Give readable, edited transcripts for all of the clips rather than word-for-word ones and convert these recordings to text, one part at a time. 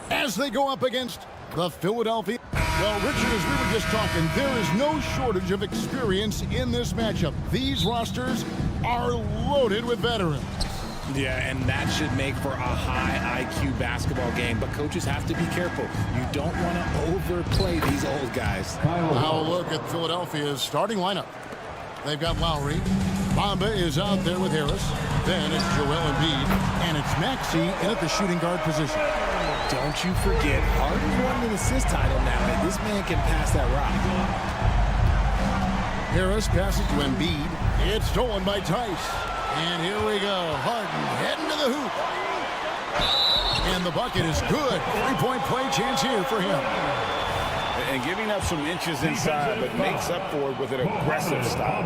as they go up against the Philadelphia. Well, Richard, as we were just talking, there is no shortage of experience in this matchup. These rosters are loaded with veterans. Yeah, and that should make for a high IQ basketball game, but coaches have to be careful. You don't want to overplay these old guys. Now a look at Philadelphia's starting lineup. They've got Lowry. Bamba is out there with Harris. Then it's Joel Embiid, and it's Maxey in at the shooting guard position. Don't you forget, Harden won the assist title now, and this man can pass that rock. Harris passes to Embiid. It's stolen by Tice. And here we go. Harden heading to the hoop. And the bucket is good. Three-point play chance here for him. And giving up some inches inside, but makes up for it with an aggressive style.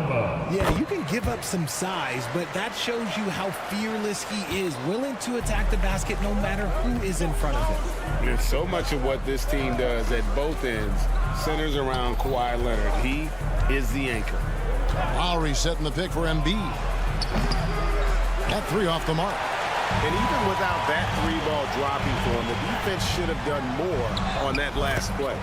Yeah, you can give up some size, but that shows you how fearless he is, willing to attack the basket no matter who is in front of him. And so much of what this team does at both ends centers around Kawhi Leonard. He is the anchor. Lowry setting the pick for Embiid. That three off the mark. And even without that three-ball dropping for him, the defense should have done more on that last play.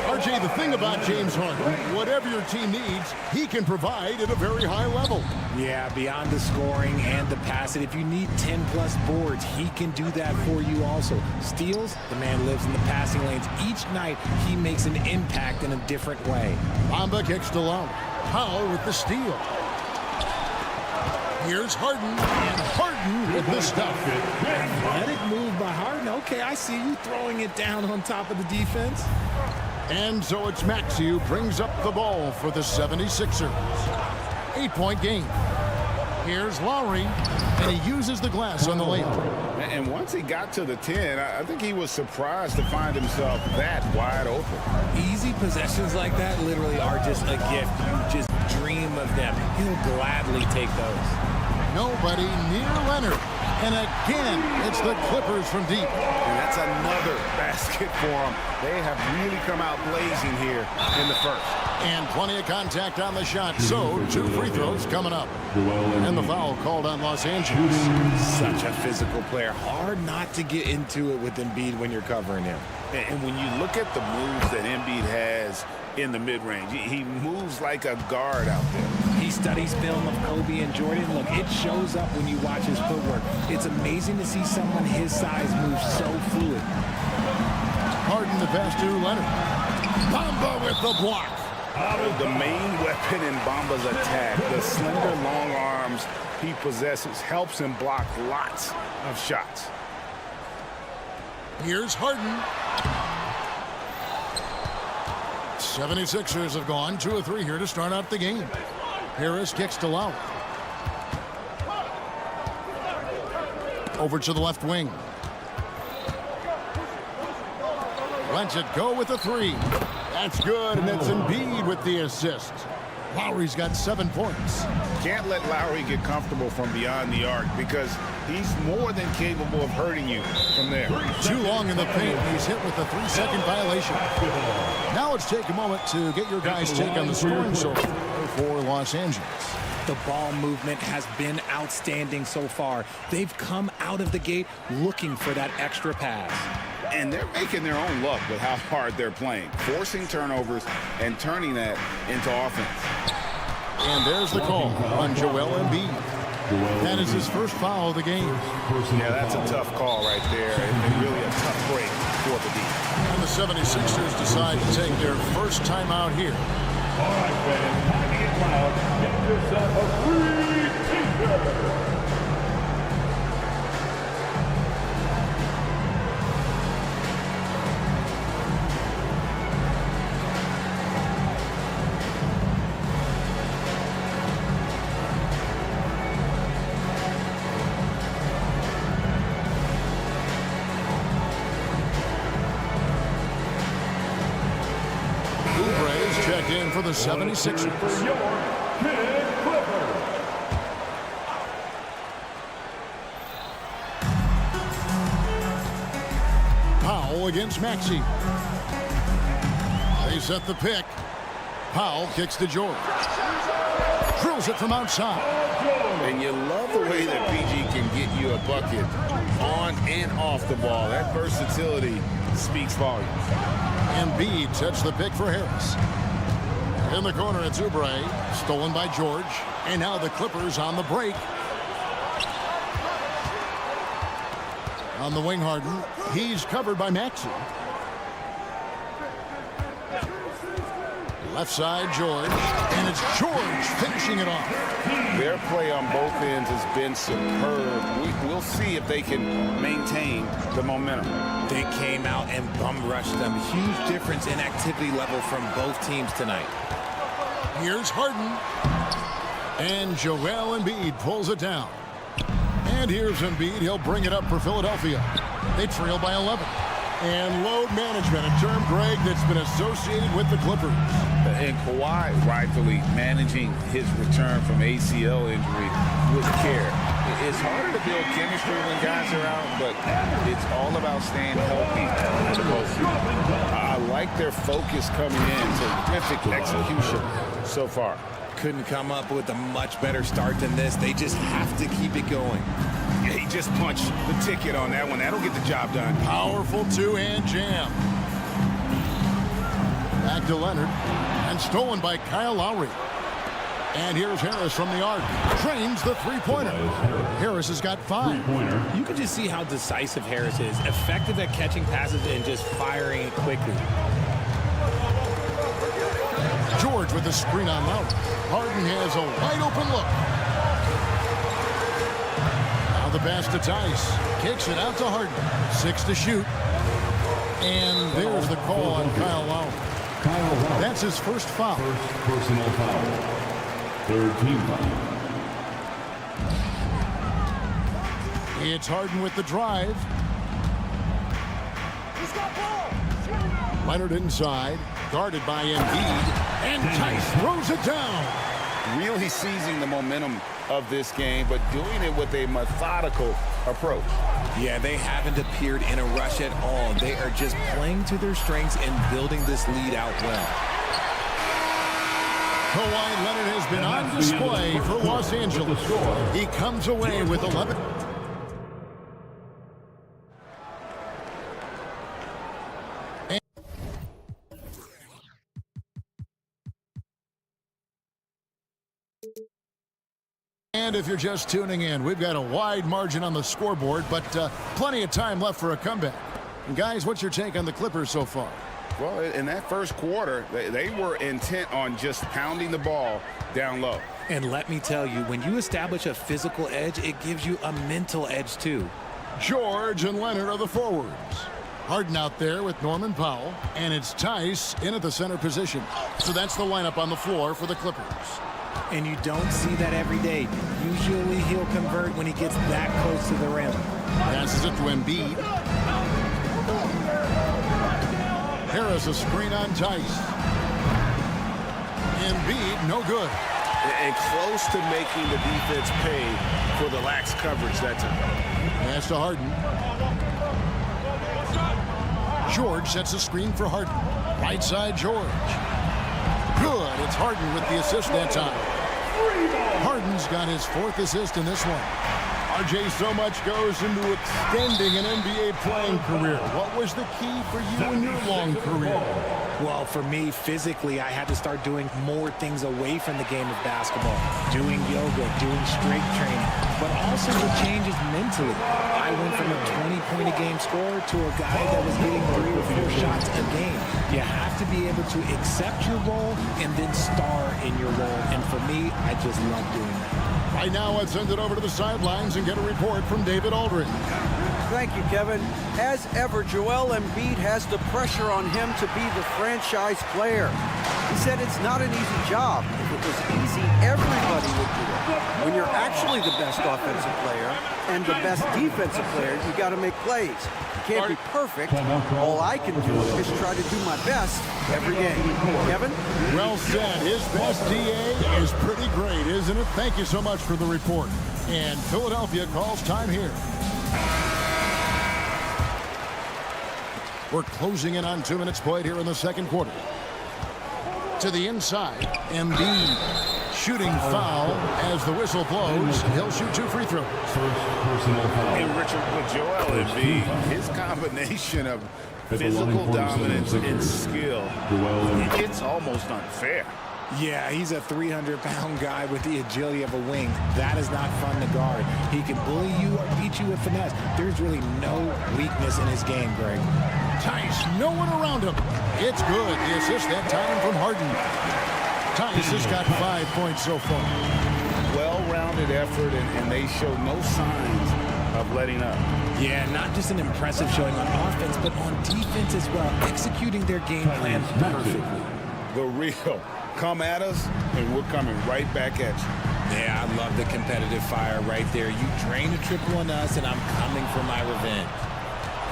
RJ, the thing about James Harden, whatever your team needs, he can provide at a very high level. Yeah, beyond the scoring and the passing, if you need 10-plus boards, he can do that for you also. Steals, the man lives in the passing lanes. Each night, he makes an impact in a different way. Bamba kicks to Lowry. Powell with the steal. Here's Harden, and Harden with the stuff. Athletic move by Harden. Okay, I see you throwing it down on top of the defense. And so it's Maxey who brings up the ball for the 76ers. 8-point game. Here's Lowry, and he uses the glass on the layup. And once he got to the 10, I think he was surprised to find himself that wide open. Easy possessions like that literally are just a gift. You just dream of them. He'll gladly take those. Nobody near Leonard. And again, it's the Clippers from deep. And that's another basket for them. They have really come out blazing here in the first. And plenty of contact on the shot. So, 2 free throws coming up. And the foul called on Los Angeles. Such a physical player. Hard not to get into it with Embiid when you're covering him. And when you look at the moves that Embiid has in the mid-range, he moves like a guard out there. He studies film of Kobe and Jordan. Look, it shows up when you watch his footwork. It's amazing to see someone his size move so fluid. Harden the pass to Leonard. Bamba with the block. The main weapon in Bamba's attack, the slender, long arms he possesses, helps him block lots of shots. Here's Harden. 76ers have gone 2 of 3 here to start out the game. Harris kicks to Lowry. Over to the left wing. Lets it go with a 3. That's good, and that's Embiid with the assist. Lowry's got 7 points. Can't let Lowry get comfortable from beyond the arc because he's more than capable of hurting you from there. Too long in the paint. He's hit with a 3-second violation. Now let's take a moment to get your guys' take on the scoring so far for Los Angeles. The ball movement has been outstanding so far. They've come out of the gate looking for that extra pass. And they're making their own luck with how hard they're playing, forcing turnovers and turning that into offense. And there's the call on Joel Embiid. That is his first foul of the game. Yeah, that's a tough call right there, and really a tough break for the defense. And the 76ers decide to take their first timeout here. All right, fans, time to get loud. Get yourself a free t-shirt. Checked in for the 76ers. Powell against Maxey. They set the pick. Powell kicks to George. Drills it from outside. And you love the way that PG can get you a bucket on and off the ball. That versatility speaks volumes. Embiid sets the pick for Harris. In the corner, it's Oubre. Stolen by George. And now the Clippers on the break. On the wing, Harden. He's covered by Maxey. Left side, George. And it's George finishing it off. Their play on both ends has been superb. We'll see if they can maintain the momentum. They came out and bum rushed them. Huge difference in activity level from both teams tonight. Here's Harden. And Joel Embiid pulls it down. And here's Embiid. He'll bring it up for Philadelphia. They trail by 11. And load management, a term, Greg, that's been associated with the Clippers. And Kawhi rightfully managing his return from ACL injury with care. It's harder to build chemistry when guys are out, but it's all about staying healthy. I like their focus coming in. Terrific execution so far. Couldn't come up with a much better start than this. They just have to keep it going. Yeah, he just punched the ticket on that one. That'll get the job done. Powerful two-hand jam. Back to Leonard. And stolen by Kyle Lowry. And here's Harris from the arc. Trains the three-pointer. Harris has got 5. You can just see how decisive Harris is. Effective at catching passes and just firing it quickly. George with the screen on Lowry. Harden has a wide-open look. Now the pass to Tice. Kicks it out to Harden. 6 to shoot. And there's the call on Kyle Lowry. That's his first foul. First personal foul. Third team foul. It's Harden with the drive. Leonard inside. Guarded by Embiid. And Tice throws it down. Really seizing the momentum of this game, but doing it with a methodical approach. Yeah, they haven't appeared in a rush at all. They are just playing to their strengths and building this lead out well. Kawhi Leonard has been on display for Los Angeles. He comes away with 11. And if you're just tuning in, we've got a wide margin on the scoreboard, but plenty of time left for a comeback. And guys, what's your take on the Clippers so far? Well, in that first quarter, they were intent on just pounding the ball down low. And let me tell you, when you establish a physical edge, it gives you a mental edge too. George and Leonard are the forwards. Harden out there with Norman Powell, and it's Tice in at the center position. So that's the lineup on the floor for the Clippers. And you don't see that every day. Usually he'll convert when he gets that close to the rim. Passes it to Embiid. Harris a screen on Tice. Embiid no good. And close to making the defense pay for the lax coverage that time. Pass to Harden. George sets a screen for Harden. Right side George. Good. It's Harden with the assist that time. Harden's got his 4th assist in this one. RJ, so much goes into extending an NBA playing career. What was the key for you in your long career? Well, for me, physically, I had to start doing more things away from the game of basketball. Doing yoga, doing strength training, but also the changes mentally. I went from a 20-point-a-game scorer to a guy that was hitting 3 or 4 shots a game. You have to be able to accept your role and then star in your role. And for me, I just love doing that. Right now, let's send it over to the sidelines and get a report from David Aldridge. Thank you, Kevin. As ever, Joel Embiid has the pressure on him to be the franchise player. He said it's not an easy job. If it was easy, everybody would do it. When you're actually the best offensive player and the best defensive player, you got to make plays. You can't be perfect. All I can do is try to do my best every game. Kevin? Well said. His best DA is pretty great, isn't it? Thank you so much for the report. And Philadelphia calls time here. We're closing in on 2 minutes played here in the second quarter. To the inside, Embiid shooting foul as the whistle blows. He'll shoot 2 free throws. And Richard, with Joel Embiid, his combination of physical dominance and skill, it's almost unfair. Yeah, he's a 300-pound guy with the agility of a wing. That is not fun to guard. He can bully you or beat you with finesse. There's really no weakness in his game, Greg. Tice, no one around him. It's good. The assist that time from Harden. Tice has got 5 points so far. Well-rounded effort, and they show no signs of letting up. Yeah, not just an impressive showing on offense, but on defense as well, executing their game plan perfectly. The real. Come at us, and we're coming right back at you. Yeah, I love the competitive fire right there. You drain a triple on us, and I'm coming for my revenge.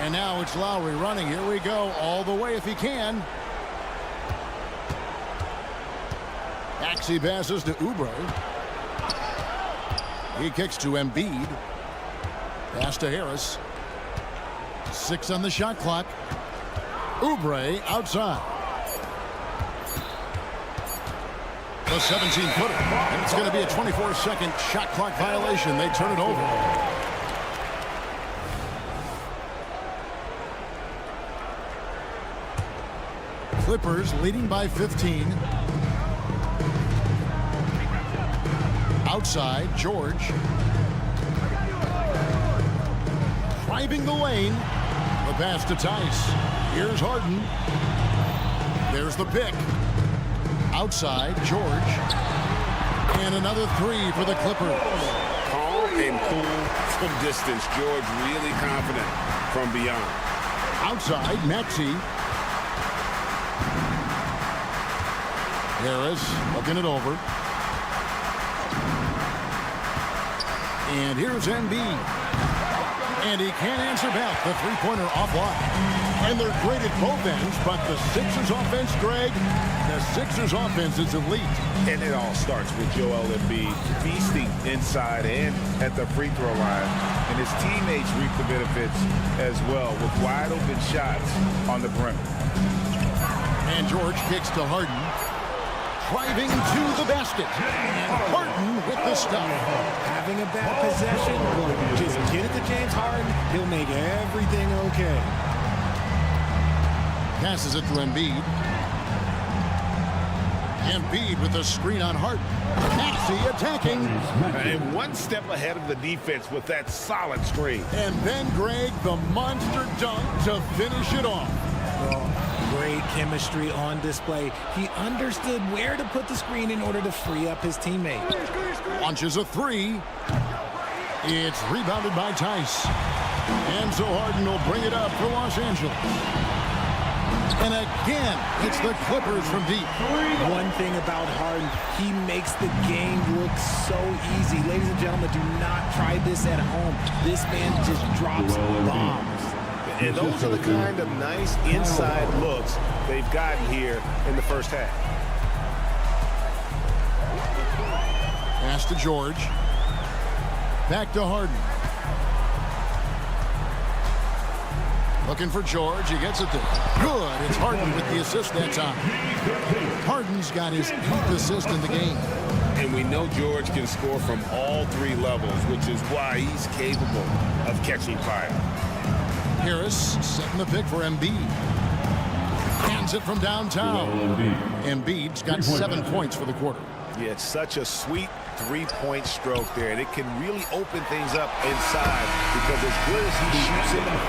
And now it's Lowry running. Here we go, all the way if he can. Maxey passes to Oubre. He kicks to Embiid. Pass to Harris. 6 on the shot clock. Oubre outside. The 17-footer. And it's going to be a 24-second shot clock violation. They turn it over. Clippers leading by 15. Outside, George. Driving the lane. The pass to Tice. Here's Harden. There's the pick. Outside, George. And another 3 for the Clippers. Calm and cool from distance. George really confident from beyond. Outside, Maxey. Harris looking it over. And here's Embiid. And he can't answer back. The three-pointer offline. And they're great at both ends, but the Sixers offense, Greg, the Sixers offense is elite. And it all starts with Joel Embiid feasting inside and at the free throw line. And his teammates reap the benefits as well with wide-open shots on the perimeter. And George kicks to Harden. Driving to the basket. And Harden with the stop. Having a bad possession, just get it to James Harden. He'll make everything okay. Passes it to Embiid. Embiid with the screen on Harden. Maxey attacking. And one step ahead of the defense with that solid screen. And then, Greg, the monster dunk to finish it off. Great chemistry on display. He understood where to put the screen in order to free up his teammate. Launches a 3. It's rebounded by Tice. And so Harden will bring it up for Los Angeles. And again, it's the Clippers from deep. One thing about Harden, he makes the game look so easy. Ladies and gentlemen, do not try this at home. This man just drops bombs. And those are the kind of nice inside looks they've gotten here in the first half. Pass to George. Back to Harden. Looking for George. He gets it there. Good. It's Harden with the assist that time. Harden's got his 8th assist in the game. And we know George can score from all 3 levels, which is why he's capable of catching fire. Harris setting the pick for Embiid. Hands it from downtown. Embiid's got 7 points for the quarter. Yeah, it's such a sweet 3-point stroke there, and it can really open things up inside because as good as he shoots it, it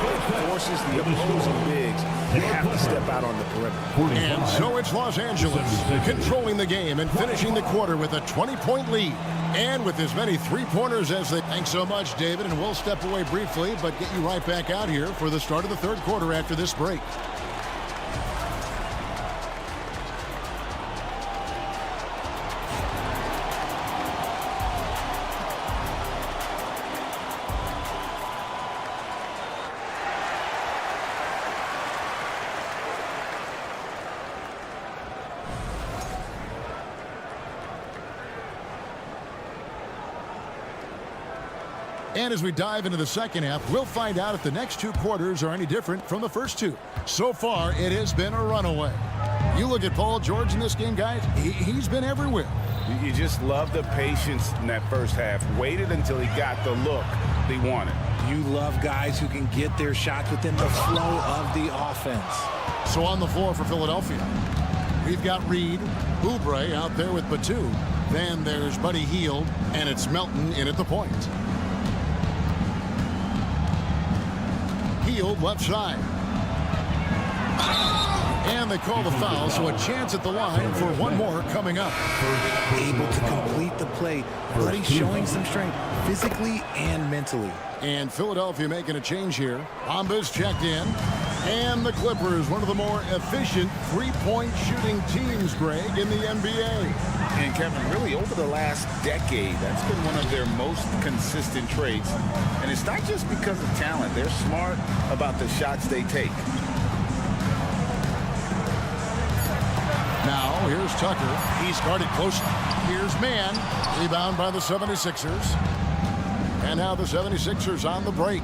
forces the opposing bigs to have to step out on the perimeter. And so it's Los Angeles controlling the game and finishing the quarter with a 20-point lead. And with as many three-pointers as they... Thanks so much, David, and we'll step away briefly, but get you right back out here for the start of the third quarter after this break. And as we dive into the second half, we'll find out if the next 2 quarters are any different from the first 2. So far, it has been a runaway. You look at Paul George in this game, guys, he's been everywhere. You just love the patience in that first half. Waited until he got the look they wanted. You love guys who can get their shots within the flow of the offense. So on the floor for Philadelphia, we've got Reed, Oubre out there with Batum. Then there's Buddy Hield, and it's Melton in at the point. Hield left side. And they call the foul, so a chance at the line for one more coming up. Able to complete the play, but he's showing some strength physically and mentally. And Philadelphia making a change here. Bamba's checked in. And the Clippers, one of the more efficient three-point shooting teams, Greg, in the NBA. And Kevin, really over the last decade, that's been one of their most consistent traits. And it's not just because of talent. They're smart about the shots they take. Now, here's Tucker. He's guarded closely. Here's Mann. Rebound by the 76ers. And now the 76ers on the break.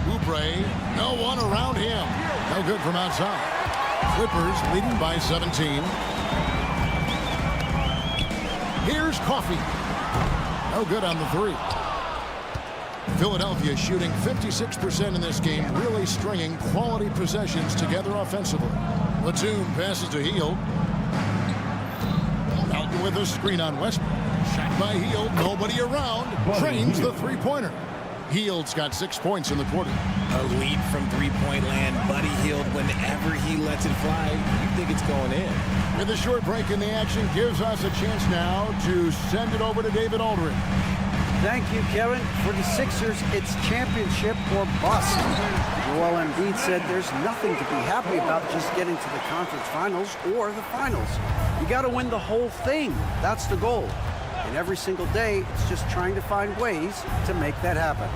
Oubre, no one around him. No good from outside. Clippers leading by 17. Here's Coffey. No good on the three. Philadelphia shooting 56% in this game, really stringing quality possessions together offensively. Batum passes to Hield. Melton with a screen on Westbrook. Shot by Hield, nobody around. Drains the three-pointer. Hield's got 6 points in the quarter. A lead from three-point land. Buddy Hield, whenever he lets it fly, you think it's going in. With a short break in the action, gives us a chance now to send it over to David Aldridge. Thank you, Kevin. For the Sixers, it's championship or bust. Joel Embiid said there's nothing to be happy about just getting to the conference finals or the finals. You got to win the whole thing. That's the goal. And every single day, it's just trying to find ways to make that happen.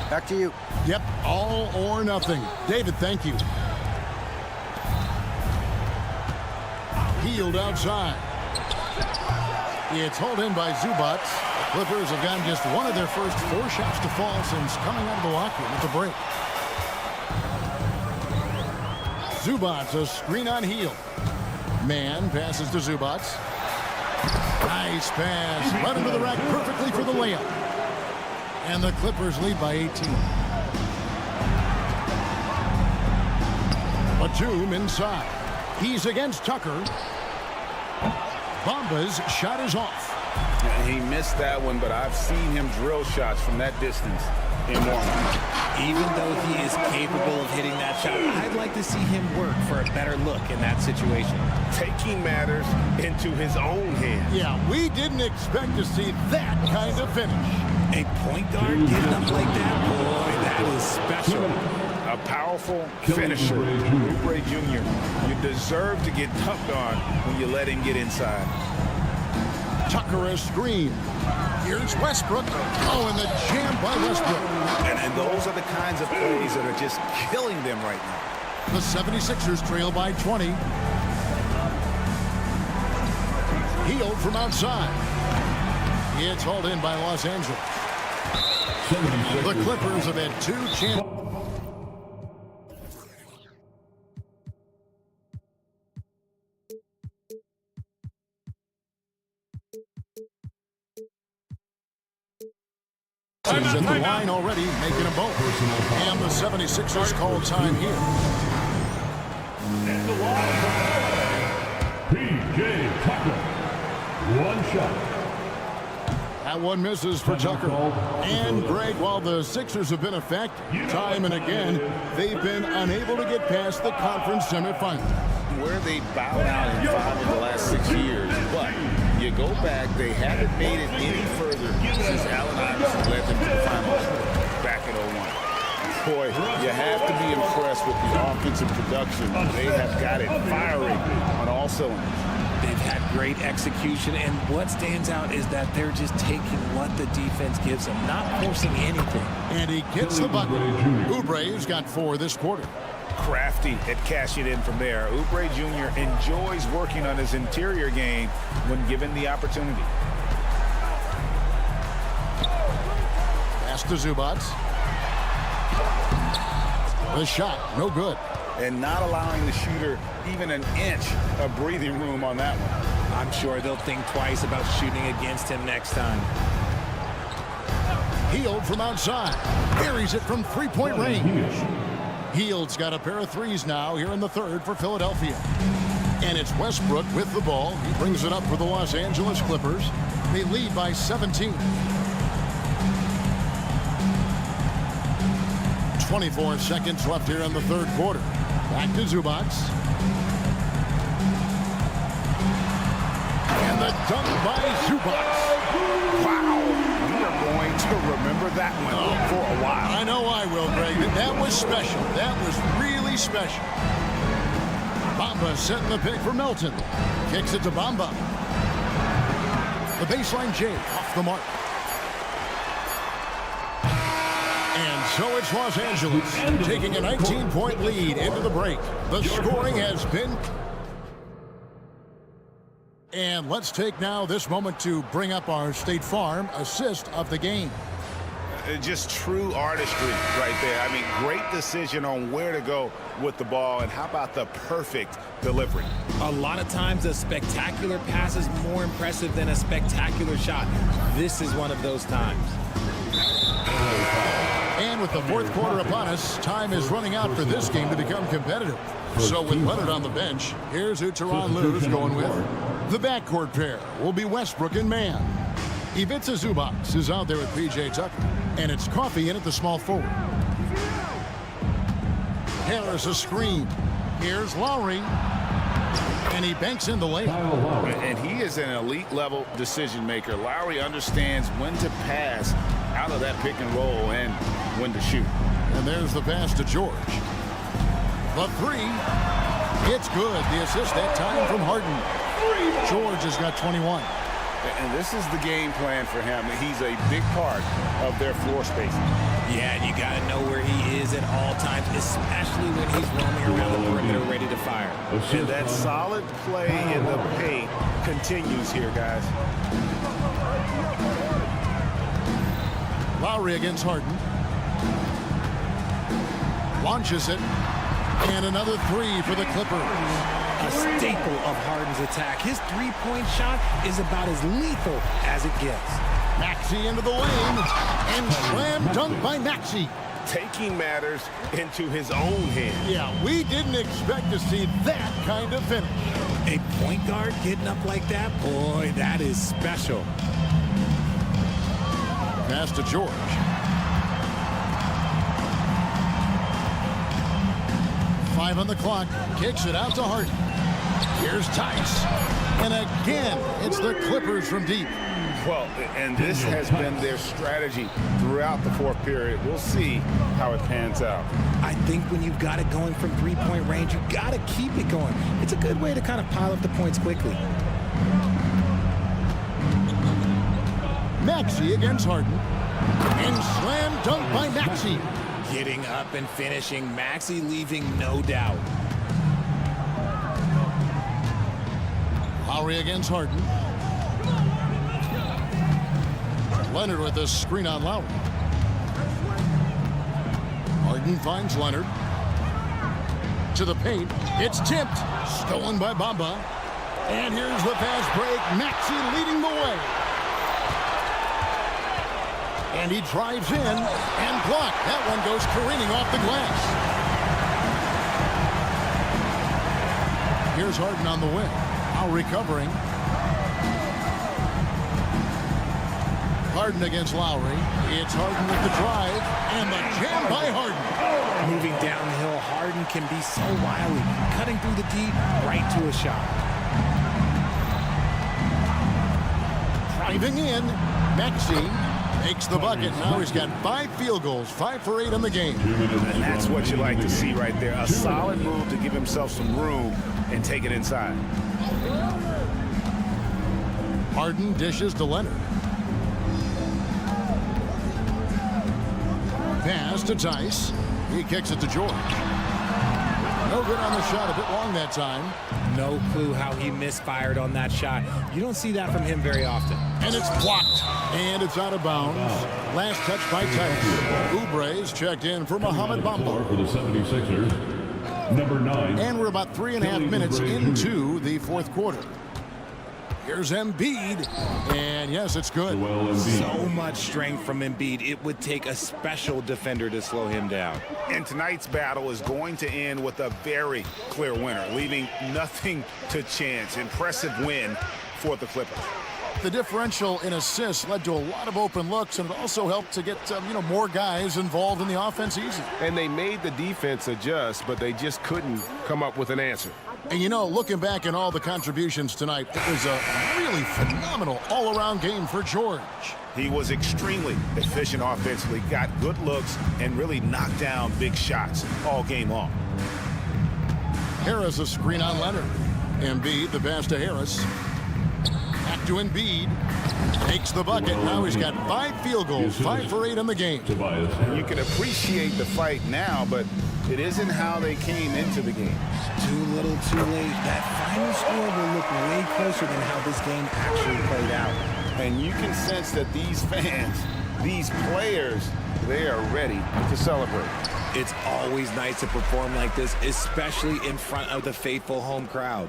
Back to you. Yep, all or nothing. David, thank you. Hield outside. It's hauled in by Zubac. The Clippers have gotten just one of their first 4 shots to fall since coming out of the locker room at the break. Zubac, a screen on Hield. Mann passes to Zubac. Nice pass. Right into the rack perfectly for the layup. And the Clippers lead by 18. Batum inside. He's against Tucker. Bamba's shot is off. He missed that one, but I've seen him drill shots from that distance in warm-up. Even though he is capable of hitting that shot, I'd like to see him work for a better look in that situation. Taking matters into his own hands. Yeah, we didn't expect to see that kind of finish. A point guard getting up like that, boy, that is special. A powerful finisher, Oubre Jr. You deserve to get dunked on when you let him get inside. Tucker a screen. Here's Westbrook. Oh, and the jam by Westbrook. And those are the kinds of plays that are just killing them right now. The 76ers trail by 20. Hield from outside. It's hauled in by Los Angeles. The Clippers have had 2 chances. At the line already, making them both. And the 76ers call time here. And the line, P.J. Tucker. 1 shot. That one misses for Tucker. And Greg, while the Sixers have been effective time and again, they've been unable to get past the conference semifinal. Where they bowed out in 5 of the last 6 years, but you go back, they haven't made it any further since Allen Iverson led them to the finals back in 01. Boy, you have to be impressed with the offensive production. They have got it firing on all cylinders. They've had great execution, and what stands out is that they're just taking what the defense gives them, not forcing anything. And he gets the bucket. Oubre has got 4 this quarter. Crafty at cashing in from there. Oubre Jr. enjoys working on his interior game when given the opportunity. Pass to Zubac. The shot, no good. And not allowing the shooter even an inch of breathing room on that one. I'm I'm sure they'll think twice about shooting against him next time. Hield from outside. Buries it from three-point range. Hield's got a pair of threes now here in the third for Philadelphia. And it's Westbrook with the ball. He brings it up for the Los Angeles Clippers. They lead by 17. 24 seconds left here in the third quarter. Back to Zubac. And the dunk by Zubac. Wow. We are going to remember that one for a while. I know I will, Greg. That was special. That was really special. Bamba setting the pick for Melton. Kicks it to Bamba. The baseline J off the mark. And so it's Los Angeles taking a 19-point lead into the break. The scoring has been... And let's take now this moment to bring up our State Farm assist of the game. Just true artistry right there. I mean, great decision on where to go with the ball, and how about the perfect delivery? A lot of times a spectacular pass is more impressive than a spectacular shot. This is one of those times. And with the fourth quarter upon us, time is running out for this game to become competitive. So with Leonard on the bench, here's who Tyronn Lue's going with. The backcourt pair will be Westbrook and Mann. Ivica Zubac is out there with P.J. Tucker. And it's Coffey in at the small forward. Harris a screen. Here's Lowry. And he banks in the layup. And he is an elite level decision maker. Lowry understands when to pass out of that pick and roll and when to shoot. And there's the pass to George. The three. It's good. The assist that time from Harden. George has got 21. And this is the game plan for him. He's a big part of their floor spacing. Yeah, and you got to know where he is at all times, especially when he's roaming around the perimeter ready to fire. And that solid play in the paint continues here, guys. Lowry against Harden. Launches it. And another three for the Clippers. A staple of Harden's attack. His three-point shot is about as lethal as it gets. Maxey into the lane. And slam dunk by Maxey. Taking matters into his own hands. Yeah, we didn't expect to see that kind of finish. A point guard getting up like that? Boy, that is special. Pass to George. Five on the clock. Kicks it out to Harden. Here's Tice. And again, it's the Clippers from deep. Well, and this has been their strategy throughout the fourth period. We'll see how it pans out. I think when you've got it going from three-point range, you got to keep it going. It's a good way to kind of pile up the points quickly. Maxey against Harden. And slam dunk by Maxey. Getting up and finishing. Maxey leaving no doubt. Lowry against Harden. Leonard with a screen on Lowry. Harden finds Leonard. To the paint. It's tipped. Stolen by Bamba. And here's the fast break. Maxey leading the way. And he drives in and blocked. That one goes careening off the glass. Here's Harden on the wing. Now recovering. Harden against Lowry. It's Harden with the drive. And the jam by Harden. Moving downhill, Harden can be so wily. Cutting through the D right to a shot. Driving in. Maxey makes the bucket. Now he's got 5 field goals, 5 for 8 in the game. And that's what you like to see right there. A solid move to give himself some room and take it inside. Harden dishes to Leonard. Pass to Tice. He kicks it to George. No good on the shot. A bit long that time. No clue how he misfired on that shot. You don't see that from him very often. And it's blocked. And it's out of bounds. Last touch by Tice. Oubre's checked in for Mohamed Bamba. For the 76ers, number 9. And we're about 3.5 minutes into the fourth quarter. Here's Embiid. And yes, it's good. So much strength from Embiid. It would take a special defender to slow him down. And tonight's battle is going to end with a very clear winner, leaving nothing to chance. Impressive win for the Clippers. The differential in assists led to a lot of open looks, and it also helped to get more guys involved in the offense easy. And they made the defense adjust, but they just couldn't come up with an answer. And looking back at all the contributions tonight, it was a really phenomenal all-around game for George. He was extremely efficient offensively, got good looks, and really knocked down big shots all game long. Harris a screen on Leonard. Embiid the pass to Harris. Back to Embiid. Takes the bucket. Now he's got 5 field goals, 5 for 8 in the game. You can appreciate the fight now, but it isn't how they came into the game. Too little, too late. That final score will look way closer than how this game actually played out. And you can sense that these fans, these players, they are ready to celebrate. It's always nice to perform like this, especially in front of the faithful home crowd.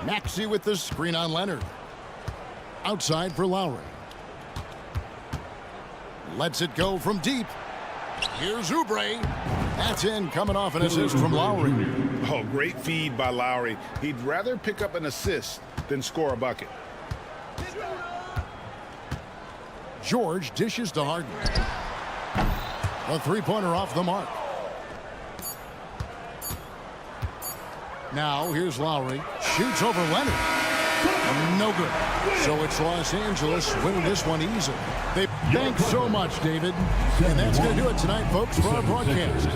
Maxey with the screen on Leonard. Outside for Lowry. Lets it go from deep. Here's Oubre. That's in, coming off an assist from Lowry. Oh, great feed by Lowry. He'd rather pick up an assist than score a bucket. George dishes to Harden. A three-pointer off the mark. Now here's Lowry. Shoots over Leonard. No good. So it's Los Angeles winning this one easily. Thanks so much, David. And that's going to do it tonight, folks, for our broadcast.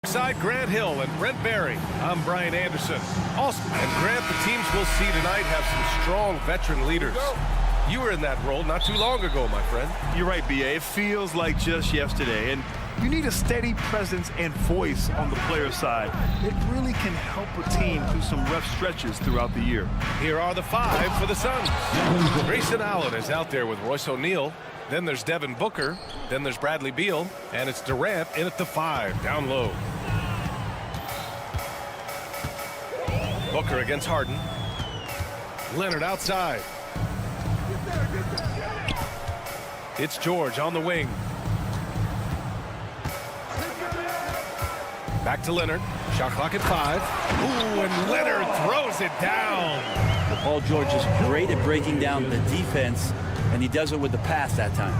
Side Grant Hill and Brent Barry. I'm Brian Anderson. Also, and Grant, the teams we'll see tonight have some strong veteran leaders. You were in that role not too long ago, my friend. You're right, B.A. It feels like just yesterday, and you need a steady presence and voice on the player side. It really can help a team through some rough stretches throughout the year. Here are the 5 for the Suns. Grayson Allen is out there with Royce O'Neal. Then there's Devin Booker. Then there's Bradley Beal. And it's Durant in at the 5, down low. Booker against Harden. Leonard outside. It's George on the wing. Back to Leonard. Shot clock at 5. Ooh, and Leonard throws it down. Paul George is great at breaking down the defense, and he does it with the pass that time.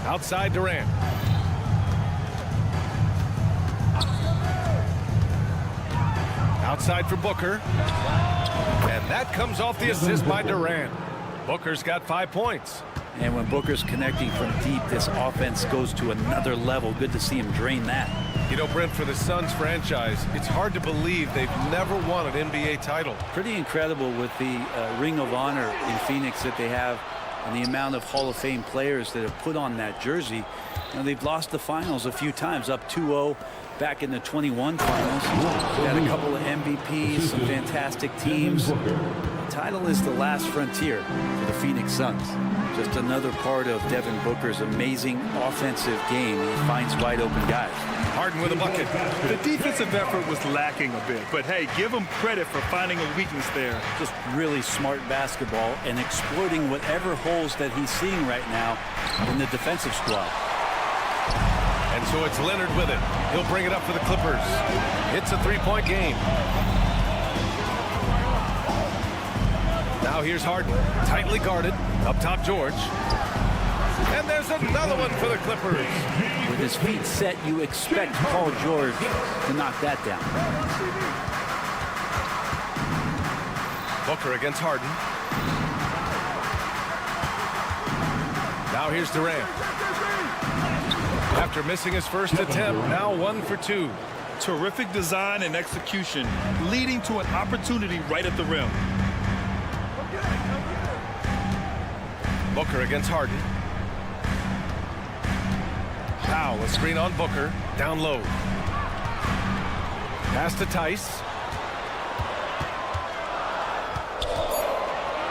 Outside Durant. Outside for Booker. And that comes off the assist by Durant. Booker's got 5 points. And when Booker's connecting from deep, this offense goes to another level. Good to see him drain that. You know, Brent, for the Suns franchise, it's hard to believe they've never won an NBA title. Pretty incredible with the Ring of Honor in Phoenix that they have and the amount of Hall of Fame players that have put on that jersey. You know, they've lost the finals a few times, up 2-0 back in the 21 finals. Got a couple of MVPs, some fantastic teams. The title is the last frontier for the Phoenix Suns. Just another part of Devin Booker's amazing offensive game. He finds wide open guys. Harden with a bucket. The defensive effort was lacking a bit, but hey, give him credit for finding a weakness there. Just really smart basketball and exploiting whatever holes that he's seeing right now in the defensive squad. And so it's Leonard with it. He'll bring it up for the Clippers. It's a 3-point game. Now here's Harden, tightly guarded, up top George. And there's another one for the Clippers. With his feet set, you expect Paul George to knock that down. Booker against Harden. Now here's Durant. After missing his first attempt, now 1 for 2. Terrific design and execution, leading to an opportunity right at the rim. Booker against Harden. Powell, a screen on Booker, down low. Pass to Tice.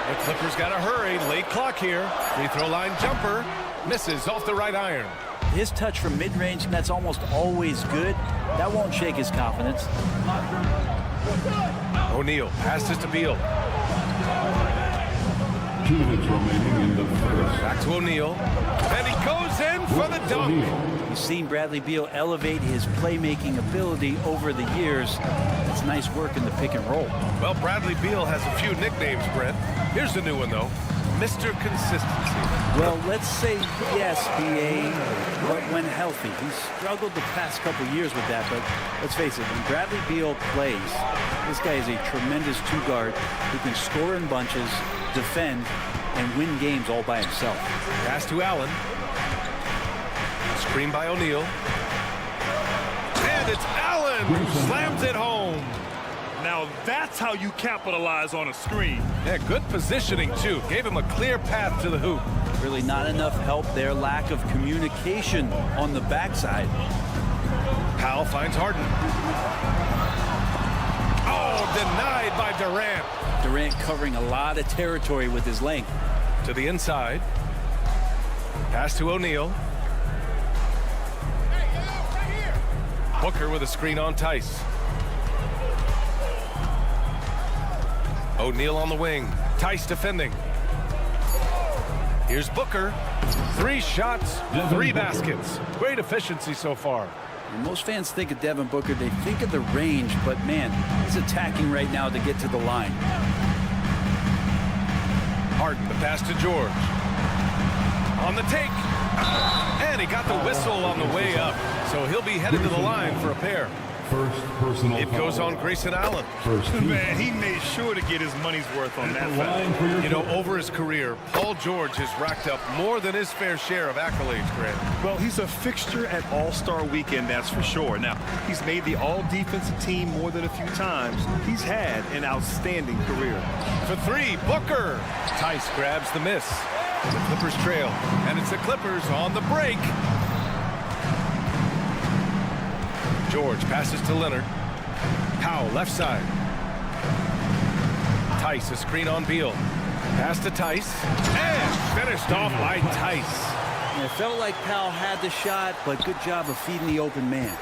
The Clippers got to hurry. Late clock here. Free throw line jumper. Misses off the right iron. His touch from mid-range, that's almost always good. That won't shake his confidence. O'Neal passes to Beal. 2 minutes remaining in the first. Back to O'Neal. And he goes in for the dunk. You've seen Bradley Beal elevate his playmaking ability over the years. It's nice work in the pick and roll. Well, Bradley Beal has a few nicknames, Brent. Here's the new one, though. Mr. Consistency. Well, let's say yes, B.A., but when healthy. He's struggled the past couple years with that, but let's face it, when Bradley Beal plays, this guy is a tremendous two-guard who can score in bunches, defend, and win games all by himself. Pass to Allen. Screen by O'Neal. And it's Allen who slams it home. Now that's how you capitalize on a screen. Yeah, good positioning, too. Gave him a clear path to the hoop. Really not enough help there. Lack of communication on the backside. Powell finds Harden. Oh, denied by Durant. Durant covering a lot of territory with his length. To the inside. Pass to O'Neal. Booker with a screen on Tice. O'Neal on the wing. Tice defending. Here's Booker. 3 shots, 3 baskets. Great efficiency so far. And most fans think of Devin Booker, they think of the range, but man, he's attacking right now to get to the line. Harden, the pass to George. On the take. And he got the whistle on the way up, so he'll be headed to the line for a pair. First personal It foul. goes on Grayson Allen. First team. Man, he made sure to get his money's worth on that foul. Line for your You know, kick. over his career, Paul George has racked up more than his fair share of accolades, Grant. Well, he's a fixture at All-Star Weekend, that's for sure. Now, he's made the All-Defensive Team more than a few times. He's had an outstanding career. For three, Booker. Tice grabs the miss. The Clippers trail, and it's the Clippers on the break. George passes to Leonard. Powell, left side. Tice, a screen on Beal. Pass to Tice, and finished off by Tice. And it felt like Powell had the shot, but good job of feeding the open man.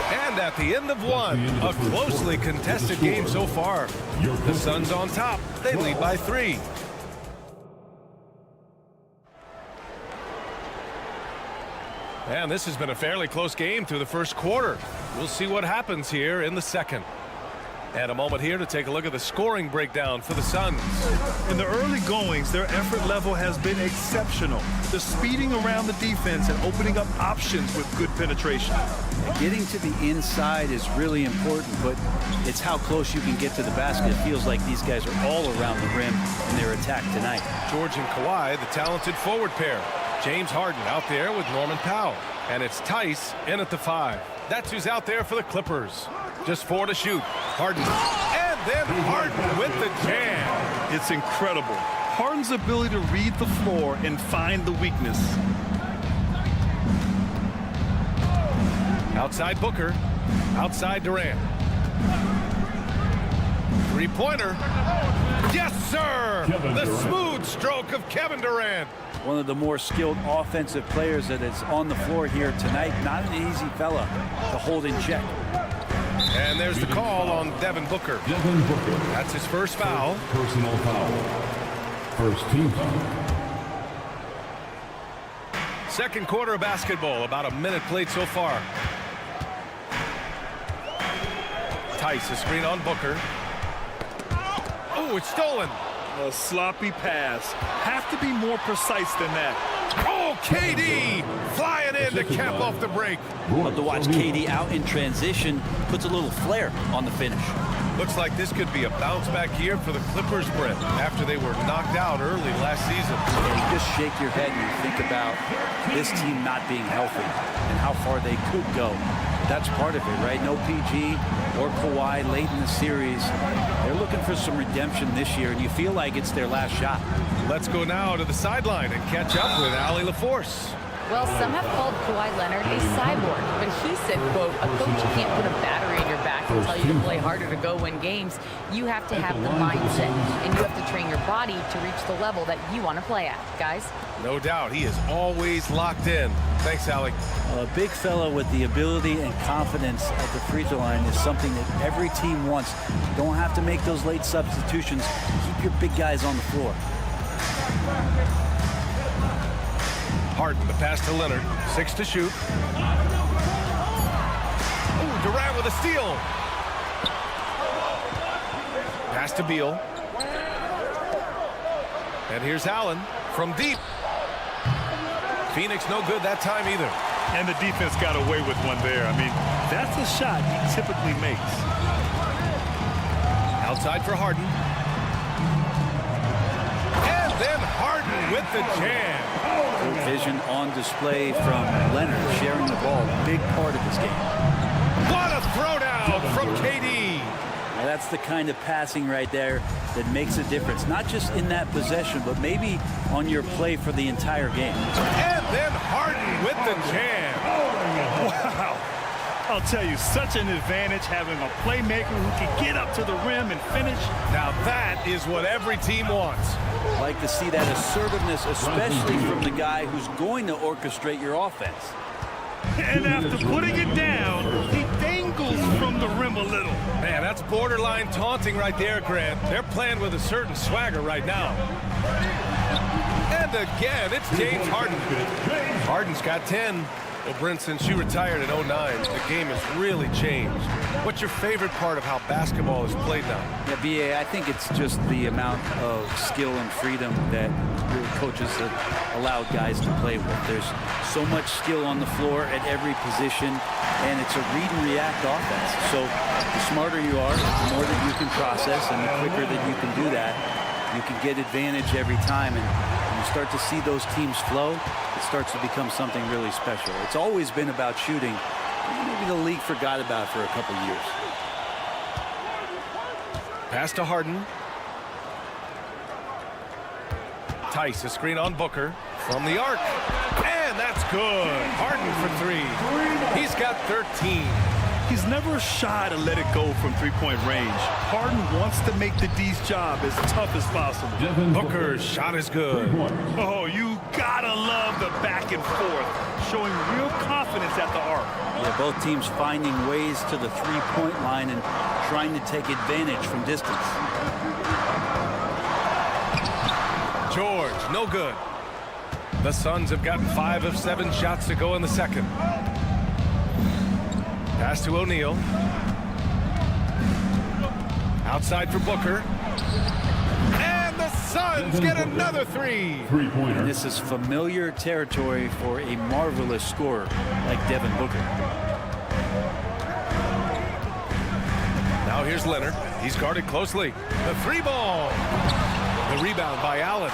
And at the end of one, a closely contested game so far. The Suns on top. They lead by 3. And this has been a fairly close game through the first quarter. We'll see what happens here in the second. And a moment here to take a look at the scoring breakdown for the Suns. In the early goings, their effort level has been exceptional. They're speeding around the defense and opening up options with good penetration. Getting to the inside is really important, but it's how close you can get to the basket. It feels like these guys are all around the rim in their attack tonight. George and Kawhi, the talented forward pair. James Harden out there with Norman Powell. And it's Tice in at the 5. That's who's out there for the Clippers. Just 4 to shoot. Harden. And then Harden with the jam. It's incredible. Harden's ability to read the floor and find the weakness. Outside Booker. Outside Durant. Three-pointer. Yes, sir! Kevin The Durant. smooth stroke of Kevin Durant. One of the more skilled offensive players that is on the floor here tonight. Not an easy fella to hold in check. And there's the call on Devin Booker. Devin Booker. That's his first foul. Personal foul. First team foul. Second quarter of basketball. About a minute played so far. Tice, a screen on Booker. Oh, it's stolen. A sloppy pass. Have to be more precise than that. Oh, KD flying in to cap off the break. Love to watch KD out in transition. Puts a little flair on the finish. Looks like this could be a bounce back year for the Clippers, Brent, after they were knocked out early last season. You just shake your head and you think about this team not being healthy and how far they could go. That's part of it, right? No PG or Kawhi late in the series. They're looking for some redemption this year, and you feel like it's their last shot. Let's go now to the sideline and catch up with Allie LaForce. Well, some have called Kawhi Leonard a cyborg, but he said, quote, a coach can't put a battery in your back and tell you to play harder to go win games. You have to have the mindset, and you have to train your body to reach the level that you want to play at, guys. No doubt, he is always locked in. Thanks, Allie. A big fella with the ability and confidence at the free throw line is something that every team wants. You don't have to make those late substitutions. Keep your big guys on the floor. Harden, the pass to Leonard. 6 to shoot. Ooh, Durant with a steal. Pass to Beal. And here's Allen from deep. Phoenix no good that time either. And the defense got away with one there. I mean, that's a shot he typically makes. Outside for Harden. And then Harden with the jam. Good vision on display from Leonard, sharing the ball, big part of his game. What a throwdown from KD. Now that's the kind of passing right there that makes a difference, not just in that possession, but maybe on your play for the entire game. And then Harden with the jam. Wow. I'll tell you, such an advantage having a playmaker who can get up to the rim and finish. Now that is what every team wants. Like to see that assertiveness, especially from the guy who's going to orchestrate your offense. And after putting it down, he dangles from the rim a little. Man, that's borderline taunting right there, Grant. They're playing with a certain swagger right now. And again, it's James Harden. Harden's got 10. Well, Brent, since you retired in '09, the game has really changed. What's your favorite part of how basketball is played now? Yeah, BA, I think it's just the amount of skill and freedom that your coaches have allowed guys to play with. There's so much skill on the floor at every position, and it's a read and react offense. So the smarter you are, the more that you can process, and the quicker that you can do that, you can get advantage every time. And when you start to see those teams flow, it starts to become something really special. It's always been about shooting. Maybe the league forgot about it for a couple years. Pass to Harden. Tice, a screen on Booker from the arc. And that's good. Harden for three. He's got 13. He's never shy to let it go from three-point range. Harden wants to make the D's job as tough as possible. Booker's shot is good. Oh, you gotta love the back and forth, showing real confidence at the arc. Yeah, both teams finding ways to the three-point line and trying to take advantage from distance. George, no good. The Suns have gotten 5 of 7 shots to go in the second. Pass to O'Neal. Outside for Booker. And the Suns get another three. And this is familiar territory for a marvelous scorer like Devin Booker. Now here's Leonard. He's guarded closely. The three ball. The rebound by Allen.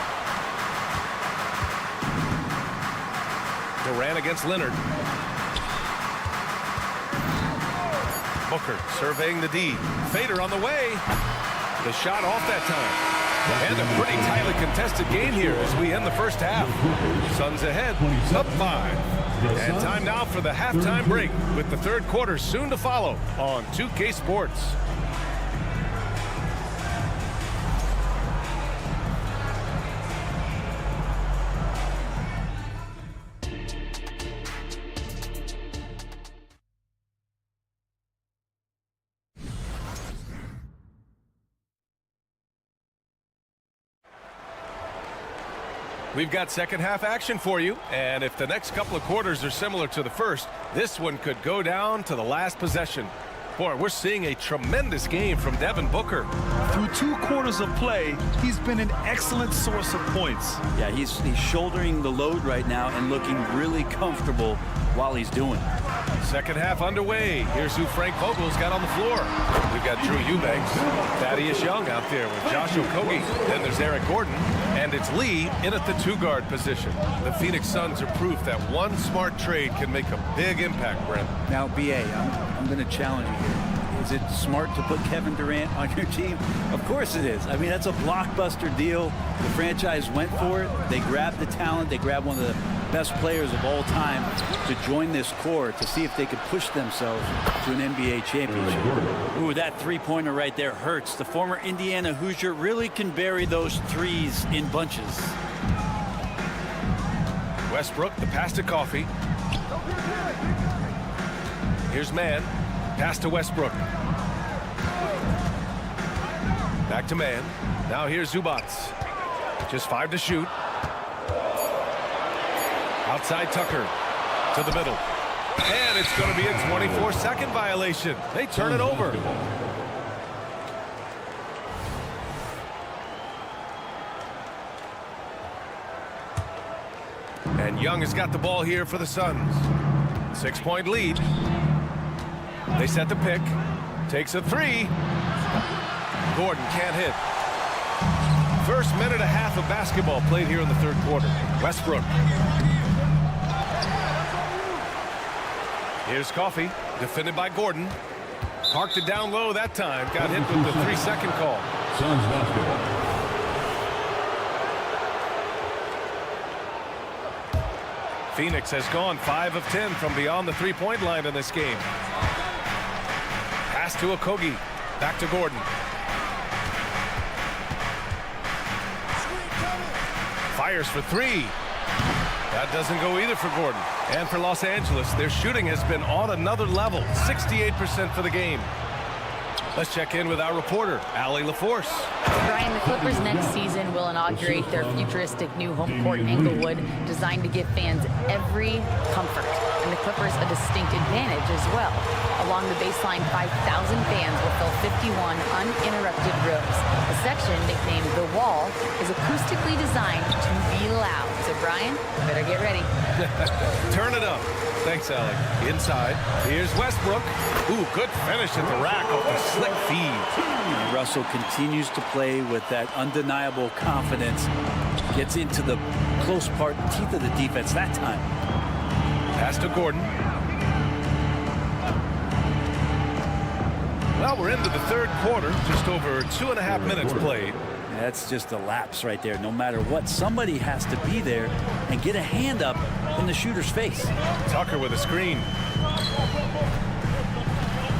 Durant against Leonard. Booker surveying the D. Fader on the way. The shot off that time. And a pretty tightly contested game here as we end the first half. Suns ahead, up 5. And time now for the halftime break with the third quarter soon to follow on 2K Sports. We've got second half action for you, and if the next couple of quarters are similar to the first, this one could go down to the last possession. Boy, we're seeing a tremendous game from Devin Booker. Through 2 quarters of play, he's been an excellent source of points. Yeah, he's shouldering the load right now and looking really comfortable while he's doing it. Second half underway. Here's who Frank Vogel's got on the floor. We've got Drew Eubanks, Thaddeus Young out there with Josh Okogie. Then there's Eric Gordon, and it's Lee in at the 2-guard position. The Phoenix Suns are proof that one smart trade can make a big impact, Brent. Now, BA, I'm going to challenge you here. Is it smart to put Kevin Durant on your team? Of course it is. I mean, that's a blockbuster deal. The franchise went for it. They grabbed the talent. They grabbed one of the best players of all time to join this core to see if they could push themselves to an NBA championship. Ooh, that three-pointer right there hurts. The former Indiana Hoosier really can bury those threes in bunches. Westbrook, the pass to Coffey. Here's Mann. Pass to Westbrook. Back to Mann. Now here's Zubac. Just 5 to shoot. Outside Tucker to the middle. And it's going to be a 24-second violation. They turn it over. And Young has got the ball here for the Suns. 6-point lead. They set the pick. Takes a 3. Gordon can't hit. First minute and a half of basketball played here in the third quarter. Westbrook. Here's Coffey, defended by Gordon. Parked it down low that time. Got hit with the 3-second call. Suns basketball. Phoenix has gone 5 of 10 from beyond the three-point line in this game. Pass to Okogie. Back to Gordon. Fires for 3. That doesn't go either for Gordon. And for Los Angeles, their shooting has been on another level. 68% for the game. Let's check in with our reporter, Allie LaForce. Brian, the Clippers next season will inaugurate their futuristic new home court in Inglewood, designed to give fans every comfort, and the Clippers a distinct advantage as well. Along the baseline, 5,000 fans will fill 51 uninterrupted rows. The section, nicknamed The Wall, is acoustically designed to be loud. So, Brian, better get ready. Turn it up. Thanks, Alec. Inside, here's Westbrook. Ooh, good finish at the rack off the slick feed. And Russell continues to play with that undeniable confidence. Gets into the close part, teeth of the defense that time. Pass to Gordon. Well, we're into the third quarter, just over 2.5 minutes played. That's just a lapse right there. No matter what, somebody has to be there and get a hand up in the shooter's face. Tucker with a screen.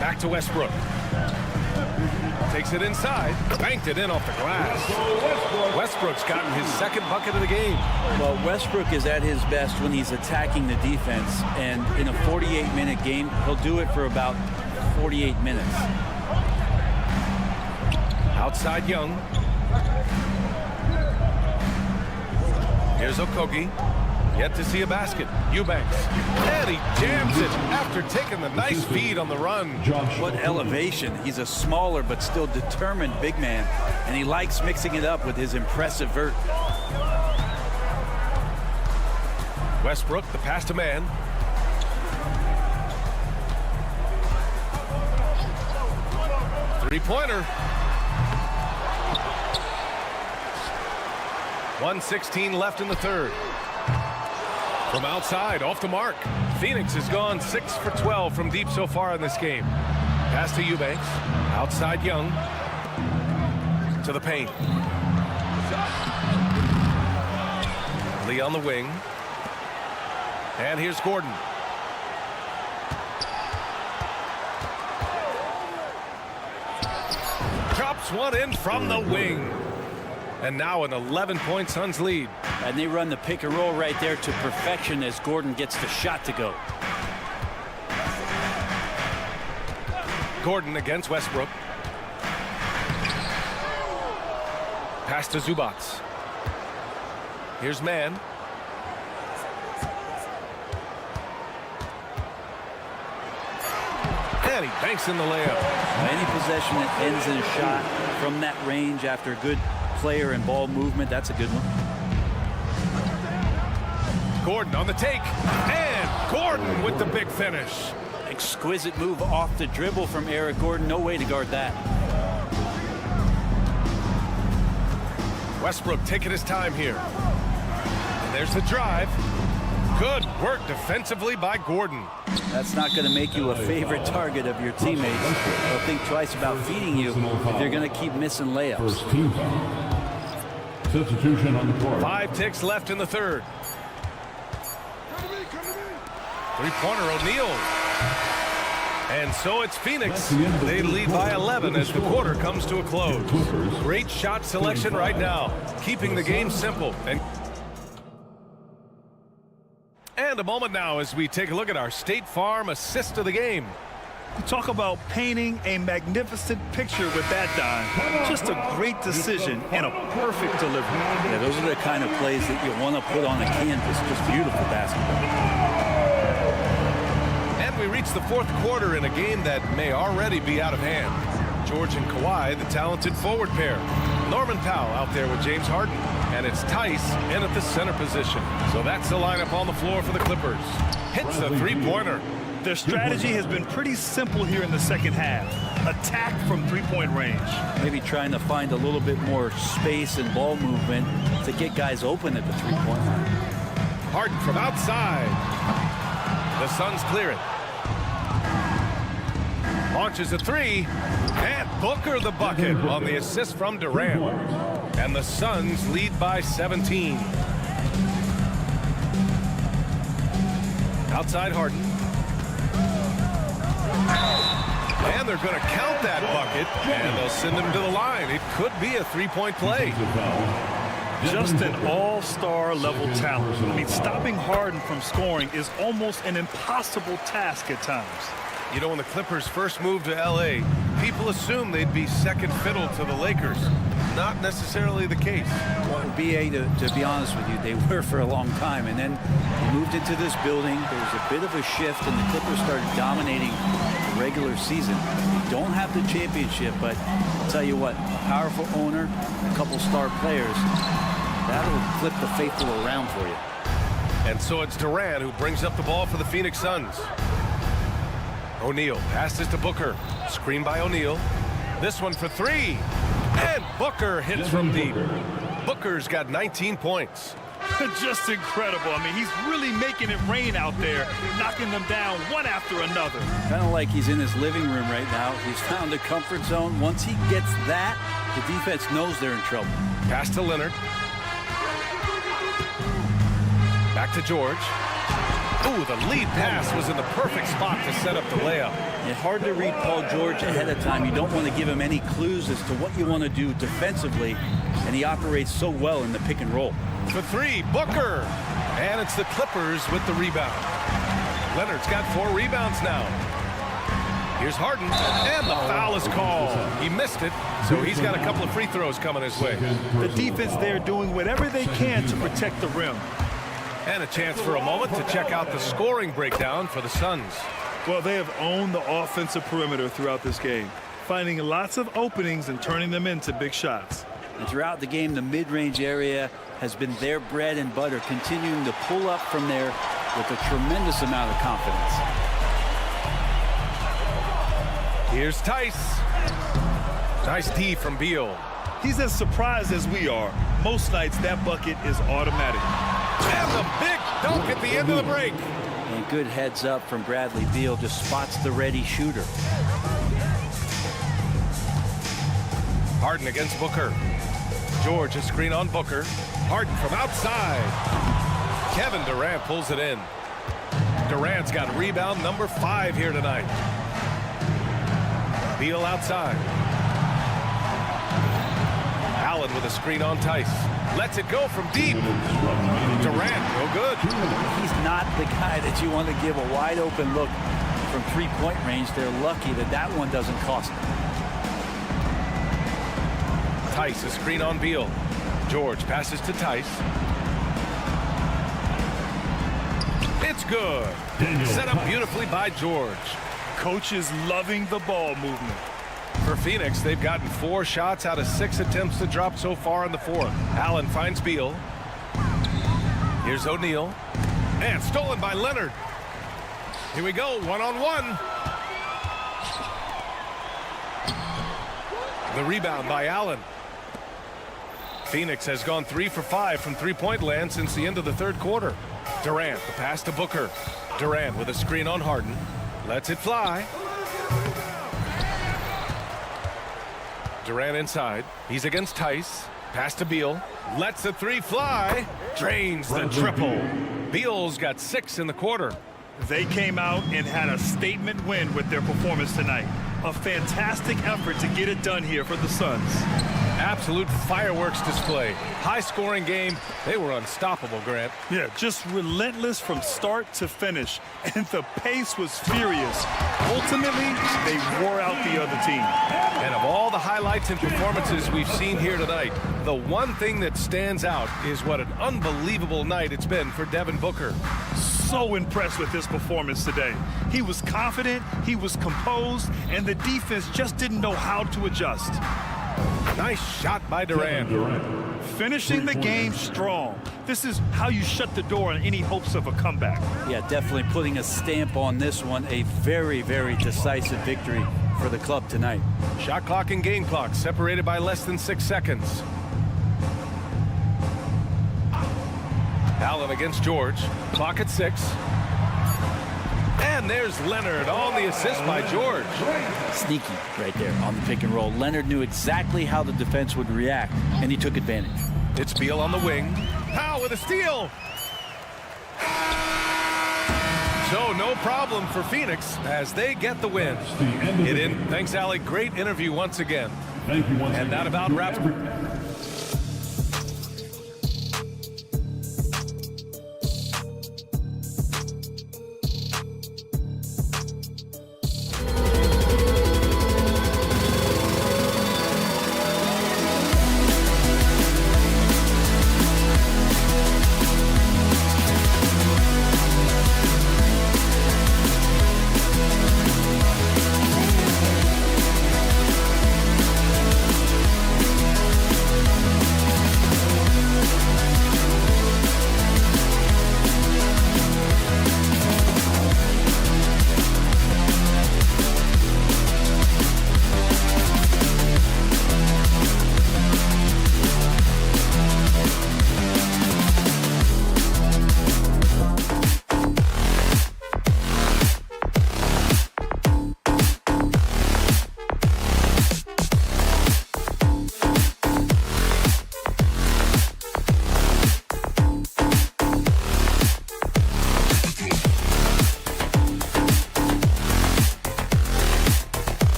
Back to Westbrook. Takes it inside. Banked it in off the glass. Westbrook's gotten his second bucket of the game. Well, Westbrook is at his best when he's attacking the defense. And in a 48-minute game, he'll do it for about 48 minutes. Outside Young. Here's Okogie. Yet to see a basket. Eubanks. And he jams it after taking the nice feed on the run. What elevation. He's a smaller but still determined big man. And he likes mixing it up with his impressive vert. Westbrook, the pass to man. Three-pointer. 1:16 left in the third. From outside, off the mark. Phoenix has gone 6 for 12 from deep so far in this game. Pass to Eubanks. Outside Young. To the paint. Lee on the wing. And here's Gordon. Drops one in from the wing. And now an 11-point Suns lead. And they run the pick and roll right there to perfection as Gordon gets the shot to go. Gordon against Westbrook. Pass to Zubac. Here's man. And he banks in the layup. Any possession that ends in a shot from that range after a good player and ball movement, that's a good one. Gordon on the take. And Gordon with the big finish. Exquisite move off the dribble from Eric Gordon. No way to guard that. Westbrook taking his time here. And there's the drive. Good work defensively by Gordon. That's not going to make you a favorite target of your teammates. They'll think twice about feeding you if you're going to keep missing layups. Substitution on the court. 5 ticks left in the third. Three-pointer O'Neal. And so it's Phoenix. They lead by 11 as the quarter comes to a close. Great shot selection right now, keeping the game simple. And a moment now as we take a look at our State Farm assist of the game. Talk about painting a magnificent picture with that dime. Just a great decision and a perfect delivery. Yeah, those are the kind of plays that you want to put on a canvas. Just beautiful basketball. And we reach the fourth quarter in a game that may already be out of hand. George and Kawhi, the talented forward pair. Norman Powell out there with James Harden. And it's Tice in at the center position. So that's the lineup on the floor for the Clippers. Hits the three-pointer. Their strategy has been pretty simple here in the second half. Attack from three-point range. Maybe trying to find a little bit more space and ball movement to get guys open at the three-point line. Harden from outside. The Suns clear it. Launches a three. And Booker the bucket on the assist from Durant. And the Suns lead by 17. Outside Harden. And they're going to count that bucket, and they'll send him to the line. It could be a three-point play. Just an all-star level talent. I mean, stopping Harden from scoring is almost an impossible task at times. You know, when the Clippers first moved to L.A., people assumed they'd be second fiddle to the Lakers. Not necessarily the case. Well, BA, to be honest with you, they were for a long time. And then they moved into this building. There was a bit of a shift, and the Clippers started dominating the regular season. They don't have the championship, but I'll tell you what, a powerful owner, a couple star players, that'll flip the faithful around for you. And so it's Durant who brings up the ball for the Phoenix Suns. O'Neal passes to Booker. Screen by O'Neal. This one for three. And Booker hits from deep. Booker's got 19 points. Just incredible. I mean, he's really making it rain out there, knocking them down one after another. Kind of like he's in his living room right now. He's found a comfort zone. Once he gets that, the defense knows they're in trouble. Pass to Leonard. Back to George. Ooh, the lead pass was in the perfect spot to set up the layup. It's hard to read Paul George ahead of time. You don't want to give him any clues as to what you want to do defensively, and he operates so well in the pick and roll. For three, Booker. And it's the Clippers with the rebound. Leonard's got 4 rebounds now. Here's Harden, and the foul is called. He missed it, so he's got a couple of free throws coming his way. The defense there doing whatever they can to protect the rim. And a chance for a moment to check out the scoring breakdown for the Suns. Well, they have owned the offensive perimeter throughout this game, finding lots of openings and turning them into big shots. And throughout the game, the mid-range area has been their bread and butter, continuing to pull up from there with a tremendous amount of confidence. Here's Tice. Nice D from Beal. He's as surprised as we are. Most nights, that bucket is automatic. And the big dunk at the end of the break. And good heads up from Bradley Beal, just spots the ready shooter. Harden against Booker. George, a screen on Booker. Harden from outside. Kevin Durant pulls it in. Durant's got rebound number 5 here tonight. Beal outside. Allen with a screen on Tice. Lets it go from deep. Durant, no good. He's not the guy that you want to give a wide open look from three-point range. They're lucky that that one doesn't cost them. Tice, a screen on Beal. George passes to Tice. It's good. Set up beautifully by George. Coach is loving the ball movement. For Phoenix, they've gotten 4 shots out of 6 attempts to drop so far in the 4th. Allen finds Beal. Here's O'Neal. And stolen by Leonard. Here we go, one-on-one. The rebound by Allen. Phoenix has gone 3 for 5 from three-point land since the end of the 3rd quarter. Durant, the pass to Booker. Durant with a screen on Harden. Lets it fly. Durant inside. He's against Tice. Pass to Beal. Lets the 3 fly. Drains the triple. Beal's got 6 in the quarter. They came out and had a statement win with their performance tonight. A fantastic effort to get it done here for the Suns. Absolute fireworks display. High-scoring game. They were unstoppable, Grant. Yeah, just relentless from start to finish. And the pace was furious. Ultimately, they wore out the other team. And of all the highlights and performances we've seen here tonight, the one thing that stands out is what an unbelievable night it's been for Devin Booker. So impressed with his performance today. He was confident, he was composed, and the defense just didn't know how to adjust. Nice shot by Durant. Finishing the game strong. This is how you shut the door on any hopes of a comeback. Yeah, definitely putting a stamp on this one. A very, very decisive victory for the club tonight. Shot clock and game clock separated by less than 6 seconds. Allen against George. Clock at 6. And there's Leonard on the assist by George. Sneaky right there on the pick and roll. Leonard knew exactly how the defense would react, and he took advantage. It's Beal on the wing. Powell with a steal. So no problem for Phoenix as they get the win. Thanks, Allie. Great interview once again. And that about wraps it.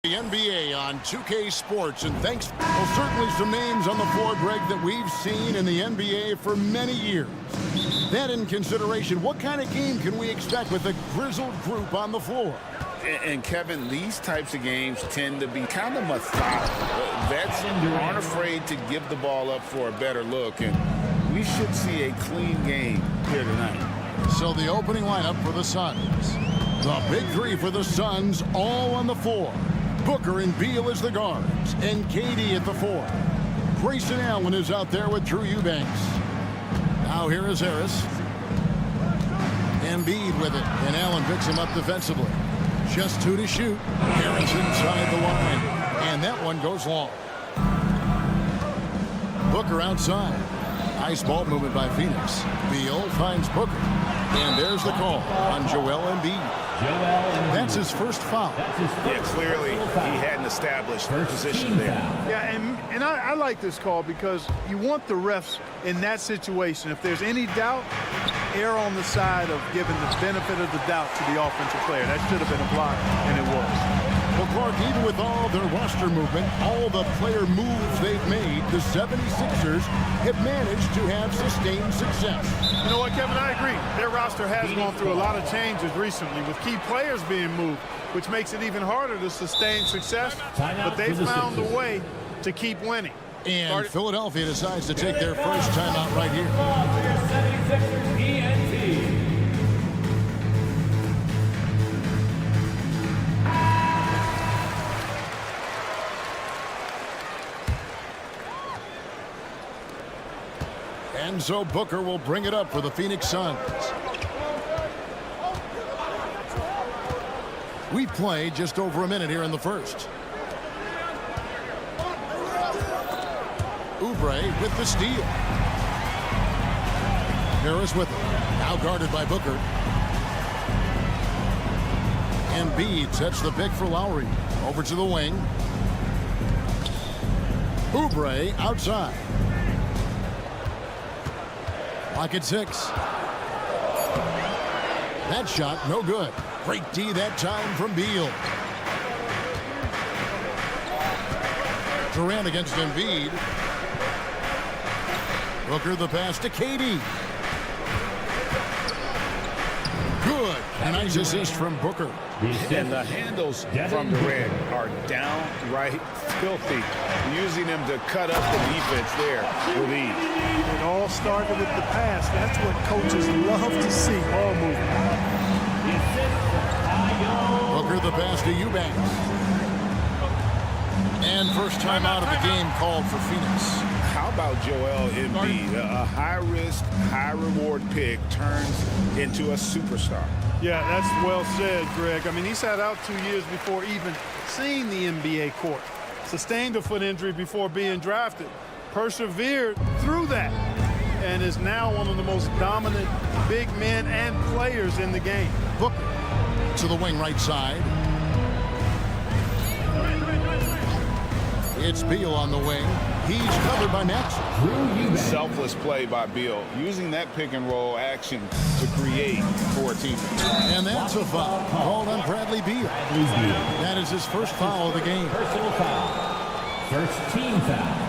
The NBA on 2K Sports, and thanks. Well, certainly some names on the floor, Greg, that we've seen in the NBA for many years. That in consideration, what kind of game can we expect with a grizzled group on the floor? And Kevin, these types of games tend to be kind of methodical. Vets aren't afraid to give the ball up for a better look, and we should see a clean game here tonight. So the opening lineup for the Suns. The big three for the Suns, all on the floor. Booker and Beal as the guards, and KD at the 4. Grayson Allen is out there with Drew Eubanks. Now here is Harris. Embiid with it, and Allen picks him up defensively. Just 2 to shoot. Harris inside the line, and that one goes long. Booker outside. Nice ball movement by Phoenix. Beal finds Booker, and there's the call on Joel Embiid. That's his first foul. Yeah, clearly he hadn't established position there. Yeah, and I like this call because you want the refs in that situation. If there's any doubt, err on the side of giving the benefit of the doubt to the offensive player. That should have been a block, and it was. Well, Clark, even with all their roster movement, all the player moves they've made, the 76ers have managed to have sustained success. You know what, Kevin? I agree. Their roster has gone through a lot of changes recently with key players being moved, which makes it even harder to sustain success. But they've found a way to keep winning. And Philadelphia decides to take their first timeout right here. And so Booker will bring it up for the Phoenix Suns. We played just over a minute here in the first. Oubre with the steal. Harris with it. Now guarded by Booker. Embiid sets the pick for Lowry. Over to the wing. Oubre outside. Clock at 6. That shot, no good. Great D that time from Beal. Durant against Embiid. Booker the pass to KD. Good. A nice assist from Booker. And the handles from Durant are downright filthy, using them to cut up the defense there with ease. It all started with the pass. That's what coaches love to see. Ball movement. Booker the pass to Eubanks. And first time out of the game called for Phoenix. How about Joel Embiid? A high-risk, high-reward pick turns into a superstar. Yeah, that's well said, Greg. I mean, he sat out 2 years before even seeing the NBA court. Sustained a foot injury before being drafted. Persevered through that. And is now one of the most dominant big men and players in the game. Booker to the wing right side. It's Beal on the wing. He's covered by Maxey. Selfless play by Beal, using that pick and roll action to create for a team. And that's a foul called on Bradley Beal. That is his first foul of the game. Personal foul. First team foul.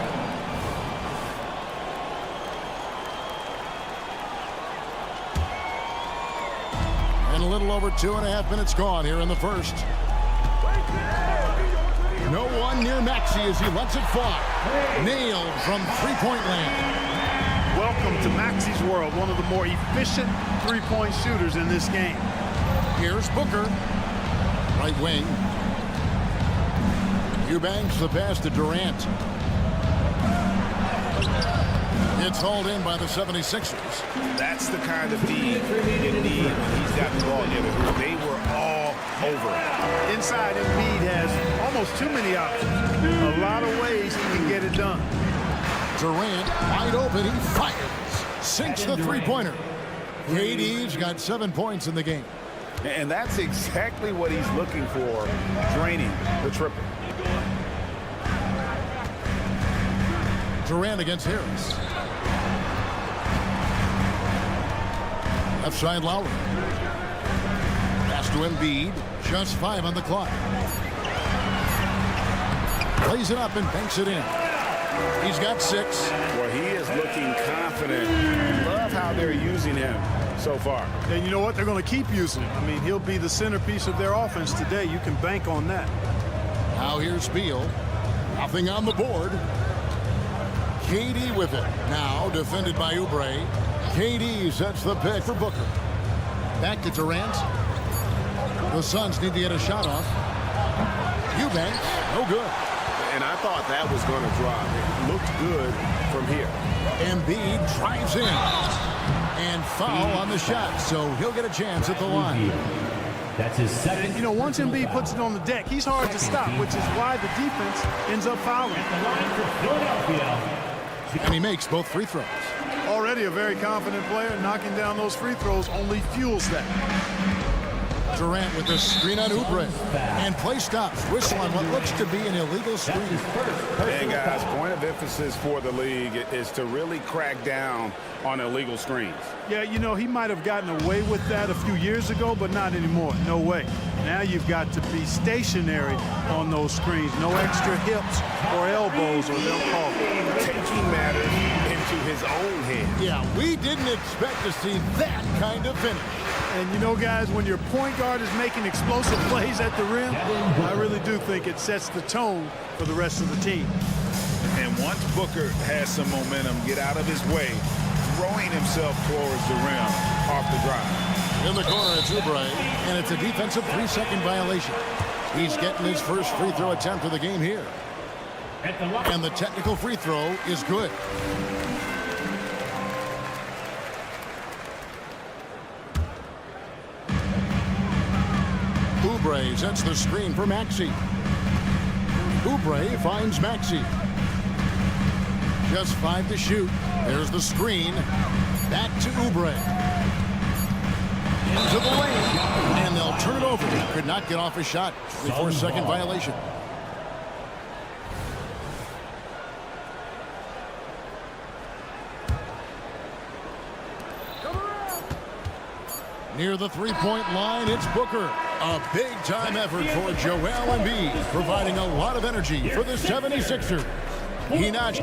And a little over 2.5 minutes gone here in the first. No one near Maxey as he lets it fly. Nailed from three-point land. Welcome to Maxey's world, one of the more efficient three-point shooters in this game. Here's Booker. Right wing. Eubanks the pass to Durant. It's hauled in by the 76ers. That's the kind of need in need when he's got the ball together. They were all over it. Inside, Embiid has almost too many options. A lot of ways he can get it done. Durant wide open. He fires. Sinks the three-pointer. KD's got 7 points in the game. And that's exactly what he's looking for, draining the triple. Durant against Harris. Left side Lowry. Pass to Embiid. Just 5 on the clock. Plays it up and banks it in. He's got 6. Well, he is looking confident. Love how they're using him so far. And you know what? They're going to keep using him. I mean, he'll be the centerpiece of their offense today. You can bank on that. Now here's Beal. Nothing on the board. KD with it. Now defended by Oubre. KD sets the pick for Booker. Back to Durant. The Suns need to get a shot off. Eubanks, no good. And I thought that was going to drop. It looked good from here. Embiid drives in. And foul on the shot, so he'll get a chance at the line. That's his second. And, you know, once Embiid puts it on the deck, he's hard to stop, which is why the defense ends up fouling. The line for Philadelphia. And he makes both free throws. Already a very confident player. Knocking down those free throws only fuels that. Durant with the screen on Oubre. And play stops. Whistle on what looks to be an illegal screen. And guys, point of emphasis for the league is to really crack down on illegal screens. Yeah, you know, he might have gotten away with that a few years ago, but not anymore. No way. Now you've got to be stationary on those screens. No extra hips or elbows, or they'll call it. Taking matters into his own hands. Yeah, we didn't expect to see that kind of finish. And you know, guys, when your point guard is making explosive plays at the rim, I really do think it sets the tone for the rest of the team. And once Booker has some momentum, get out of his way, throwing himself towards the rim off the drive. In the corner, it's Oubre, and it's a defensive 3-second violation. He's getting his first free throw attempt of the game here. And the technical free throw is good. Oubre sets the screen for Maxey. Oubre finds Maxey. Just 5 to shoot. There's the screen. Back to Oubre. Into the lane. And they'll turn it over. Could not get off a shot before second violation. Near the three-point line, it's Booker. A big-time effort for Joel Embiid, providing a lot of energy for the 76ers. He notched.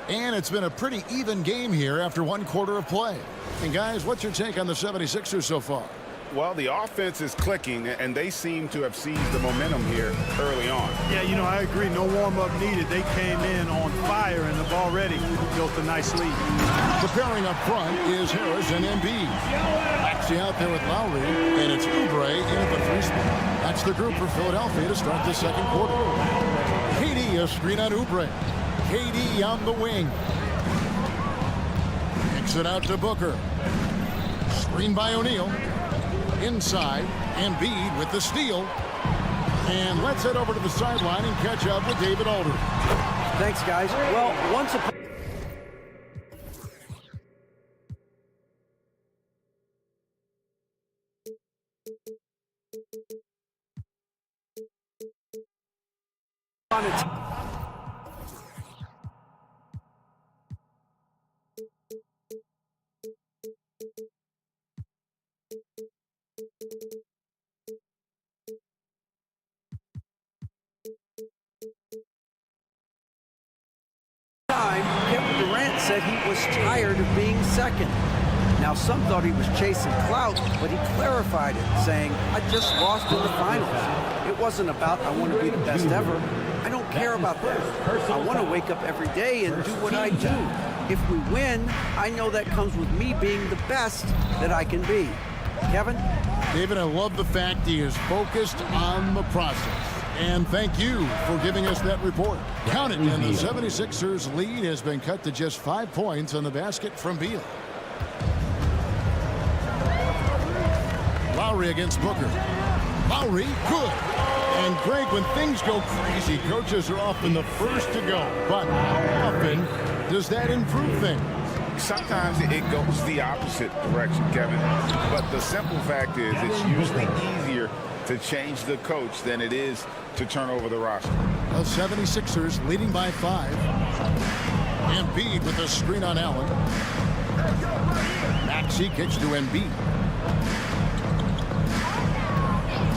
And it's been a pretty even game here after one quarter of play. And guys, what's your take on the 76ers so far? Well, the offense is clicking, and they seem to have seized the momentum here early on. Yeah, you know, I agree. No warm-up needed. They came in on fire and have already built a nice lead. Preparing up front is Harris and Embiid. Maxey out there with Lowry, and it's Oubre in at the 3 spot. That's the group for Philadelphia to start the second quarter. KD, a screen on Oubre. KD on the wing. Kicks it out to Booker. Screen by O'Neal. Inside, Embiid with the steal. And let's head over to the sideline and catch up with David Aldridge. Thanks, guys. Well, once upon a time, Kevin Durant said he was tired of being second. Now, some thought he was chasing clout, but he clarified it, saying, I just lost in the finals. It wasn't about, I want to be the best ever. I don't care about that. I want to wake up every day and do what I do. If we win, I know that comes with me being the best that I can be. Kevin? David, I love the fact he is focused on the process. And thank you for giving us that report. Count it, and the 76ers lead has been cut to just 5 points on the basket from Beal. Lowry against Booker. Lowry, good. And Greg, when things go crazy, coaches are often the first to go. But how often does that improve things? Sometimes it goes the opposite direction, Kevin. But the simple fact is it's usually easier to change the coach than it is to turn over the roster. The 76ers leading by 5. Embiid with a screen on Allen. Maxey kicks to Embiid.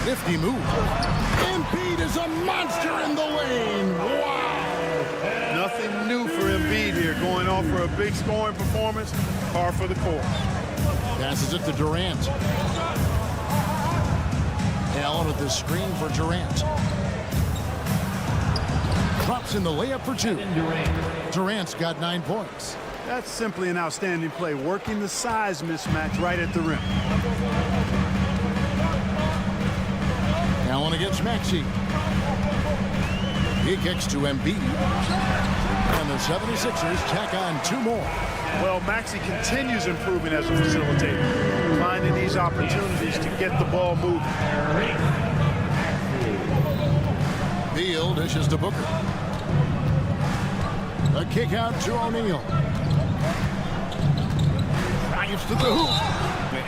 Nifty move. Embiid is a monster in the lane. Wow. Nothing new for Embiid here. Going off for a big scoring performance. Par for the course. Passes it to Durant. Allen with the screen for Durant. Drops in the layup for 2. Durant's got 9 points. That's simply an outstanding play, working the size mismatch right at the rim. Allen against Maxey. He kicks to Embiid. And the 76ers tack on 2 more. Well, Maxey continues improving as a facilitator, finding these opportunities to get the ball moving. Beal dishes to Booker. A kick out to O'Neal. Drives to the hoop.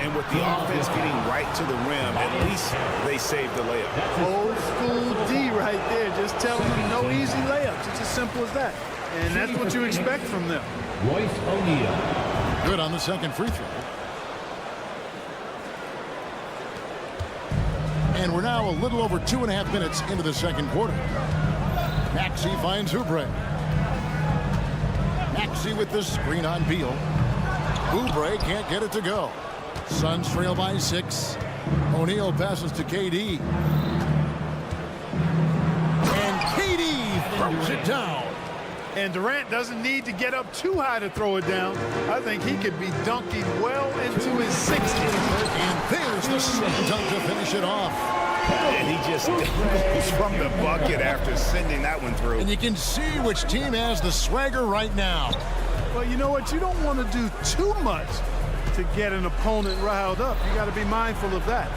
And with the offense getting right to the rim, at least they saved the layup. Old school D right there, just telling them no easy layups. It's as simple as that. And that's what you expect from them. Royce O'Neal. Good on the second free throw. And we're now a little over 2.5 minutes into the second quarter. Maxey finds Oubre. Maxey with the screen on Beal. Oubre can't get it to go. Suns trail by 6. O'Neal passes to KD. And KD throws it down. And Durant doesn't need to get up too high to throw it down. I think he could be dunking well into his 60s. And there's the slam dunk to finish it off. And he just goes from the bucket after sending that one through. And you can see which team has the swagger right now. Well, you know what? You don't want to do too much to get an opponent riled up. You got to be mindful of that.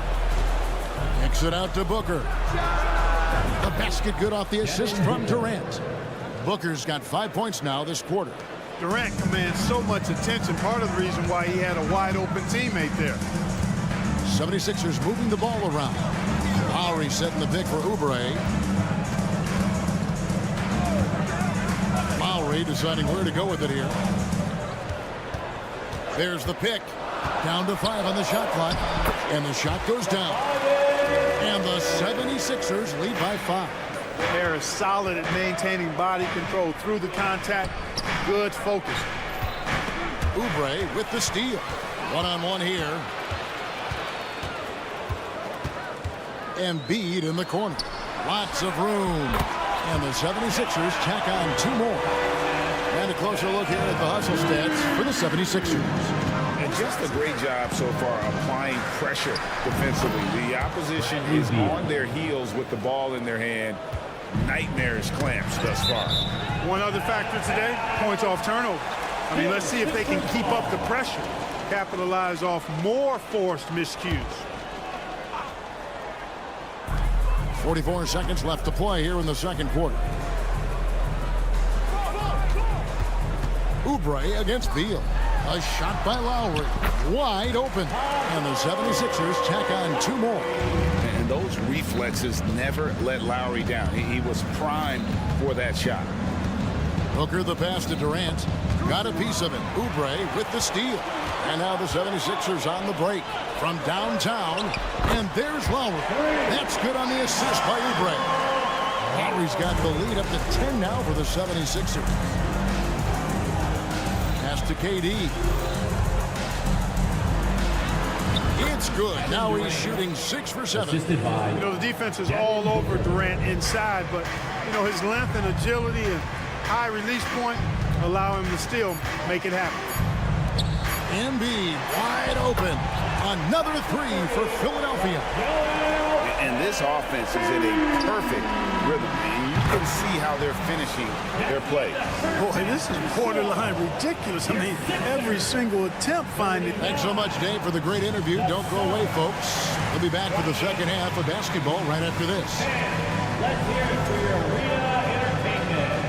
Kicks it out to Booker. The basket good off the assist from Durant. Booker's got 5 points now this quarter. Durant commands so much attention. Part of the reason why he had a wide open teammate there. 76ers moving the ball around. Lowry setting the pick for Oubre. Lowry deciding where to go with it here. There's the pick. Down to 5 on the shot clock. And the shot goes down. And the 76ers lead by 5. They're solid at maintaining body control through the contact. Good focus. Oubre with the steal. One-on-one here. Embiid in the corner. Lots of room. And the 76ers tack on 2 more. And a closer look here at the hustle stats for the 76ers. And just a great job so far applying pressure defensively. The opposition is on their heels with the ball in their hand. Nightmarish clamps thus far. One other factor today, points off turnover. I mean, let's see if they can keep up the pressure, capitalize off more forced miscues. 44 seconds left to play here in the second quarter. Oubre against Beal. A shot by Lowry. Wide open. And the 76ers tack on 2 more. And those reflexes never let Lowry down. He was primed for that shot. Booker the pass to Durant. Got a piece of it. Oubre with the steal. And now the 76ers on the break from downtown. And there's Lowry. That's good on the assist by Oubre. Lowry's got the lead up to 10 now for the 76ers. Pass to KD. It's good. Now he's shooting 6 for 7. You know, the defense is all over Durant inside, but, you know, his length and agility and high release point allow him to still make it happen. Embiid wide open. Another 3 for Philadelphia. And this offense is in a perfect rhythm. And you can see how they're finishing their play. Boy, this is borderline ridiculous. I mean, every single attempt finding. Thanks so much, Dave, for the great interview. Don't go away, folks. We'll be back for the second half of basketball right after this. Let's hear it for your arena entertainment.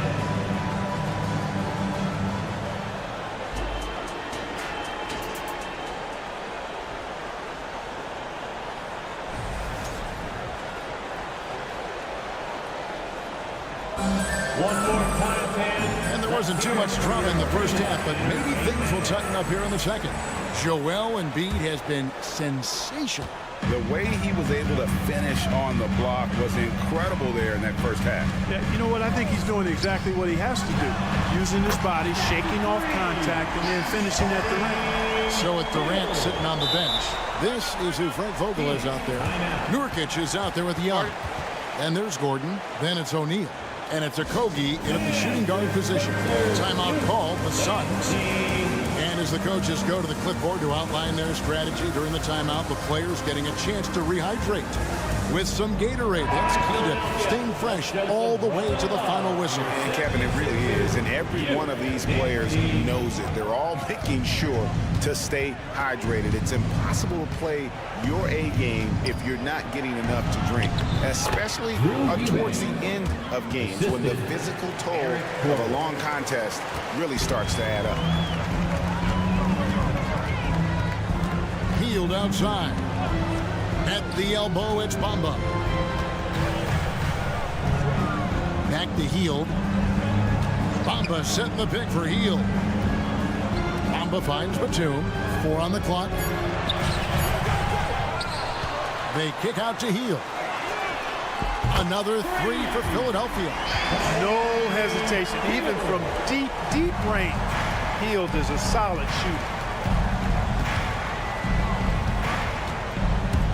One more time, fans. And there wasn't too much drama in the first half, but maybe things will tighten up here in the second. Joel Embiid has been sensational. The way he was able to finish on the block was incredible there in that first half. Yeah, you know what? I think he's doing exactly what he has to do. Using his body, shaking off contact, and then finishing at the rim. So with Durant sitting on the bench, this is who Frank Vogel is out there. Nurkic is out there with Young. And there's Gordon. Then it's O'Neal. And it's Okogie in the shooting guard position. Timeout call, the Suns. And as the coaches go to the clipboard to outline their strategy during the timeout, the players getting a chance to rehydrate with some Gatorade. That's key to staying fresh all the way to the final whistle. And Kevin, it really is. And every one of these players knows it. They're all making sure to stay hydrated. It's impossible to play your A game if you're not getting enough to drink, especially towards the end of games when the physical toll of a long contest really starts to add up. Healed outside. At the elbow, it's Bamba. Back to Hield. Bamba setting the pick for Hield. Bamba finds Batum. 4 on the clock. They kick out to Hield. Another 3 for Philadelphia. No hesitation, even from deep, deep range. Hield is a solid shooter.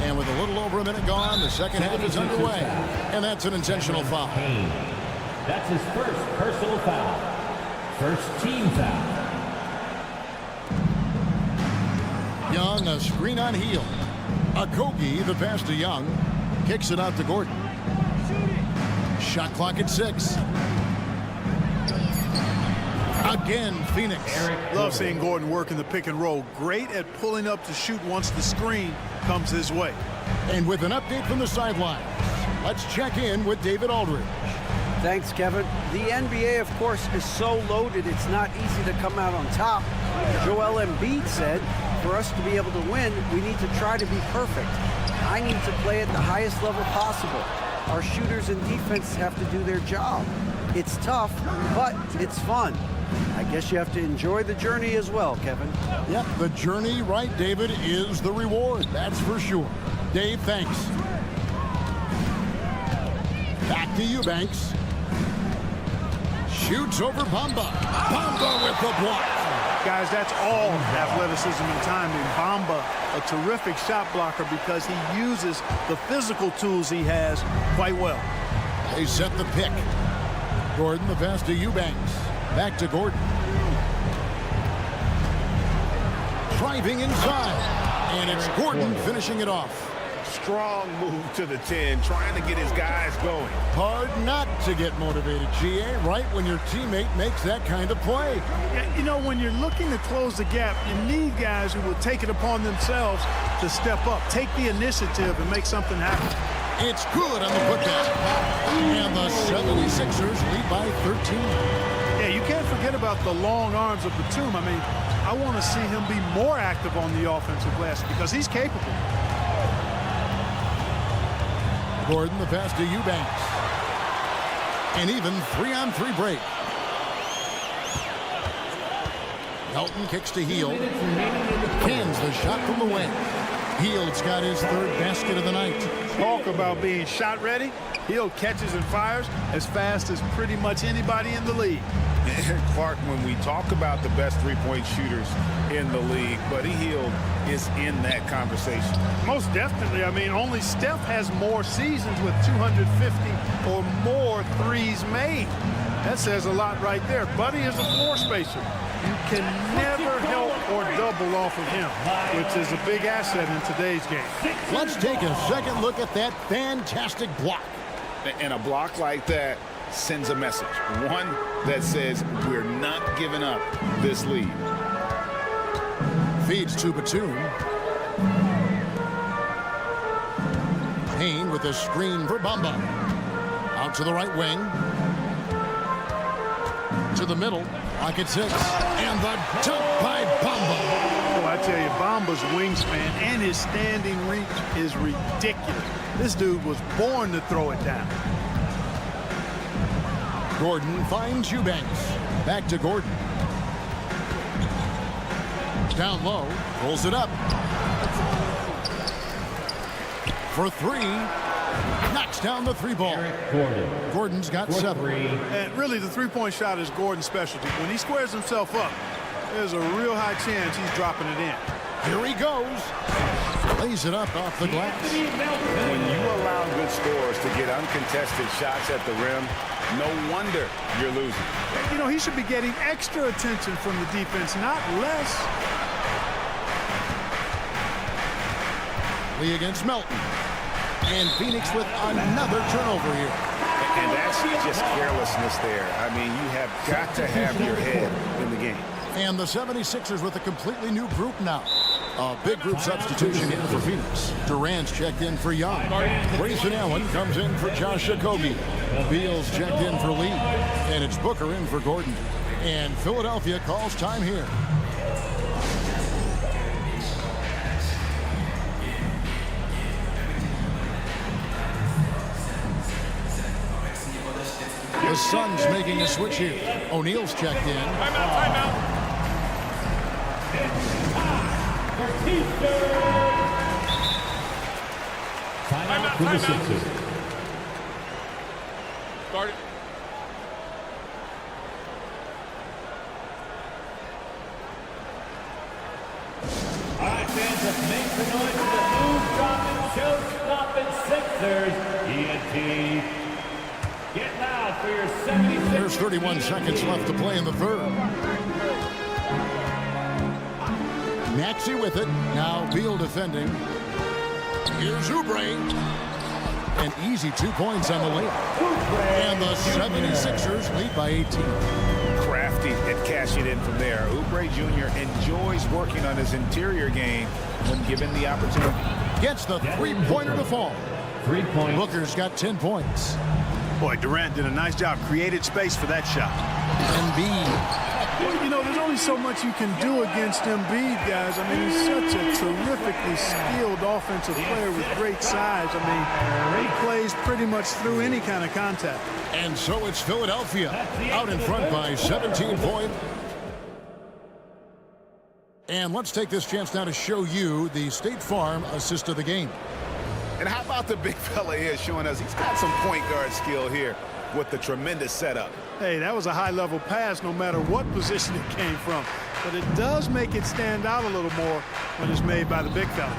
And with a little over a minute gone, the second half is underway. And that's an intentional foul. That's his first personal foul. First team foul. Young, a screen on Hield. Okogie, the pass to Young. Kicks it out to Gordon. Shot clock at 6. Again, Phoenix. Love seeing Gordon work in the pick and roll. Great at pulling up to shoot once the screen comes his way. And with an update from the sidelines, let's check in with David Aldridge. Thanks, Kevin. The NBA, of course, is so loaded, it's not easy to come out on top. Joel Embiid said, for us to be able to win, we need to try to be perfect. I need to play at the highest level possible. Our shooters and defense have to do their job. It's tough, but it's fun. I guess you have to enjoy the journey as well, Kevin. Yep, the journey, right, David, is the reward. That's for sure. Dave, thanks. Back to you, Banks. Shoots over Bamba. Bamba with the block. Guys, that's all athleticism and timing. Bamba, a terrific shot blocker because he uses the physical tools he has quite well. They set the pick. Gordon, the pass to Eubanks. Back to Gordon. Driving inside. And it's Gordon finishing it off. Strong move to the 10, trying to get his guys going. Hard not to get motivated, GA, right when your teammate makes that kind of play. Yeah, you know, when you're looking to close the gap, you need guys who will take it upon themselves to step up, take the initiative, and make something happen. It's good on the putback. And the 76ers lead by 13. Yeah, you can't forget about the long arms of Batum. I mean, I want to see him be more active on the offensive glass because he's capable. Gordon, the pass to Eubanks. An even 3-on-3 break. Melton kicks to Hield. Cans the shot from the wing. Hield's got his 3rd basket of the night. Talk about being shot ready. Hield catches and fires as fast as pretty much anybody in the league. And Clark, when we talk about the best three-point shooters in the league, Buddy Hield is in that conversation. Most definitely. I mean, only Steph has more seasons with 250 or more threes made. That says a lot right there. Buddy is a floor spacer. You can never help or double off of him, which is a big asset in today's game. Let's take a second look at that fantastic block. And a block like that sends a message. One that says we're not giving up this lead. Feeds to Batum. Payne with a screen for Bamba. Out to the right wing. To the middle. Pocket 6. And the dunk by Bamba. Oh, I tell you, Bamba's wingspan and his standing reach is ridiculous. This dude was born to throw it down. Gordon finds Eubanks. Back to Gordon. Down low. Pulls it up. for three. Knocks down the three ball. Gordon's got 7. And really, the three-point shot is Gordon's specialty. When he squares himself up, there's a real high chance he's dropping it in. Here he goes. Lays it up off the glass. When you allow good scorers to get uncontested shots at the rim, no wonder you're losing. You know, he should be getting extra attention from the defense, not less. Lee against Melton. And Phoenix with another turnover here. And that's just carelessness there. I mean, you have got to have your head in the game. And the 76ers with a completely new group now. A big group substitution here for Phoenix. Durant's checked in for Young. Grayson Allen comes in for Josh Okogie. Beal's checked in for Lee. And it's Booker in for Gordon. And Philadelphia calls time here. The Suns making a switch here. O'Neal's checked in. Timeout. Timeout. Start it. All right, fans, let's make the noise for the move-dropping, show-stopping Sixers. ENT. Get loud for your 76ers. There's 31 seconds left to play in the third. Maxey with it. Now Beal defending. Here's Oubre. An easy 2 points on the layup. And the 76ers lead by 18. Crafty and cashing in from there. Oubre Jr. enjoys working on his interior game when given the opportunity. Gets the three-pointer to fall. 3 points. Booker's got 10 points. Boy, Durant did a nice job. Created space for that shot. Embiid. You know, there's only so much you can do against Embiid, guys. I mean, he's such a terrifically skilled offensive player with great size. I mean, he plays pretty much through any kind of contact. And so it's Philadelphia out in front by 17 points. And let's take this chance now to show you the State Farm assist of the game. And how about the big fella here showing us he's got some point guard skill here with the tremendous setup. Hey, that was a high-level pass no matter what position it came from. But it does make it stand out a little more when it's made by the big fella.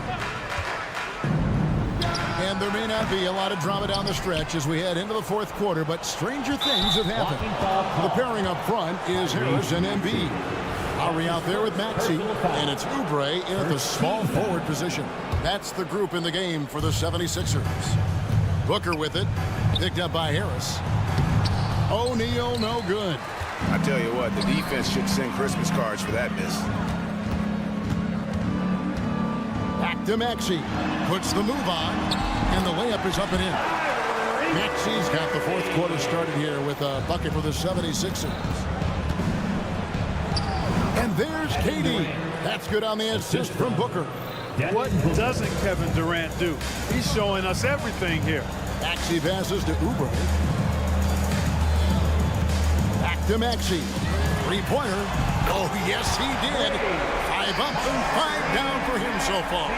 And there may not be a lot of drama down the stretch as we head into the fourth quarter, but stranger things have happened. The pairing up front is Harris and Embiid. Lowry out there with Maxey, and it's Oubre in at the small forward position. That's the group in the game for the 76ers. Booker with it, picked up by Harris. O'Neal, no good. I tell you what, the defense should send Christmas cards for that miss. Back to Maxey. Puts the move on, and the layup is up and in. Maxey's got the fourth quarter started here with a bucket for the 76ers. And there's KD. That's good on the assist from Booker. What doesn't Kevin Durant do? He's showing us everything here. Maxey passes to Oubre. Back to Maxey. Three-pointer. Oh, yes, he did. 5 up and 5 down for him so far.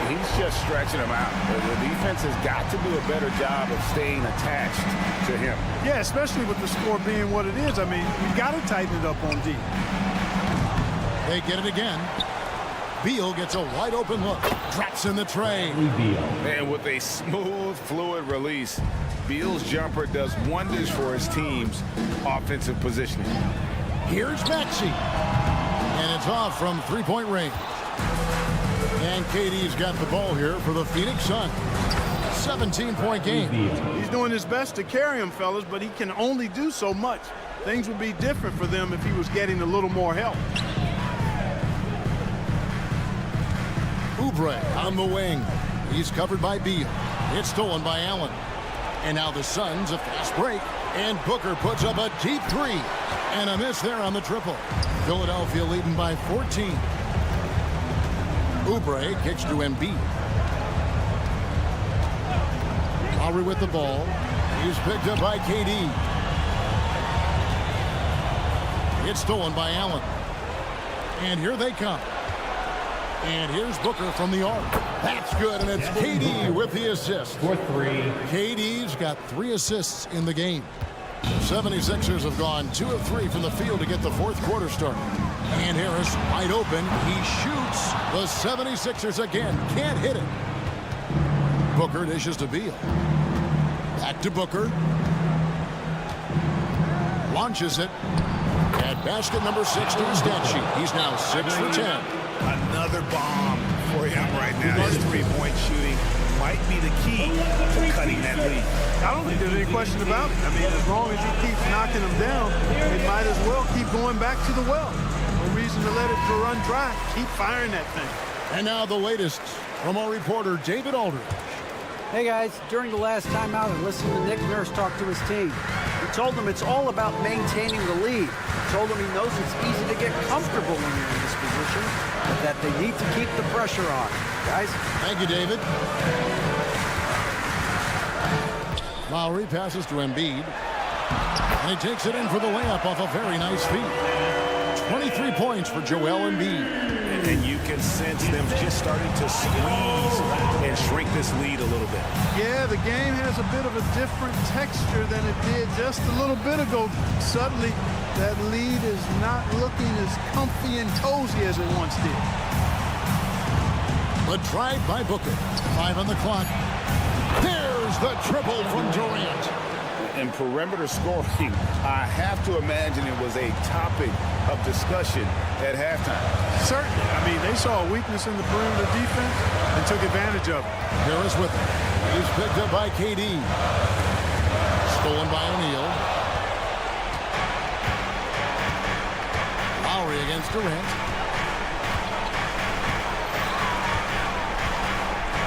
He's just stretching him out. The defense has got to do a better job of staying attached to him. Yeah, especially with the score being what it is. I mean, you got to tighten it up on D. They get it again. Beal gets a wide open look. Drops in the tray. And with a smooth, fluid release, Beal's jumper does wonders for his team's offensive positioning. Here's Maxey. And it's off from three-point range. And KD's got the ball here for the Phoenix Suns. 17-point game. He's doing his best to carry him, fellas, but he can only do so much. Things would be different for them if he was getting a little more help. Oubre on the wing. He's covered by Beal. It's stolen by Allen. And now the Suns, a fast break. And Booker puts up a deep three. And a miss there on the triple. Philadelphia leading by 14. Oubre kicks to Embiid. Lowry with the ball. He's picked up by KD. It's stolen by Allen. And here they come. And here's Booker from the arc. That's good, and it's KD with the assist. For 3. KD's got 3 assists in the game. The 76ers have gone 2 of 3 from the field to get the fourth quarter started. And Harris wide open. He shoots. The 76ers again can't hit it. Booker dishes to Beal. Back to Booker. Launches it. At basket number 6 to his stat sheet. He's now 6 for 10. Another bomb for him right now. His three-point shooting might be the key to cutting that lead. I don't think there's any question about it. I mean, as long as he keeps knocking them down, they might as well keep going back to the well. No reason to let it run dry. Keep firing that thing. And now the latest from our reporter, David Aldridge. Hey guys, during the last timeout, I listened to Nick Nurse talk to his team. He told them it's all about maintaining the lead. He told them he knows it's easy to get comfortable when you're in this position, but that they need to keep the pressure on. Guys? Thank you, David. Lowry passes to Embiid. And he takes it in for the layup off a very nice feed. 23 points for Joel Embiid. And you can sense them just starting to squeeze and shrink this lead a little bit. Yeah, the game has a bit of a different texture than it did just a little bit ago. Suddenly, that lead is not looking as comfy and cozy as it once did. The drive by Booker. 5 on the clock. There's the triple from Durant. And perimeter scoring, I have to imagine it was a topic of discussion at halftime. Certainly. I mean, they saw a weakness in the perimeter defense and took advantage of it. Harris with it. He's picked up by KD. Stolen by O'Neal. Lowry against Durant.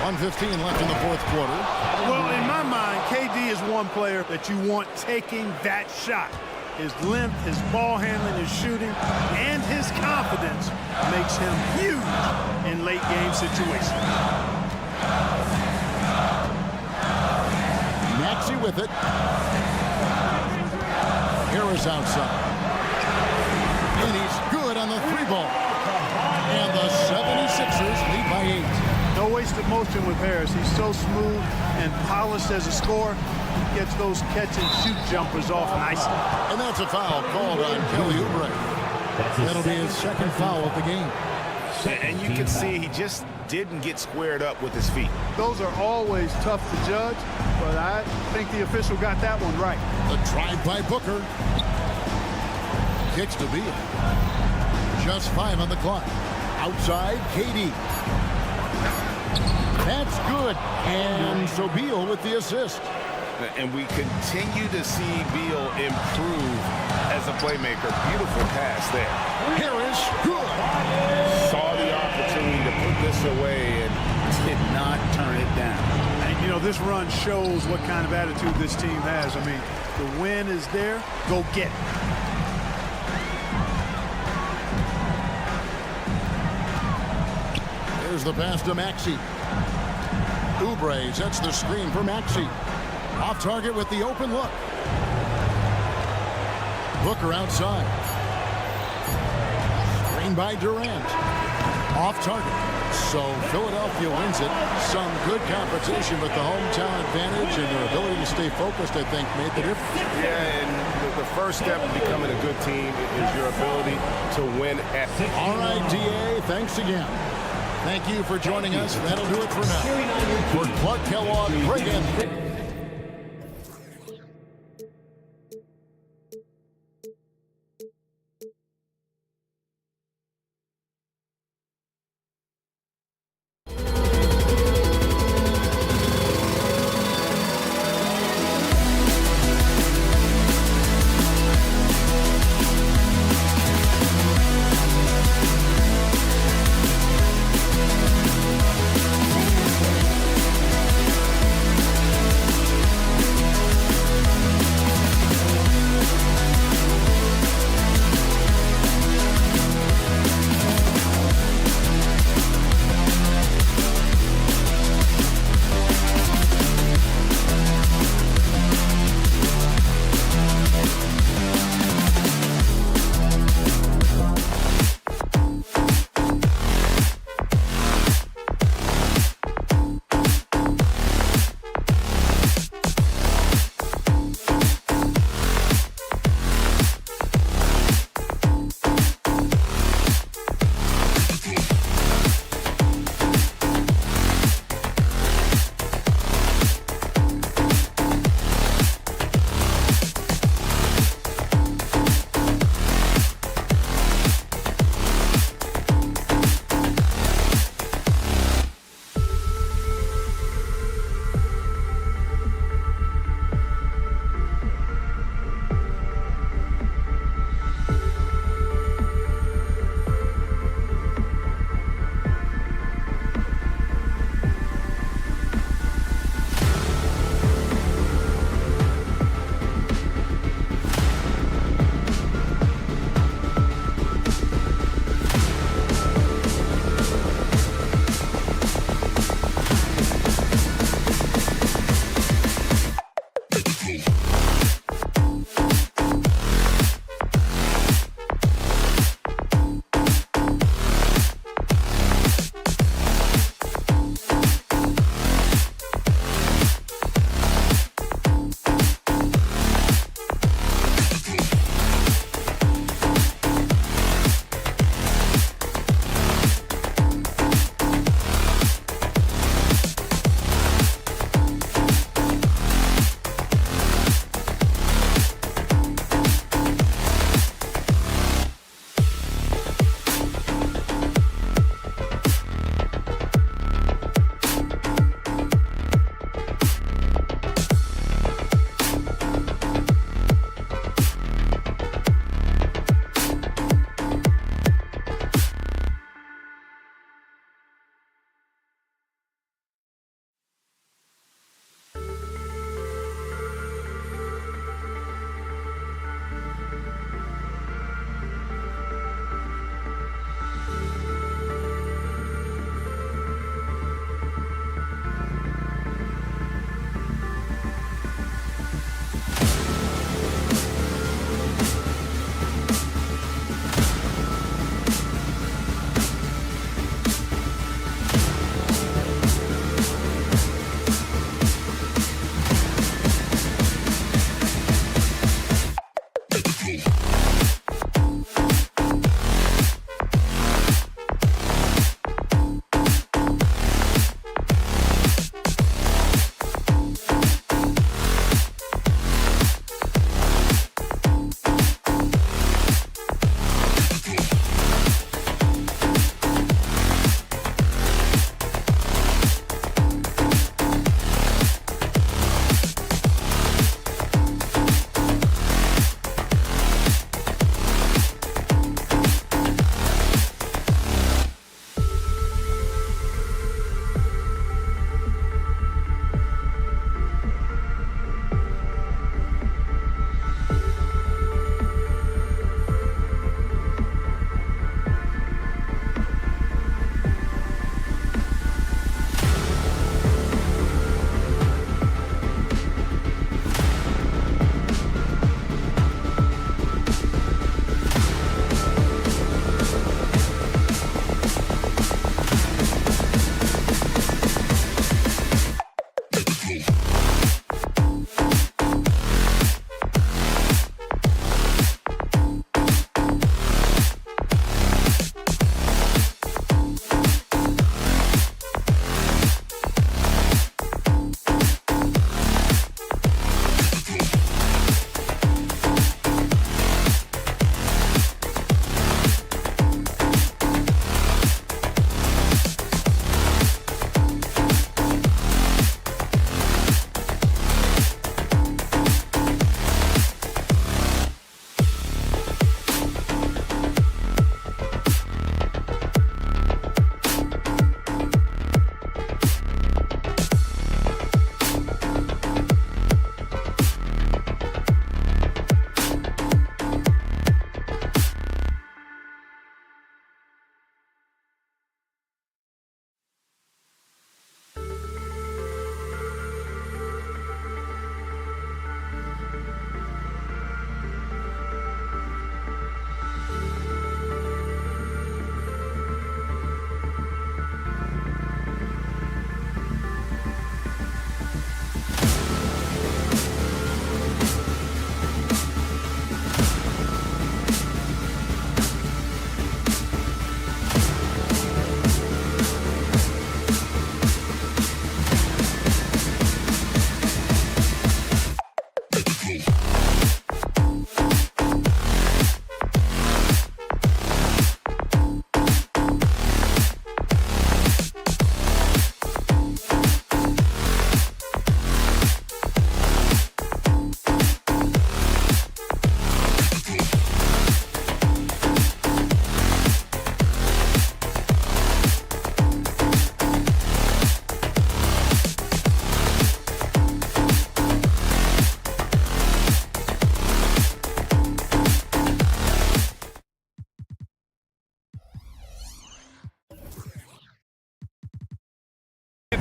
1:15 left in the fourth quarter. Well, in my mind, KD is one player that you want taking that shot. His length, his ball handling, his shooting, and his confidence makes him huge in late game situations. Maxey with it. Harris outside. And he's good on the 3-ball. And the 76ers lead by 8. No wasted motion with Harris. He's so smooth and polished as a scorer. He gets those catch-and-shoot jumpers off nicely. And that's a foul called on Kelly Oubre. That'll be his second foul of the game. And you can see he just didn't get squared up with his feet. Those are always tough to judge, but I think the official got that one right. The drive by Booker. Kicks to Beal. Just 5 on the clock. Outside, KD. That's good. And so Beal with the assist. And we continue to see Beal improve as a playmaker. Beautiful pass there. Harris, good. Saw the opportunity to put this away and did not turn it down. And, you know, this run shows what kind of attitude this team has. I mean, the win is there. Go get it. There's the pass to Maxey. Oubre sets the screen for Maxey. Off target with the open look. Booker outside. Screen by Durant. Off target. So Philadelphia wins it. Some good competition, but the hometown advantage and their ability to stay focused, I think, made the difference. Yeah, and the first step of becoming a good team is your ability to win at. All right, DA, thanks again. Thank you for joining us. That'll do it for now. For Clark Kellogg, Craig Anthony.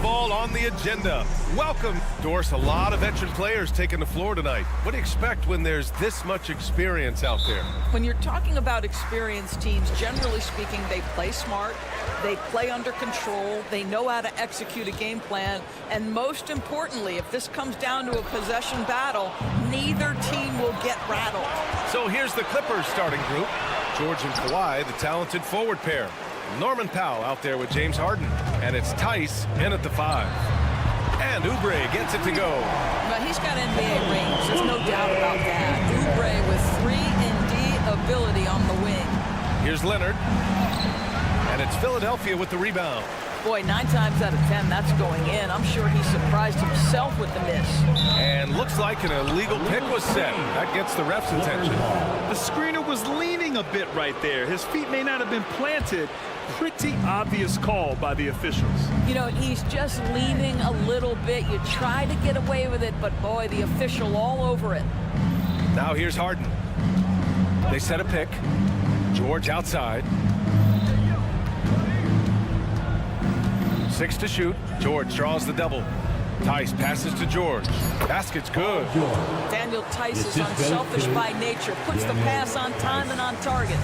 Ball on the agenda. Welcome. Dorse, a lot of veteran players taking the floor tonight. What do you expect when there's this much experience out there? When you're talking about experienced teams, generally speaking, they play smart, they play under control, they know how to execute a game plan, and most importantly, if this comes down to a possession battle, neither team will get rattled. So here's the Clippers starting group. George and Kawhi, the talented forward pair. Norman Powell out there with James Harden. And it's Tice in at the 5. And Oubre gets it to go. But he's got NBA range. There's no doubt about that. Oubre with 3-and-D ability on the wing. Here's Leonard. And it's Philadelphia with the rebound. Boy, 9 times out of 10, that's going in. I'm sure he surprised himself with the miss. And looks like an illegal pick was set. That gets the ref's attention. The screener was leaning a bit right there. His feet may not have been planted. Pretty obvious call by the officials. You know, he's just leaning a little bit. You try to get away with it, but boy, the official all over it. Now here's Harden. They set a pick. George outside. 6 to shoot. George draws the double. Tice passes to George. Basket's good. Daniel Tice is unselfish by nature. Puts the pass on time and on target.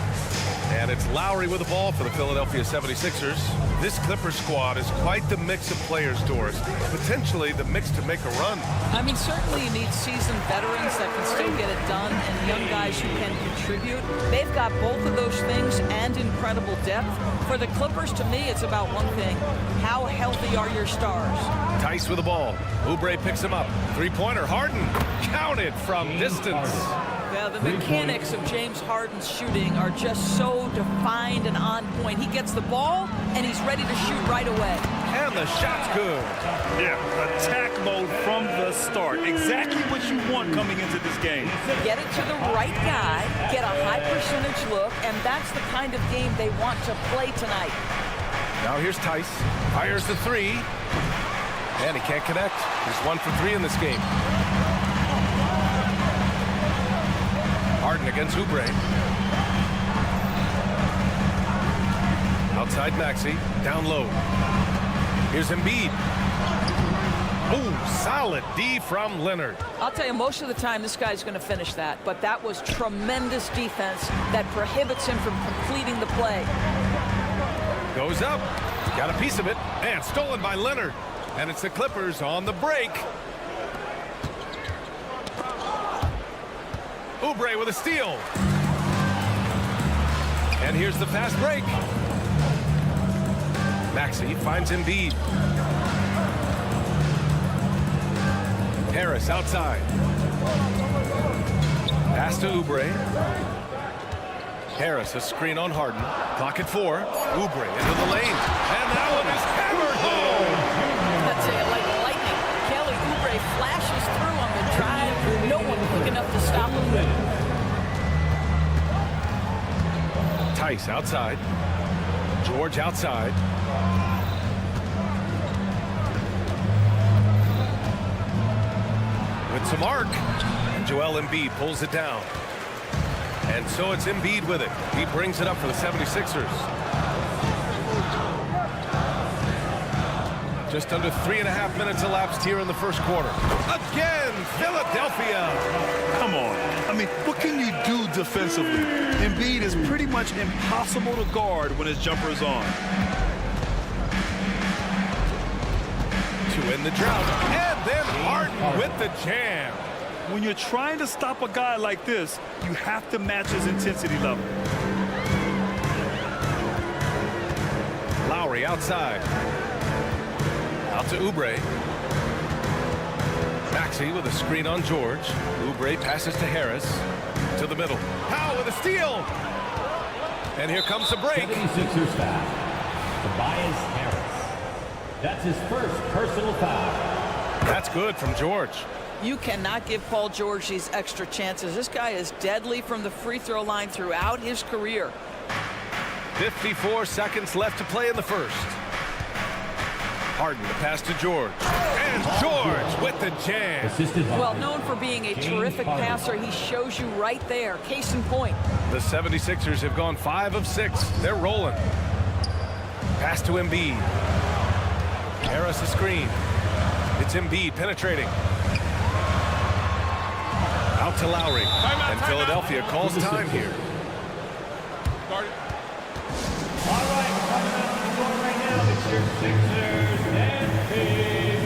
And it's Lowry with the ball for the Philadelphia 76ers. This Clippers squad is quite the mix of players, Doris. Potentially the mix to make a run. I mean, certainly you need seasoned veterans that can still get it done and young guys who can contribute. They've got both of those things and incredible depth. For the Clippers, to me, it's about one thing. How healthy are your stars? Tice with the ball. Oubre picks him up. Three-pointer. Harden counted from distance. Yeah, the mechanics of James Harden's shooting are just so defined and on point. He gets the ball, and he's ready to shoot right away. And the shot's good. Yeah, attack mode from the start. Exactly what you want coming into this game. Get it to the right guy, get a high percentage look, and that's the kind of game they want to play tonight. Now here's Tice. Fires the three. And he can't connect. He's 1 for 3 in this game. Harden against Oubre. Outside Maxey. Down low. Here's Embiid. Oh, solid D from Leonard. I'll tell you, most of the time this guy's going to finish that, but that was tremendous defense that prohibits him from completing the play. Goes up. Got a piece of it. And stolen by Leonard. And it's the Clippers on the break. Oubre with a steal. And here's the fast break. Maxey finds Embiid. Harris outside. Pass to Oubre. Harris, a screen on Harden. Clock at 4. Oubre into the lane. And that one is hammered home. That's it, like lightning. Kelly Oubre flashes through on the drive. No one quick enough to stop him. Tice outside. George outside. With some arc. And Joel Embiid pulls it down. And so it's Embiid with it. He brings it up for the 76ers. Just under 3.5 minutes elapsed here in the first quarter. Again, Philadelphia. Come on. I mean, what can you do defensively? Embiid is pretty much impossible to guard when his jumper is on. To end the drought. And then Harden with the jam. When you're trying to stop a guy like this, you have to match his intensity level. Lowry outside. Out to Oubre. Maxey with a screen on George. Oubre passes to Harris. To the middle. Powell with a steal. And here comes the break. 76ers foul. Tobias Harris. That's his first personal foul. That's good from George. You cannot give Paul George these extra chances. This guy is deadly from the free throw line throughout his career. 54 seconds left to play in the first. Harden, the pass to George. And George with the jam. Well, known for being a terrific passer, he shows you right there. Case in point. The 76ers have gone 5 of 6. They're rolling. Pass to Embiid. Harris a screen. It's Embiid penetrating. Out to Lowry. And Philadelphia calls time here. All right, coming up to the floor right now, it's your Sixers and team.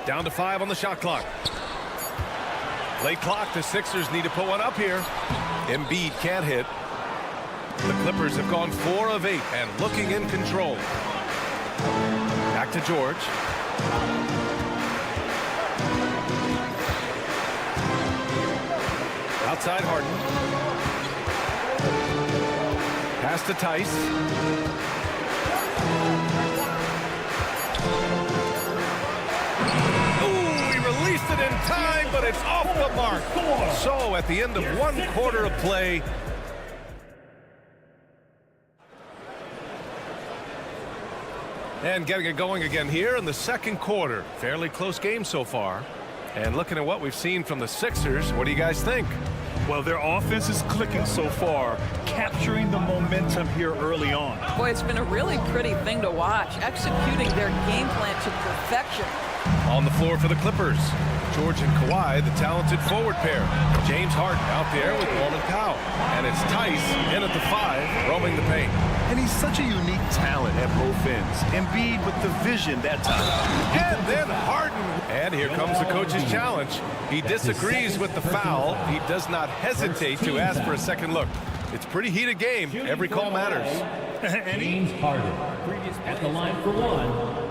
Down to 5 on the shot clock. Late clock, the Sixers need to put one up here. Embiid can't hit. The Clippers have gone 4 of 8 and looking in control. Back to George. Outside Harden. Pass to Tice. It in time, but it's off the mark. So at the end of 1 quarter of play, and getting it going again here in the second quarter. Fairly close game so far. And looking at what we've seen from the Sixers, what do you guys think? Well, their offense is clicking so far, capturing the momentum here early on. Boy, it's been a really pretty thing to watch, executing their game plan to perfection. On the floor for the Clippers, George and Kawhi, the talented forward pair. James Harden out there with Norman Powell. And it's Tice in at the 5, roaming the paint. And he's such a unique talent at both ends. Embiid with the vision that time. And then Harden. And here comes the coach's challenge. He disagrees with the foul. He does not hesitate to ask for a second look. It's a pretty heated game. Every call matters. James Harden at the line for one.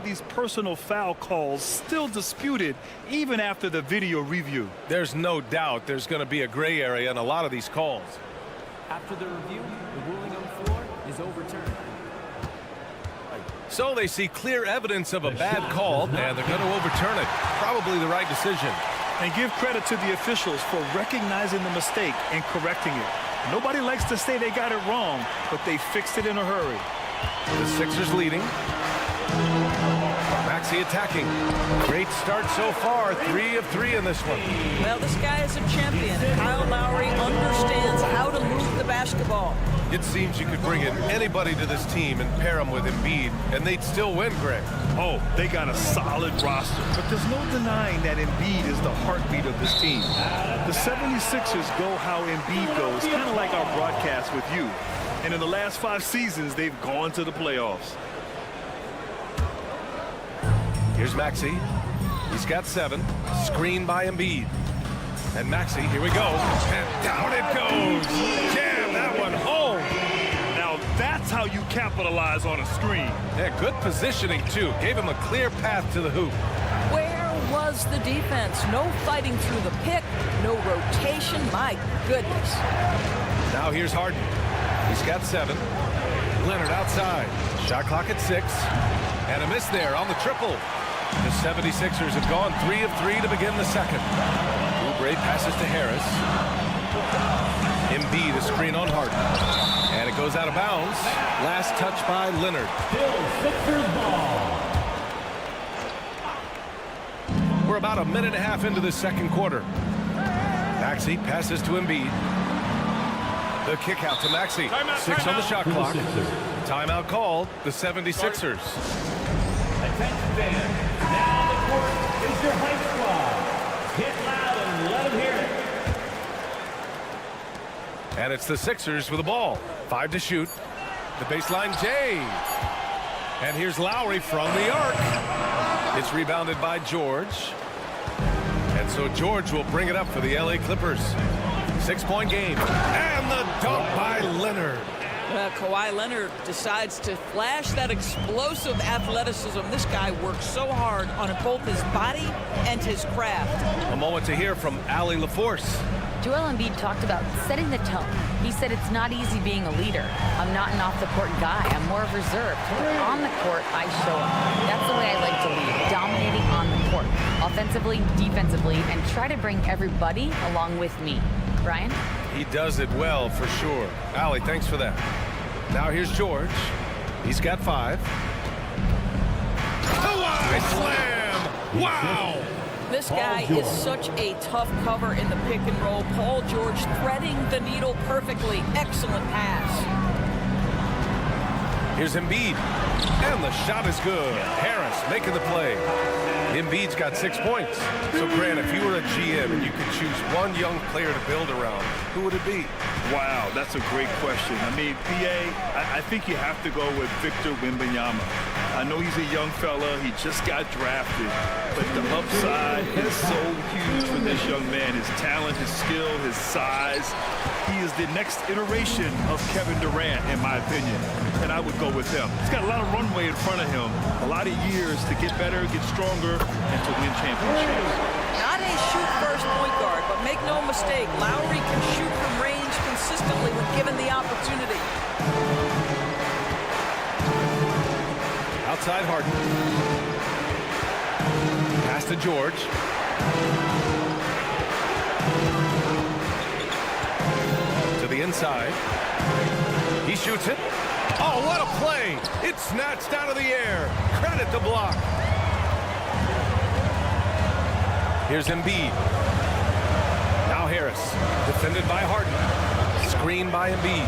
These personal foul calls still disputed even after the video review. There's no doubt there's going to be a gray area in a lot of these calls. After the review, the ruling on the floor is overturned. So they see clear evidence of a bad call, and they're going to overturn it. Probably the right decision. And give credit to the officials for recognizing the mistake and correcting it. Nobody likes to say they got it wrong, but they fixed it in a hurry. The Sixers leading. Maxey attacking. Great start so far. 3 of 3 in this one. Well, this guy is a champion. Kyle Lowry understands how to move the basketball. It seems you could bring in anybody to this team and pair them with Embiid, and they'd still win, Greg. Oh, they got a solid roster, but there's no denying that Embiid is the heartbeat of this team. The 76ers go how Embiid goes, kind of like our broadcast with you. And in the last 5 seasons, they've gone to the playoffs. Here's Maxey. He's got 7. Screened by Embiid. And Maxey, here we go. And down it goes. Jam that one home. Now that's how you capitalize on a screen. Yeah, good positioning, too. Gave him a clear path to the hoop. Where was the defense? No fighting through the pick, no rotation. My goodness. Now here's Harden. He's got 7. Leonard outside. Shot clock at 6. And a miss there on the triple. The 76ers have gone 3 of 3 to begin the second. Oubre passes to Harris. Embiid a screen on Harden. And it goes out of bounds. Last touch by Leonard. Still Sixers ball. We're about a minute and a half into the second quarter. Maxey passes to Embiid. The kick out to Maxey. 6 on the shot clock. Timeout called. The 76ers. Attention fans. Now the court is your hype squad. Get loud and let them hear it. And it's the Sixers with the ball. 5 to shoot. The baseline J. And here's Lowry from the arc. It's rebounded by George. And so George will bring it up for the LA Clippers. 6-point game. And the dunk by Leonard. Kawhi Leonard decides to flash that explosive athleticism. This guy works so hard on both his body and his craft. A moment to hear from Allie LaForce. Joel Embiid talked about setting the tone. He said it's not easy being a leader. I'm not an off-the-court guy. I'm more reserved. But on the court, I show up. That's the way I like to lead, dominating on the court, offensively, defensively, and try to bring everybody along with me. Brian? He does it well, for sure. Allie, thanks for that. Now here's George. He's got 5. Kawhi slam! Wow! This guy is such a tough cover in the pick and roll. Paul George threading the needle perfectly. Excellent pass. Here's Embiid. And the shot is good. Harris making the play. Embiid's got 6 points. So, Grant, if you were a GM and you could choose one young player to build around, who would it be? Wow, that's a great question. I mean, I think you have to go with Victor Wembanyama. I know he's a young fella. He just got drafted. But the upside is so huge for this young man. His talent, his skill, his size. He is the next iteration of Kevin Durant, in my opinion. And I would go with him. He's got a lot of runway in front of him. A lot of years to get better, get stronger, and to win championships. Not a shoot-first point guard, but make no mistake, Lowry can shoot from range consistently when given the opportunity. Outside Harden. Pass to George. To the inside. He shoots it. Oh, what a play! It's snatched out of the air. Credit the block. Here's Embiid. Now Harris. pass. Defended by Harden. Screen by Embiid.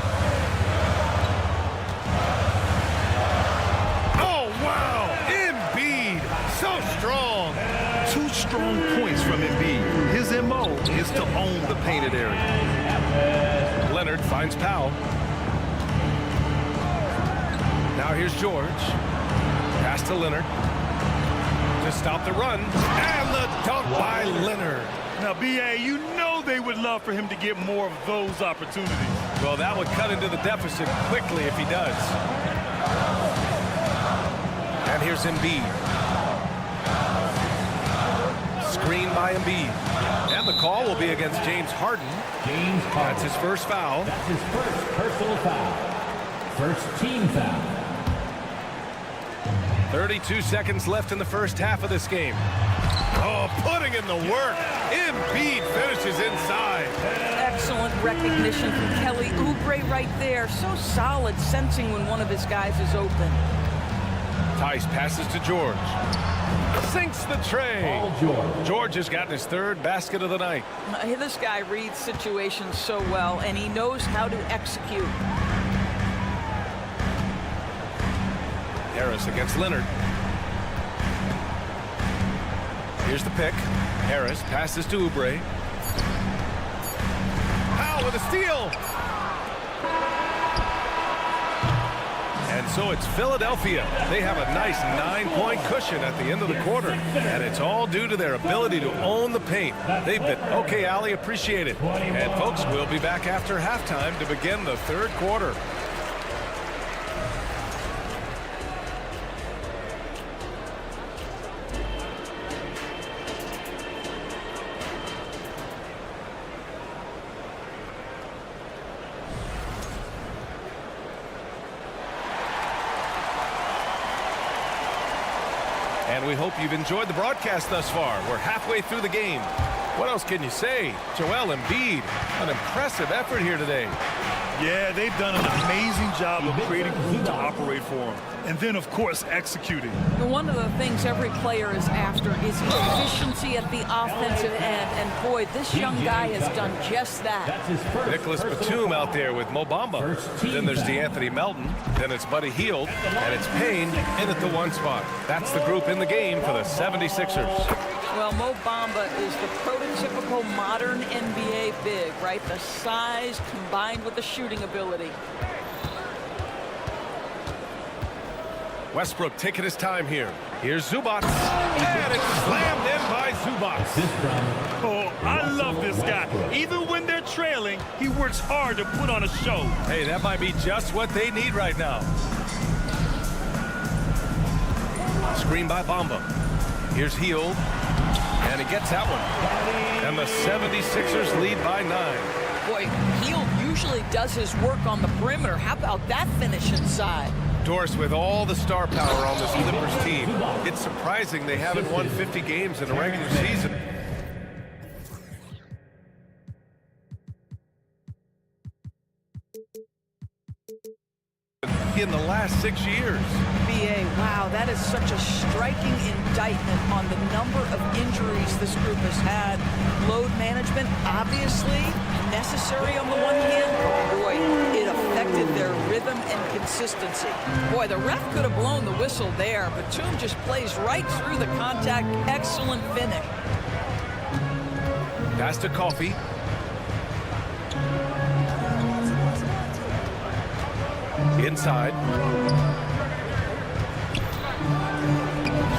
Oh, wow! Embiid, so strong. 2 strong points from Embiid. His MO is to own the painted area. Leonard finds Powell. Now here's George. Pass to Leonard. To stop the run. And the dunk by Leonard. Now, B.A., you know they would love for him to get more of those opportunities. Well, that would cut into the deficit quickly if he does. And here's Embiid. Screen by Embiid. And the call will be against James Harden. That's his first foul. That's his first personal foul. First team foul. 32 seconds left in the first half of this game. Oh, putting in the work. Embiid finishes inside. Excellent recognition from Kelly Oubre right there. So solid, sensing when one of his guys is open. Tice passes to George. Sinks the tray. George has gotten his 3rd basket of the night. This guy reads situations so well, and he knows how to execute. Harris against Leonard. Here's the pick. Harris passes to Oubre. Powell with a steal. And so it's Philadelphia. They have a nice 9-point cushion at the end of the quarter. And it's all due to their ability to own the paint. They've been, okay, Allie, appreciate it. And folks, we'll be back after halftime to begin the 3rd quarter. And we hope you've enjoyed the broadcast thus far. We're halfway through the game. What else can you say? Joel Embiid, an impressive effort here today. Yeah, they've done an amazing job of creating room to operate for him. And then, of course, executing. One of the things every player is after is efficiency at the offensive end. And boy, this young guy has done just that. Nicholas Batum out there with Mo Bamba. Then there's DeAnthony Melton. Then it's Buddy Hield. And it's Payne in at the 1 spot. That's the group in the game for the 76ers. Well, Mo Bamba is the prototypical modern NBA big, right? The size combined with the shooting ability. Westbrook taking his time here. Here's Zubac. And it's slammed in by Zubac. Oh, I love this guy. Even when they're trailing, he works hard to put on a show. Hey, that might be just what they need right now. Screen by Bamba. Here's Hield. And he gets that one. And the 76ers lead by 9. Boy, Hield usually does his work on the perimeter. How about that finish inside? Doris, with all the star power on this Clippers team, it's surprising they haven't won 50 games in a regular season. In the last 6 years. BA, wow, that is such a striking indictment on the number of injuries this group has had. Load management, obviously necessary on the one hand. Boy, it affected their rhythm and consistency. Boy, the ref could have blown the whistle there, but Batum just plays right through the contact. Excellent finish. Pass to Coffee. Inside.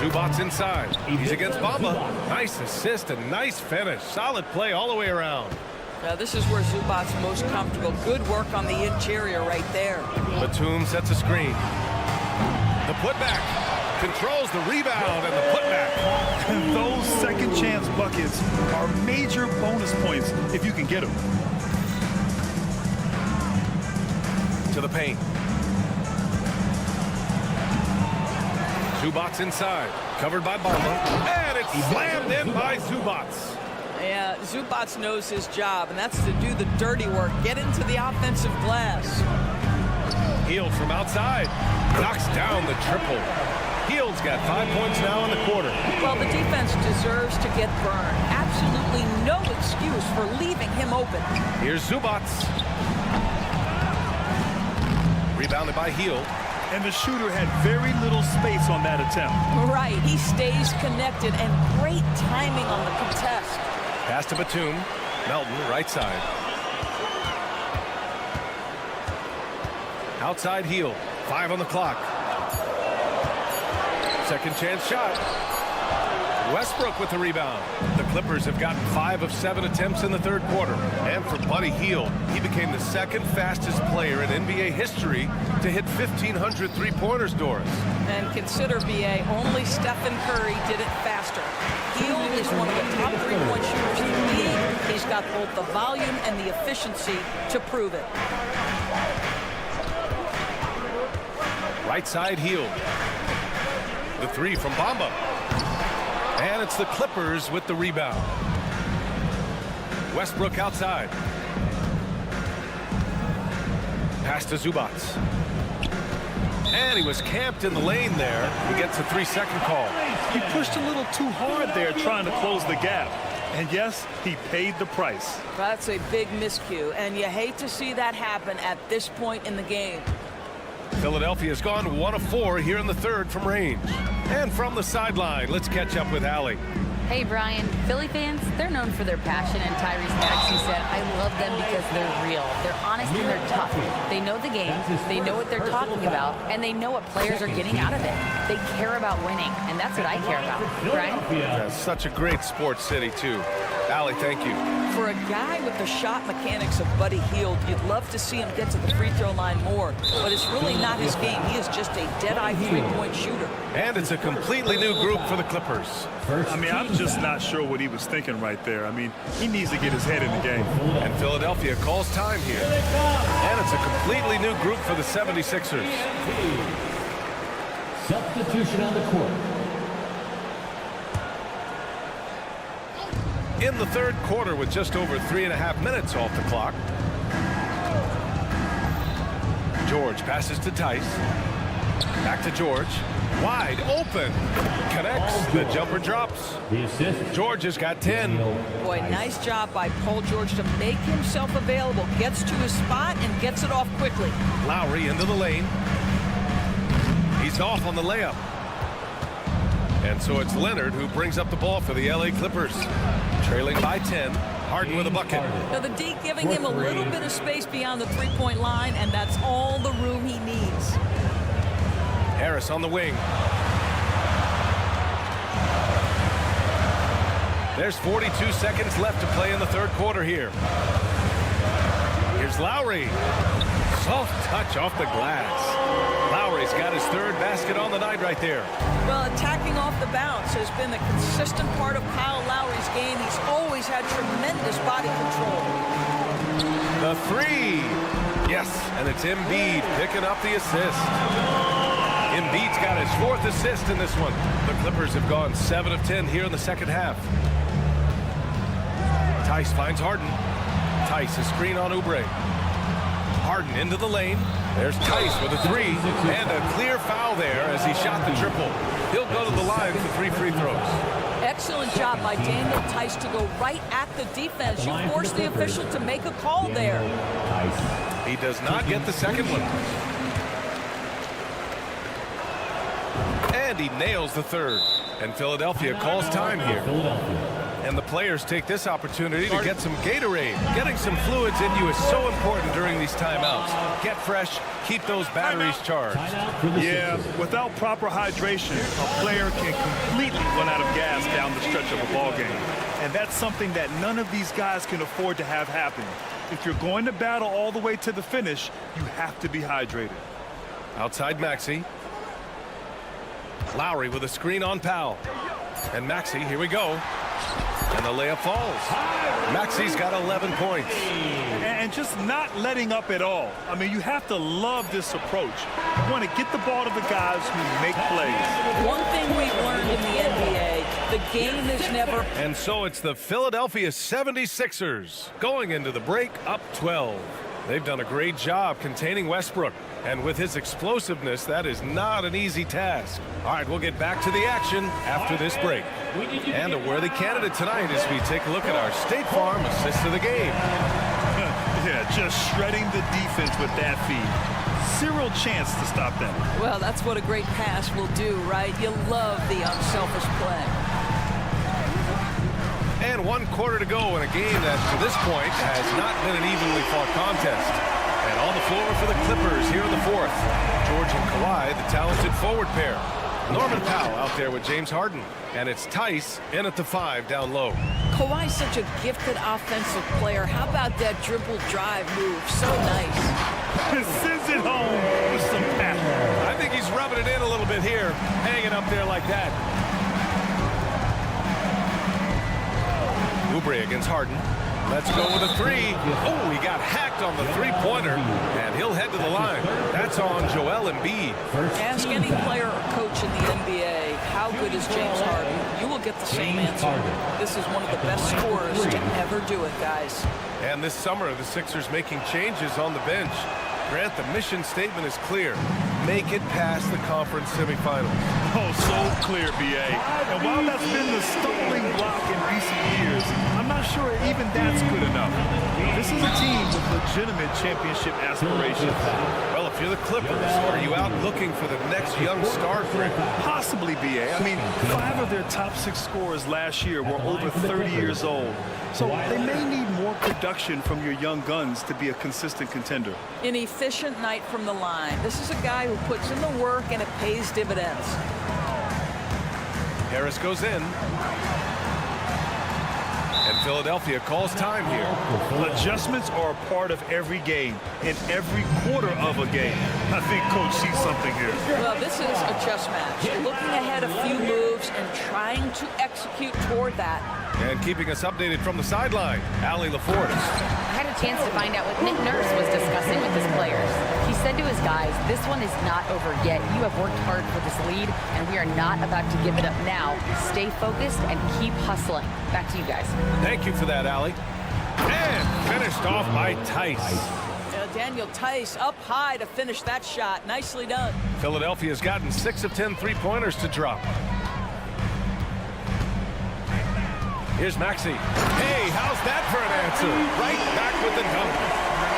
Zubac inside. He's against Bamba. Nice assist and nice finish. Solid play all the way around. Now this is where Zubac's most comfortable. Good work on the interior right there. Batum sets a screen. The putback. Controls the rebound and the putback. And those second chance buckets are major bonus points if you can get them. To the paint. Zubac inside. Covered by Bamba. And it's slammed in by Zubac. Yeah, Zubac knows his job, and that's to do the dirty work. Get into the offensive glass. Hield from outside. Knocks down the triple. Hield's got 5 points now in the quarter. Well, the defense deserves to get burned. Absolutely no excuse for leaving him open. Here's Zubac. Rebounded by Hield. And the shooter had very little space on that attempt. Right, he stays connected, and great timing on the contest. Pass to Batum. Melton, right side. Outside Hield. 5 on the clock. Second chance shot. Westbrook with the rebound. The Clippers have gotten 5 of 7 attempts in the third quarter. And for Buddy Hield, he became the second fastest player in NBA history to hit 1,500 three-pointers, Doris. And consider, BA, only Stephen Curry did it faster. Hield is one of the top three-point shooters in the league. He's got both the volume and the efficiency to prove it. Right side Hield. The three from Bamba. And it's the Clippers with the rebound. Westbrook outside. Pass to Zubac. And he was camped in the lane there. He gets a 3-second call. He pushed a little too hard there trying to close the gap. And yes, he paid the price. That's a big miscue, and you hate to see that happen at this point in the game. Philadelphia's gone 1 of 4 here in the third from range. And from the sideline, let's catch up with Allie. Hey, Brian, Philly fans, they're known for their passion, and Tyrese Maxey said, I love them because they're real. They're honest and they're tough. They know the game, they know what they're talking about, and they know what players are getting out of it. They care about winning, and that's what I care about. Brian? Yeah, such a great sports city, too. Allie, thank you. For a guy with the shot mechanics of Buddy Hield, you'd love to see him get to the free throw line more, but it's really not his game. He is just a dead-eye three-point shooter. And it's a completely new group for the Clippers. I mean, I'm just not sure what he was thinking right there. I mean, he needs to get his head in the game. And Philadelphia calls time here. And it's a completely new group for the 76ers. Substitution on the court. In the third quarter with just over 3.5 minutes off the clock. George passes to Tice. Back to George. Wide open. Connects. The jumper drops. George has got 10. Boy, nice job by Paul George to make himself available. Gets to his spot and gets it off quickly. Lowry into the lane. He's off on the layup. And so it's Leonard who brings up the ball for the LA Clippers. Trailing by 10. Harden with a bucket. Now the D giving him a little bit of space beyond the three-point line, and that's all the room he needs. Harris on the wing. There's 42 seconds left to play in the third quarter here. Here's Lowry. Soft touch off the glass. Lowry's got his third basket on the night right there. Well, attacking off the bounce has been a consistent part of Kyle Lowry's game. He's always had tremendous body control. The three. Yes, and it's Embiid picking up the assist. Embiid's got his 4th assist in this one. The Clippers have gone 7 of 10 here in the second half. Tice finds Harden. Tice, a screen on Oubre. Harden into the lane. There's Tice with a 3. And a clear foul there as he shot the triple. He'll go to the line for 3 free throws. Excellent job by Daniel Tice to go right at the defense. You forced the official to make a call there. He does not get the second one. And he nails the third. And Philadelphia calls time here. And the players take this opportunity to get some Gatorade. Getting some fluids in you is so important during these timeouts. Get fresh, keep those batteries charged. Yeah, without proper hydration, a player can completely run out of gas down the stretch of a ball game. And that's something that none of these guys can afford to have happen. If you're going to battle all the way to the finish, you have to be hydrated. Outside Maxey. Lowry with a screen on Powell. And Maxey, here we go. And the layup falls. Maxey's got 11 points. And just not letting up at all. I mean, you have to love this approach. You want to get the ball to the guys who make plays. One thing we've learned in the NBA, the game is never... And so it's the Philadelphia 76ers going into the break up 12. They've done a great job containing Westbrook. And with his explosiveness, that is not an easy task. All right, we'll get back to the action after this break. And a worthy candidate tonight as we take a look at our State Farm assist of the game. Yeah, just shredding the defense with that feed. Zero chance to stop them. Well, that's what a great pass will do, right? You love the unselfish play. And 1 quarter to go in a game that, to this point, has not been an evenly fought contest. And on the floor for the Clippers here in the 4th. George and Kawhi, the talented forward pair. Norman Powell out there with James Harden. And it's Tice in at the 5 down low. Kawhi's such a gifted offensive player. How about that dribble drive move? So nice. Sends it home with some passion. I think he's rubbing it in a little bit here, hanging up there like that. Oubre against Harden. Let's go with a 3. Oh, he got hacked on the three-pointer, and he'll head to the line. That's on Joel Embiid. Ask any player or coach in the NBA, how good is James Harden? You will get the same answer. This is one of the best scorers to ever do it, guys. And this summer, the Sixers making changes on the bench. Grant, the mission statement is clear. Make it past the conference semifinals. Oh, so clear, B.A. And while that's been the stumbling block in recent years, I'm not sure even that's good enough. This is a team with legitimate championship aspirations. Well, if you're the Clippers, are you out looking for the next young star, Grant? Possibly, B.A. I mean, 5 of their top 6 scorers last year were over 30 years old. So they may need more production from your young guns to be a consistent contender. An efficient night from the line. This is a guy who puts in the work and it pays dividends. Harris goes in. And Philadelphia calls time here. Adjustments are a part of every game, and every quarter of a game. I think Coach sees something here. Well, this is a chess match. Looking ahead a few moves and trying to execute toward that. And keeping us updated from the sideline, Allie LaForest. I had a chance to find out what Nick Nurse was discussing with his players. He said to his guys, this one is not over yet. You have worked hard for this lead, and we are not about to give it up now. Stay focused and keep hustling. Back to you guys. Thank you for that, Allie. And finished off by Tice. Daniel Tice up high to finish that shot. Nicely done. Philadelphia's gotten 6 of 10 three-pointers to drop. Here's Maxey. Hey, how's that for an answer? Right back with the dunk.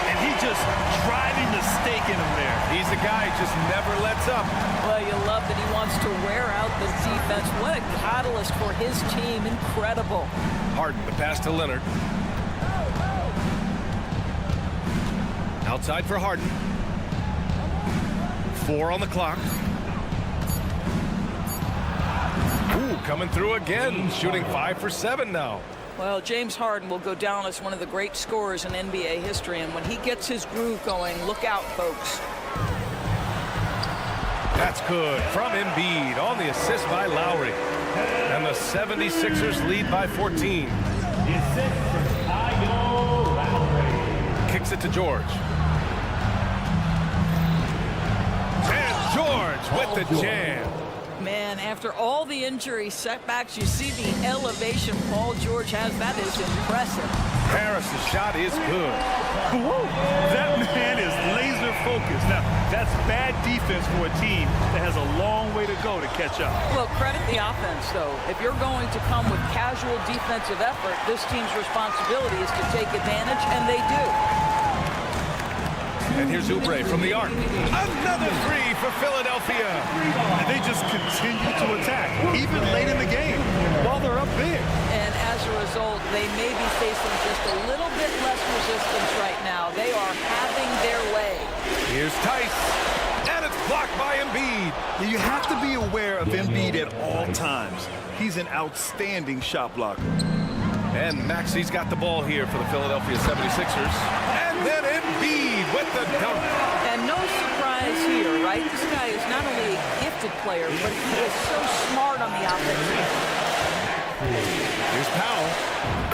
And he just driving the stake in him there. He's a guy who just never lets up. Well, you love that he wants to wear out the defense. What a catalyst for his team. Incredible. Harden, the pass to Leonard. Outside for Harden. 4 on the clock. Ooh, coming through again, shooting 5 for 7 now. Well, James Harden will go down as one of the great scorers in NBA history, and when he gets his groove going, look out, folks. That's good from Embiid on the assist by Lowry. And the 76ers lead by 14. Kicks it to George. And George with the jam. Man, after all the injury setbacks, you see the elevation Paul George has. That is impressive. Harris's shot is good. Whoa, that man is laser focused. Now, that's bad defense for a team that has a long way to go to catch up. Well, credit the offense, though. If you're going to come with casual defensive effort, this team's responsibility is to take advantage, and they do. And here's Oubre from the arc. Another 3 for Philadelphia. And they just continue to attack, even late in the game, while they're up big. And as a result, they may be facing just a little bit less resistance right now. They are having their way. Here's Tice. And it's blocked by Embiid. You have to be aware of Embiid at all times. He's an outstanding shot blocker. And Maxey's got the ball here for the Philadelphia 76ers. And then Embiid with the dunk. And no surprise here, right? This guy is not only a gifted player, but he is so smart on the offensive end. Here's Powell.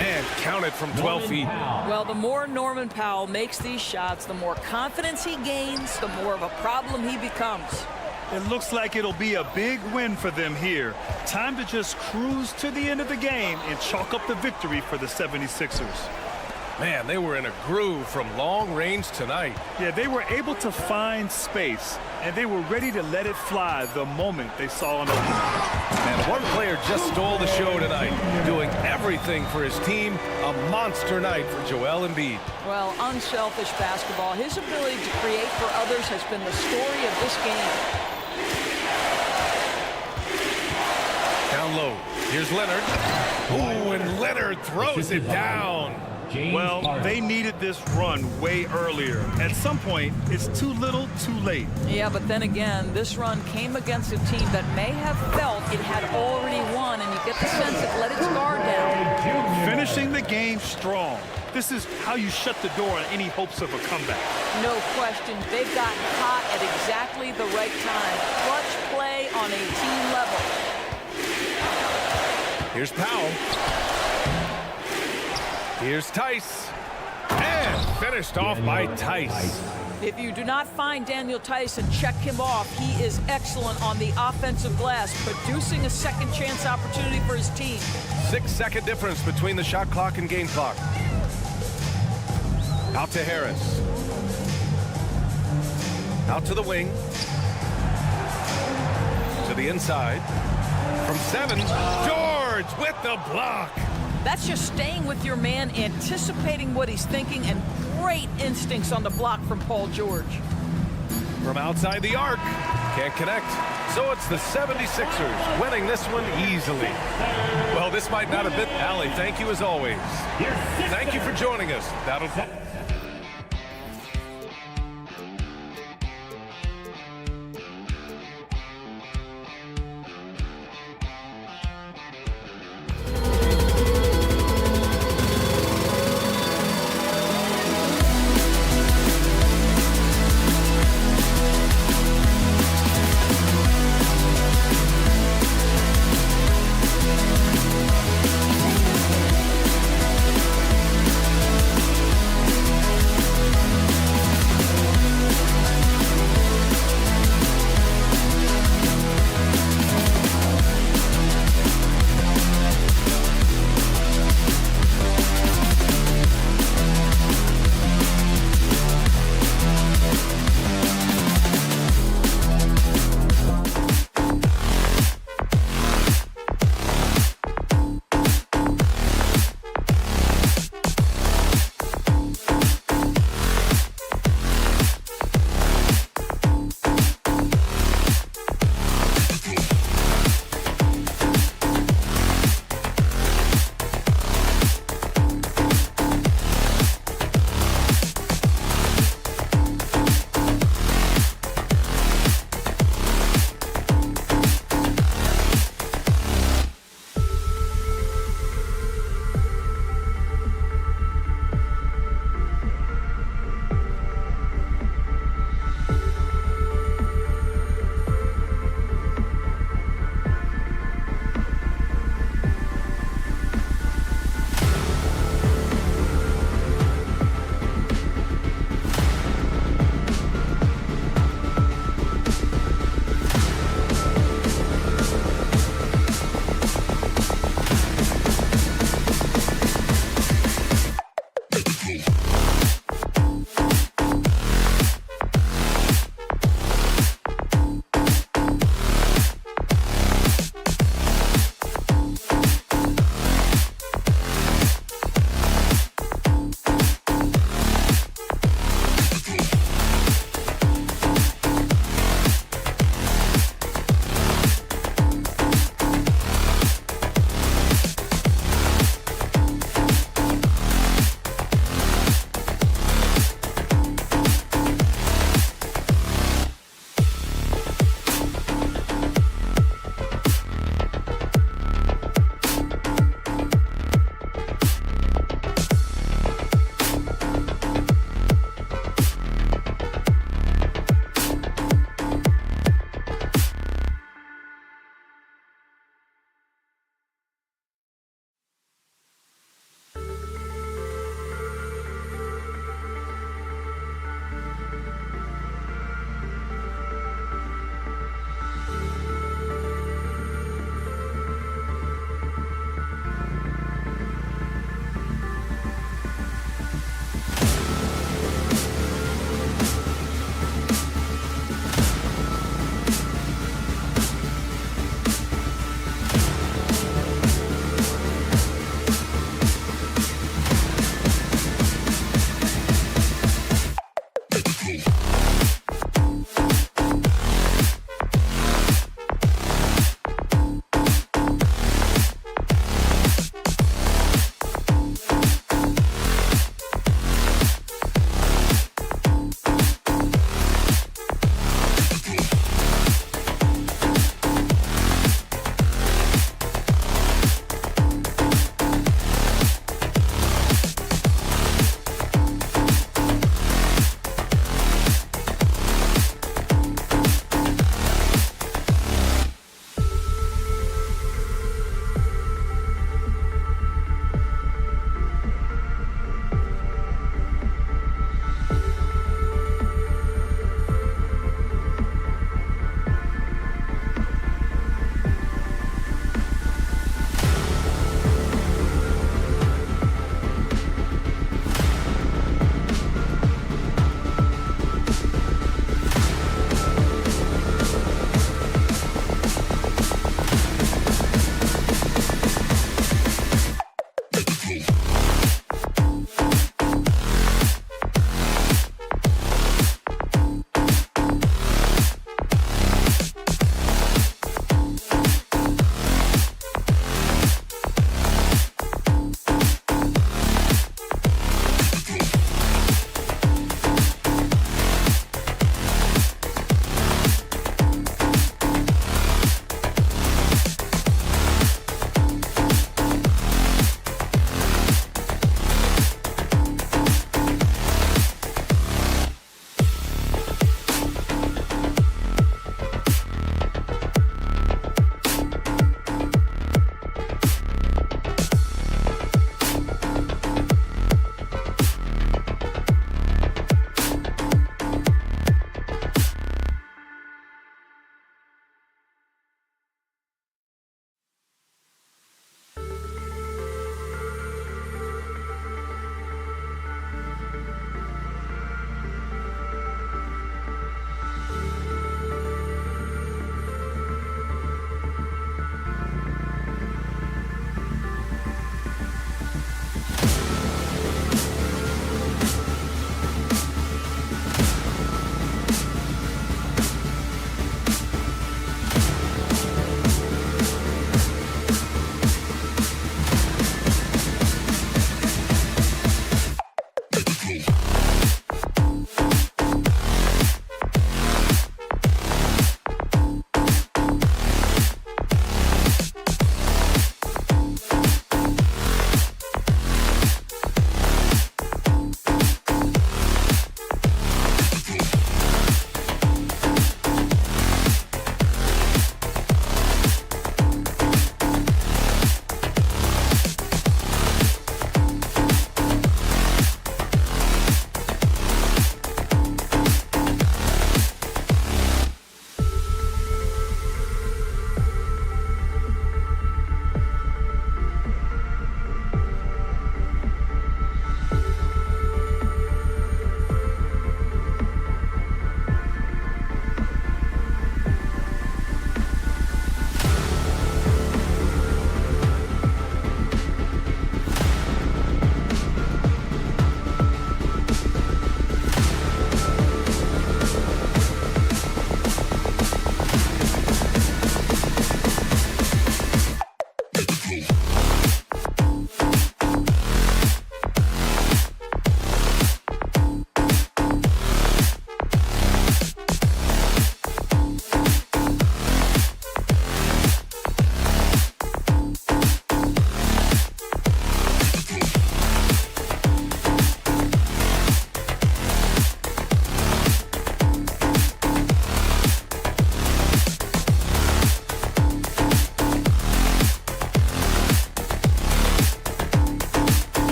And counted from 12 feet. Well, the more Norman Powell makes these shots, the more confidence he gains, the more of a problem he becomes. It looks like it'll be a big win for them here. Time to just cruise to the end of the game and chalk up the victory for the 76ers. Man, they were in a groove from long range tonight. Yeah, they were able to find space, and they were ready to let it fly the moment they saw an opening. And one player just stole the show tonight, doing everything for his team. A monster night for Joel Embiid. Well, unselfish basketball. His ability to create for others has been the story of this game. Down low. Here's Leonard. Ooh, and Leonard throws it down. Well, they needed this run way earlier. At some point, it's too little, too late. Yeah, but then again, this run came against a team that may have felt it had already won, and you get the sense it let its guard down. Finishing the game strong. This is how you shut the door on any hopes of a comeback. No question. They've gotten hot at exactly the right time. Clutch play on a team level. Here's Powell. Here's Tice. And finished off by Tice. If you do not find Daniel Tice and check him off, he is excellent on the offensive glass, producing a second chance opportunity for his team. 6-second difference between the shot clock and game clock. Out to Harris. Out to the wing. To the inside. From 7, George with the block. That's just staying with your man, anticipating what he's thinking, and great instincts on the block from Paul George. From outside the arc. Can't connect. So it's the 76ers winning this one easily. Well, this might not have been... Allie, thank you as always. Thank you for joining us. That'll...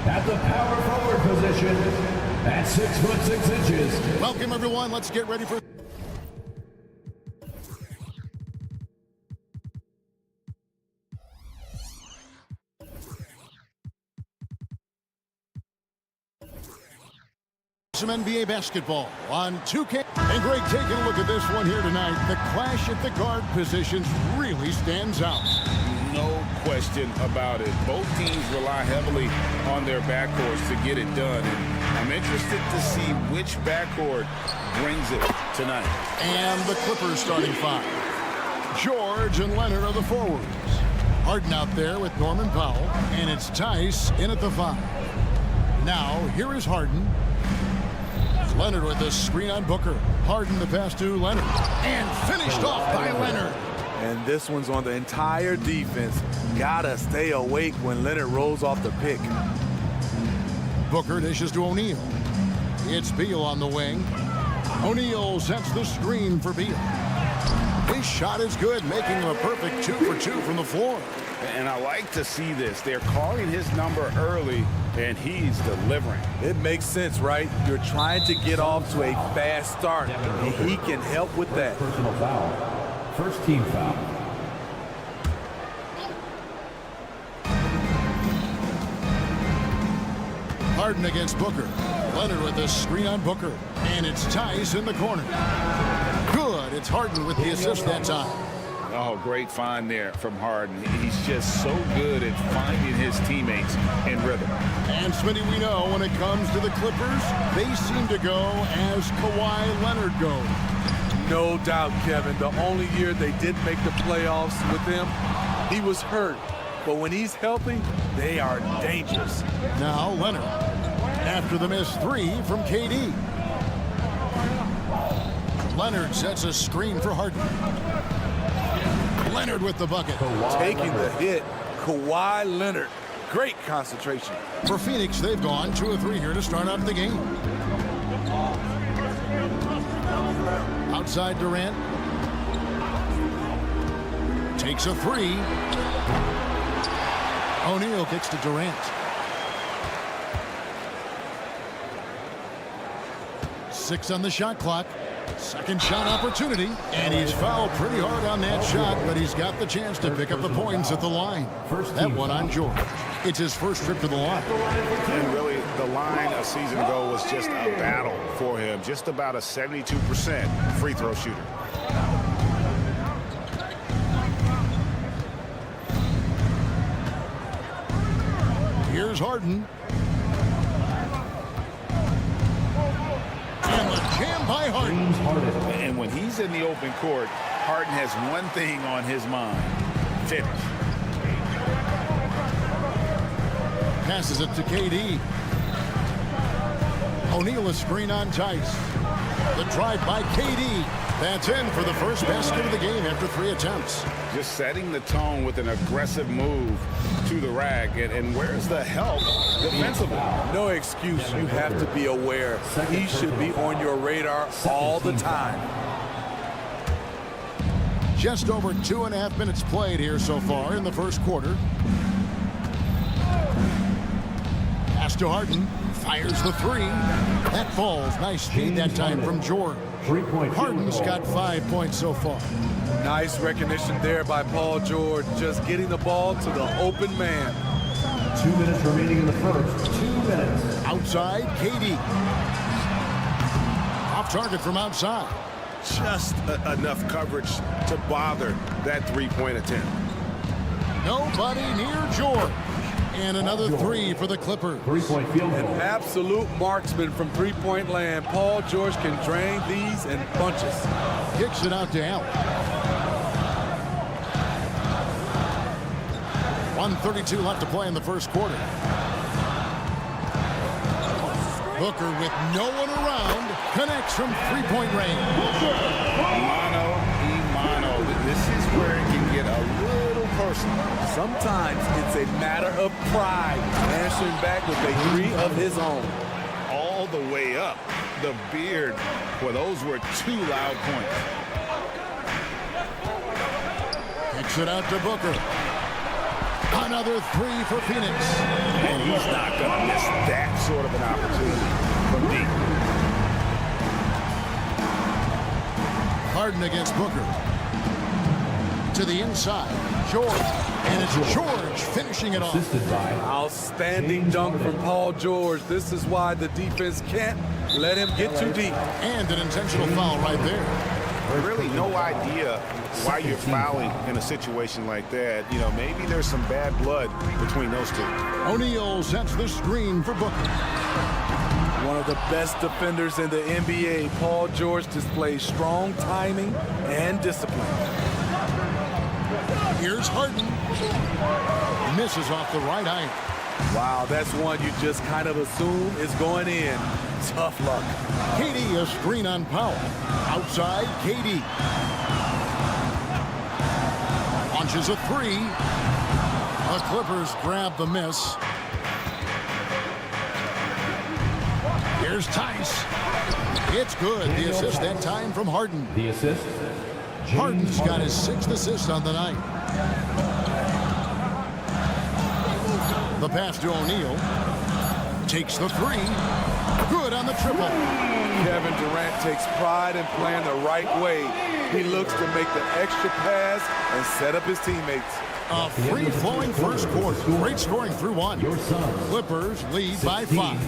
at the power forward position at 6 foot 6 inches. Welcome, everyone. Let's get ready for... some NBA basketball on 2K. And Greg, taking a look at this one here tonight, the clash at the guard positions really stands out. No question about it. Both teams rely heavily on their backcourts to get it done. And I'm interested to see which backcourt brings it tonight. And the Clippers starting five. George and Leonard are the forwards. Harden out there with Norman Powell. And it's Tice in at the five. Now, here is Harden. Leonard with a screen on Booker. Harden the pass to Leonard. And finished off by Leonard. And this one's on the entire defense. Gotta stay awake when Leonard rolls off the pick. Booker dishes to O'Neal. It's Beal on the wing. O'Neal sets the screen for Beal. His shot is good, making him a perfect 2 for 2 from the floor. And I like to see this. They're calling his number early, and he's delivering. It makes sense, right? You're trying to get off to a fast start, and he can help with that. Personal foul. First team foul. Harden against Booker. Leonard with a screen on Booker. And it's Tice in the corner. Good. It's Harden with the assist that time. Oh, great find there from Harden. He's just so good at finding his teammates in rhythm. And Smitty, we know when it comes to the Clippers, they seem to go as Kawhi Leonard goes. No doubt, Kevin. The only year they didn't make the playoffs with him, he was hurt. But when he's healthy, they are dangerous. Now Leonard, after the missed three from KD. Leonard sets a screen for Harden. Leonard with the bucket. Taking the hit, Kawhi Leonard. Great concentration. For Phoenix, they've gone 2 of 3 here to start out the game. Outside Durant. Takes a 3. O'Neal kicks to Durant. 6 on the shot clock. Second shot opportunity, and he's fouled pretty hard on that shot, but he's got the chance to pick up the points at the line. That one on George. It's his first trip to the line. And really, the line a season ago was just a battle for him. Just about a 72% free throw shooter. Here's Harden. And the jam by Harden. And when he's in the open court, Harden has one thing on his mind. Finish. Passes it to KD. O'Neal a screen on Tice. The drive by KD. That's in for the first basket of the game after 3 attempts. Just setting the tone with an aggressive move to the rack. And where's the help defensively? No excuse. You have to be aware. He should be on your radar all the time. Just over 2.5 minutes played here so far in the first quarter. Pass to Harden. Fires the 3. That falls. Nice speed that time from George. Harden's got 5 points so far. Nice recognition there by Paul George. Just getting the ball to the open man. 2 minutes remaining in the first. 2 minutes. Outside, KD. Off target from outside. Just enough coverage to bother that three-point attempt. Nobody near George. And another 3 for the Clippers. 3-point field goal. An absolute marksman from three-point land. Paul George can drain these in bunches. Kicks it out to Allen. 1:32 left to play in the first quarter. Booker with no one around connects from three-point range. Mano y mano. This is where it can get a little personal. Sometimes it's a matter of pride, answering back with a 3 of his own. All the way up. The beard. Well, those were 2 loud points. Kicks it out to Booker. Another three for Phoenix. And he's not going to miss that sort of an opportunity from deep. Harden against Booker. To the inside. George. And it's George finishing it off. Outstanding dunk from Paul George. This is why the defense can't let him get too deep. And an intentional foul right there. Really no idea why you're fouling in a situation like that. You know, maybe there's some bad blood between those two. O'Neal sets the screen for Booker. One of the best defenders in the NBA, Paul George displays strong timing and discipline. Here's Harden. Misses off the right eye. Wow, that's one you just kind of assume is going in. Tough luck. KD, a screen on Powell. Outside, KD. Launches a three. The Clippers grab the miss. Here's Tice. It's good. The assist that time from Harden. The assist. Harden's got his 6th assist on the night. The pass to O'Neal. Takes the three. Good on the triple. Kevin Durant takes pride in playing the right way. He looks to make the extra pass and set up his teammates. A free-flowing first quarter. Great scoring through one. Clippers lead by 5.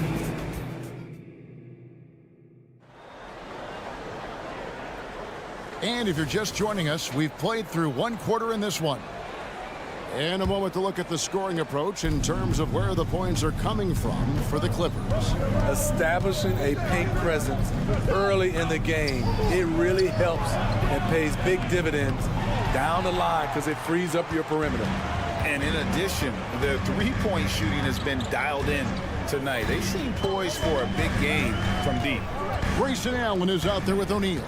And if you're just joining us, we've played through 1 quarter in this one. And a moment to look at the scoring approach in terms of where the points are coming from for the Clippers. Establishing a paint presence early in the game, it really helps and pays big dividends down the line because it frees up your perimeter. And in addition, their three-point shooting has been dialed in tonight. They seem poised for a big game from deep. Grayson Allen is out there with O'Neal.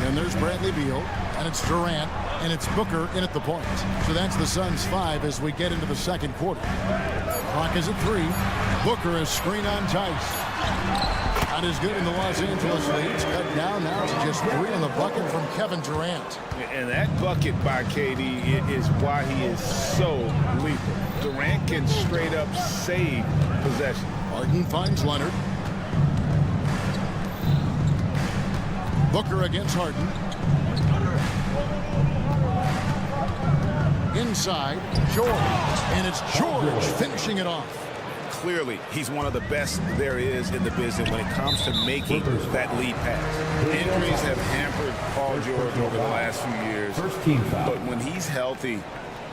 And there's Bradley Beal, and it's Durant, and it's Booker in at the point. So that's the Suns' 5 as we get into the second quarter. Clock is at 3. Booker is screen on Tice. Not as good in the Los Angeles lead. It's cut down now to just 3 on the bucket from Kevin Durant. And that bucket by KD is why he is so lethal. Durant can straight up save possession. Harden finds Leonard. Booker against Harden. Inside, George. And it's George finishing it off. Clearly, he's one of the best there is in the business when it comes to making that lead pass. Injuries have hampered Paul George over the last few years. But when he's healthy,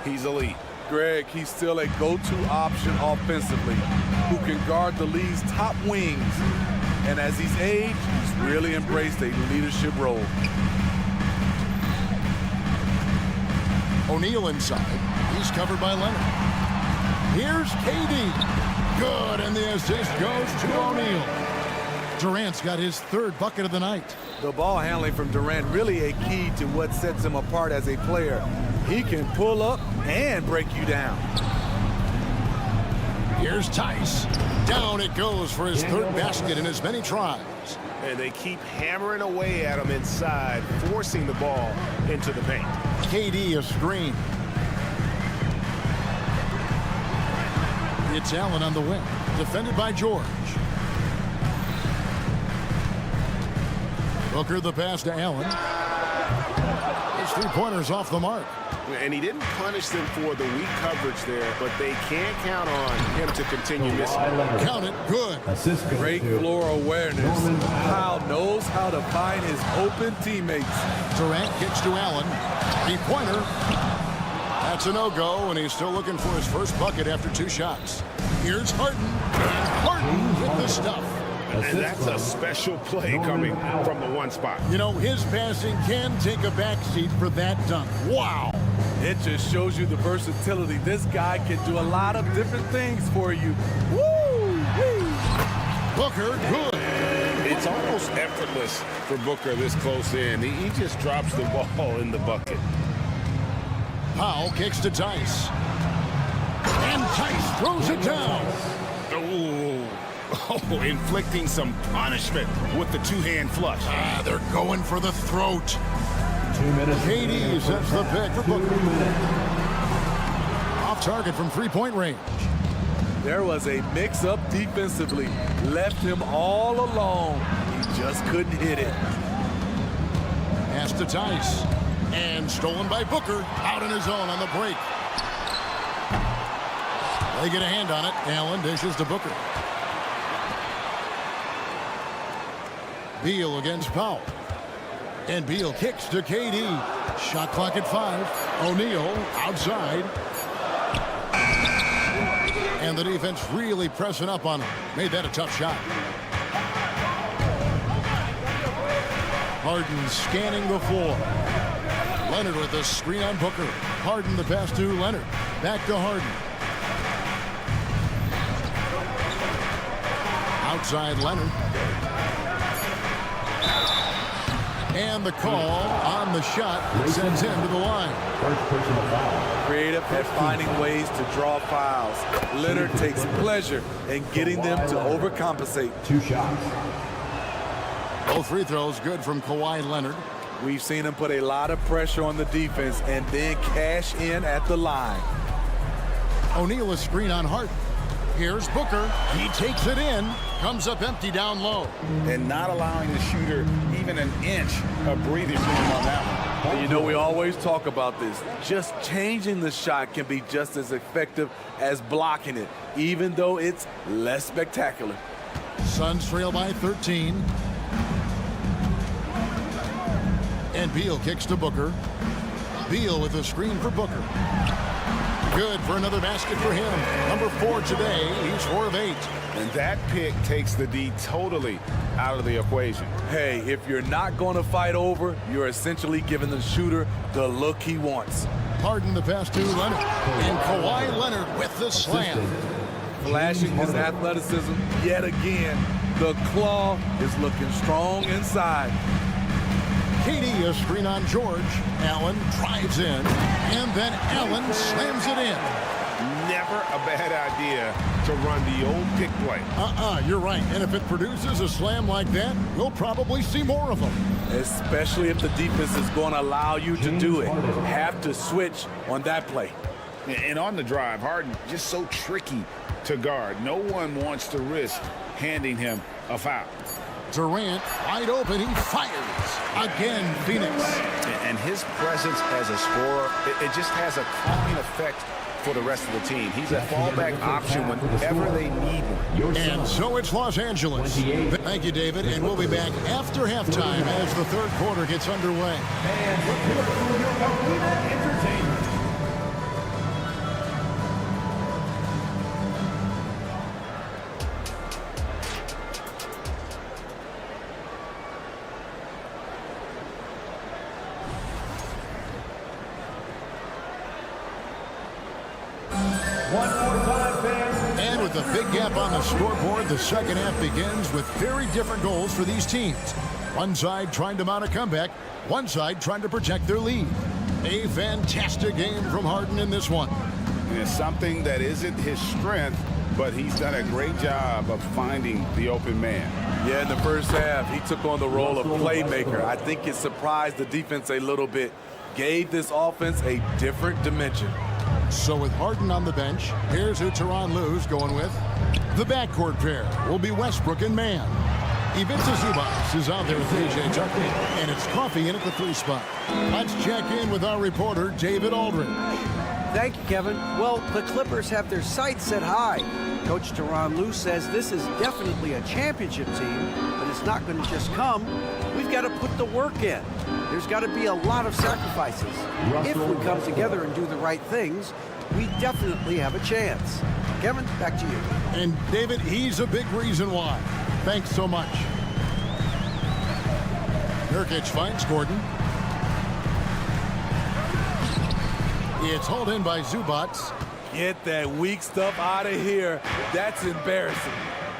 he's elite. Greg, he's still a go-to option offensively who can guard the league's top wings. And as he's aged, he's really embraced a leadership role. O'Neal inside. He's covered by Leonard. Here's KD. Good, and the assist goes to O'Neal. Durant's got his 3rd bucket of the night. The ball handling from Durant really a key to what sets him apart as a player. He can pull up and break you down. Here's Tice. Down it goes for his 3rd basket in as many tries. And they keep hammering away at him inside, forcing the ball into the paint. KD a screen. It's Allen on the wing. Defended by George. Booker the pass to Allen. His 3-pointers off the mark. And he didn't punish them for the weak coverage there, but they can't count on him to continue missing. Count it. Good. Great floor awareness. Powell knows how to find his open teammates. Durant kicks to Allen. 3-pointer. That's a no-go, and he's still looking for his first bucket after 2 shots. Here's Harden. Harden with the stuff. And that's a special play coming from the one spot. You know, his passing can take a backseat for that dunk. Wow. It just shows you the versatility. This guy can do a lot of different things for you. Woo! Booker, good. It's almost effortless for Booker this close in. He just drops the ball in the bucket. Powell kicks to Tice. And Tice throws it down. Oh, inflicting some punishment with the two-hand flush. They're going for the throat. 2 minutes. KD sets the pick for Booker. off target from three-point range. There was a mix-up defensively. Left him all alone. He just couldn't hit it. Pass to Tice. And stolen by Booker. Out on his own on the break. They get a hand on it. Allen dishes to Booker. Beal against Powell. And Beal kicks to KD. Shot clock at 5. O'Neal outside. And the defense really pressing up on him. Made that a tough shot. Harden scanning the floor. Leonard with the screen on Booker. Harden the pass to Leonard. Back to Harden. Outside Leonard. And the call on the shot sends him to the line. Creative at finding ways to draw fouls. Leonard takes pleasure in getting them to overcompensate. 2 shots. Both free throws good from Kawhi Leonard. We've seen him put a lot of pressure on the defense and then cash in at the line. O'Neal a screen on Harden. Here's Booker. He takes it in. Comes up empty down low. And not allowing the shooter even an inch of breathing room on that one. And you know, we always talk about this. Just changing the shot can be just as effective as blocking it, even though it's less spectacular. Suns trail by 13. And Beal kicks to Booker. Beal with a screen for Booker. Good for another basket for him. Number 4 today. He's 4 of 8. And that pick takes the D totally out of the equation. Hey, if you're not going to fight over, you're essentially giving the shooter the look he wants. Harden the pass to Leonard. And Kawhi Leonard with the slam. Flashing his athleticism yet again. The claw is looking strong inside. KD a screen on George. Allen drives in. And then Allen slams it in. Never a bad idea to run the old pick play. You're right. And if it produces a slam like that, we'll probably see more of them. Especially if the defense is going to allow you to do it. Have to switch on that play. And on the drive, Harden just so tricky to guard. No one wants to risk handing him a foul. Durant wide open. He fires. Again, Phoenix. And his presence as a scorer, it just has a calming effect for the rest of the team. He's a fallback option whenever they need one. And so it's Los Angeles. Thank you, David. And we'll be back after halftime as the third quarter gets underway. And report for your Arena Entertainment. One more time, fans. And with a big gap on the scoreboard, the second half begins with very different goals for these teams. One side trying to mount a comeback, one side trying to protect their lead. A fantastic game from Harden in this one. It's something that isn't his strength, but he's done a great job of finding the open man. Yeah, in the first half, he took on the role of playmaker. I think it surprised the defense a little bit. Gave this offense a different dimension. So with Harden on the bench, here's who Tyronn Lue's going with. The backcourt pair will be Westbrook and Mann. Ivica Zubac is out there with A.J. Tucker, and it's Coffey in at the 3 spot. Let's check in with our reporter, David Aldridge. Thank you, Kevin. Well, the Clippers have their sights set high. Coach Tyronn Lue says this is definitely a championship team, but it's not going to just come. We've got to put the work in. There's got to be a lot of sacrifices. If we come together and do the right things, we definitely have a chance. Kevin, back to you. And David, he's a big reason why. Thanks so much. Nurkic finds Gordon. It's hauled in by Zubac. Get that weak stuff out of here. That's embarrassing.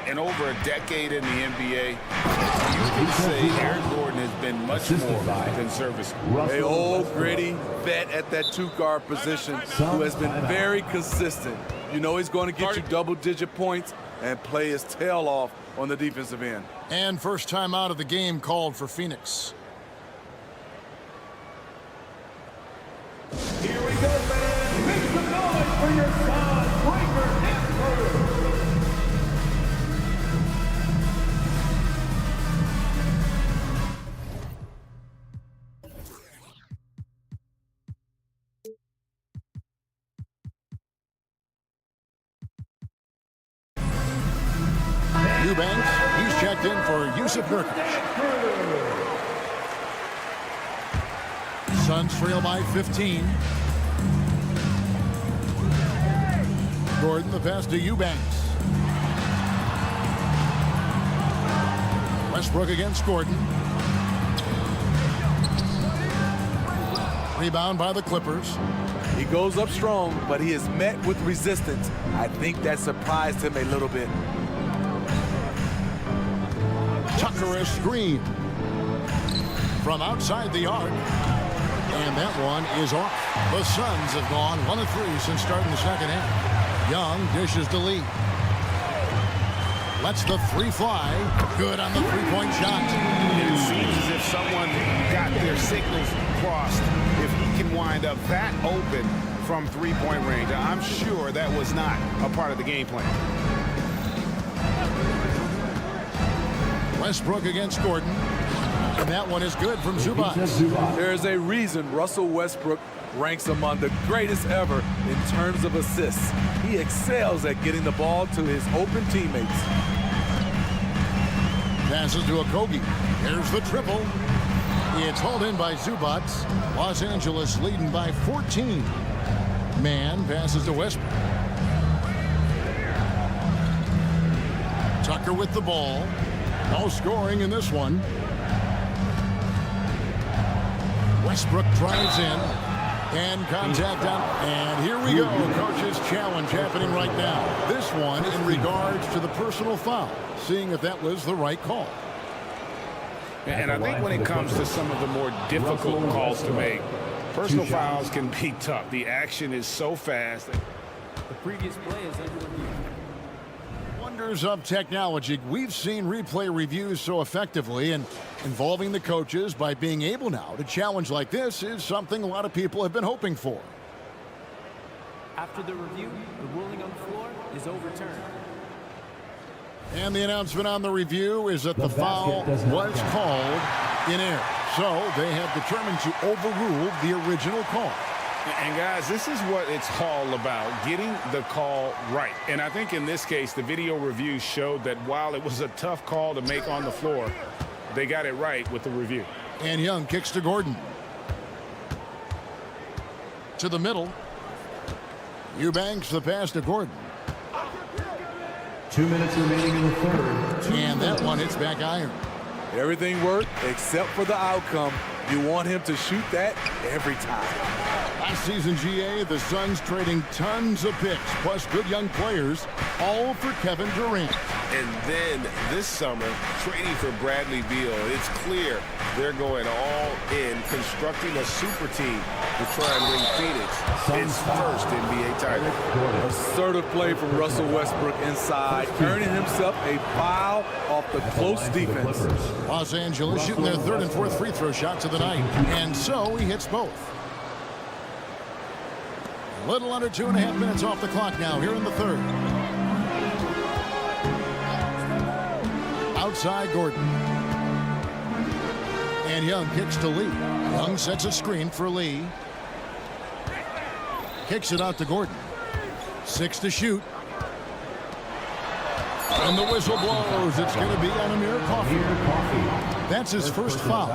In over a decade in the NBA, you can say Aaron Gordon has been much more than serviceable. A old, gritty vet at that 2-guard position who has been very consistent. You know he's going to get you double-digit points and play his tail off on the defensive end. And first time out of the game called for Phoenix. Here we go, fans. Make some noise for your Eubanks, he's checked in for Yusuf Nurkic. Suns trail by 15. Gordon, the pass to Eubanks. Westbrook against Gordon. Rebound by the Clippers. He goes up strong, but he is met with resistance. I think that surprised him a little bit. Tucker a screen from outside the arc. And that one is off. The Suns have gone 1 of 3 since starting the second half. Young dishes to Lee. Lets the three fly. Good on the three-point shot. It seems as if someone got their signals crossed. If he can wind up that open from three-point range, I'm sure that was not a part of the game plan. Westbrook against Gordon. And that one is good from Zubac. There's a reason Russell Westbrook ranks among the greatest ever in terms of assists. He excels at getting the ball to his open teammates. Passes to Okogie. Here's the triple. It's hauled in by Zubac. Los Angeles leading by 14. Man passes to Westbrook. Tucker with the ball. No scoring in this one. Westbrook drives in. And contact down. And here we go. Coach's challenge happening right now. This one in regards to the personal foul. Seeing if that was the right call. And I think when it comes to some of the more difficult calls to make, personal fouls can be tough. The action is so fast. The previous play is under review. Wonders of technology. We've seen replay reviews so effectively, and involving the coaches by being able now to challenge like this is something a lot of people have been hoping for. After the review, the ruling on the floor is overturned. And the announcement on the review is that the foul was called in error. So they have determined to overrule the original call. And guys, this is what it's all about, getting the call right. And I think in this case, the video review showed that while it was a tough call to make on the floor, they got it right with the review. And Young kicks to Gordon. To the middle. Eubanks the pass to Gordon. 2 minutes remaining in the third. And that one hits back iron. Everything worked except for the outcome. You want him to shoot that every time. Last season, GA, the Suns trading tons of picks, plus good young players, all for Kevin Durant. And then this summer, trading for Bradley Beal, it's clear they're going all in, constructing a super team to try and win Phoenix its first NBA title. Assertive play from Russell Westbrook inside, earning himself a foul off the close defense. Los Angeles shooting their third and fourth free throw shots of the night, and so he hits both. A little under 2.5 minutes off the clock now here in the third. Outside Gordon. And Young kicks to Lee. Young sets a screen for Lee. Kicks it out to Gordon. 6 to shoot. And the whistle blows. It's going to be on Amir Coffey. That's his first foul.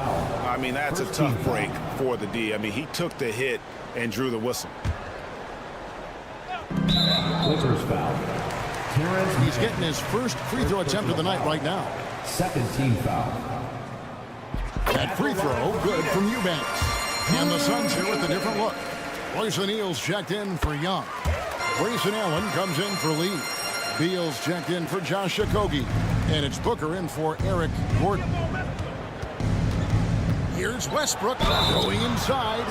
I mean, that's a tough break for the D. I mean, he took the hit and drew the whistle. Clippers foul. He's getting his first free throw attempt of the night right now. Second team foul. That free throw good from Eubanks. And the Suns here with a different look. Royce O'Neal's checked in for Young. Grayson Allen comes in for Lee. Beal's checked in for Josh Okogie. And it's Booker in for Eric Gordon. Here's Westbrook going inside.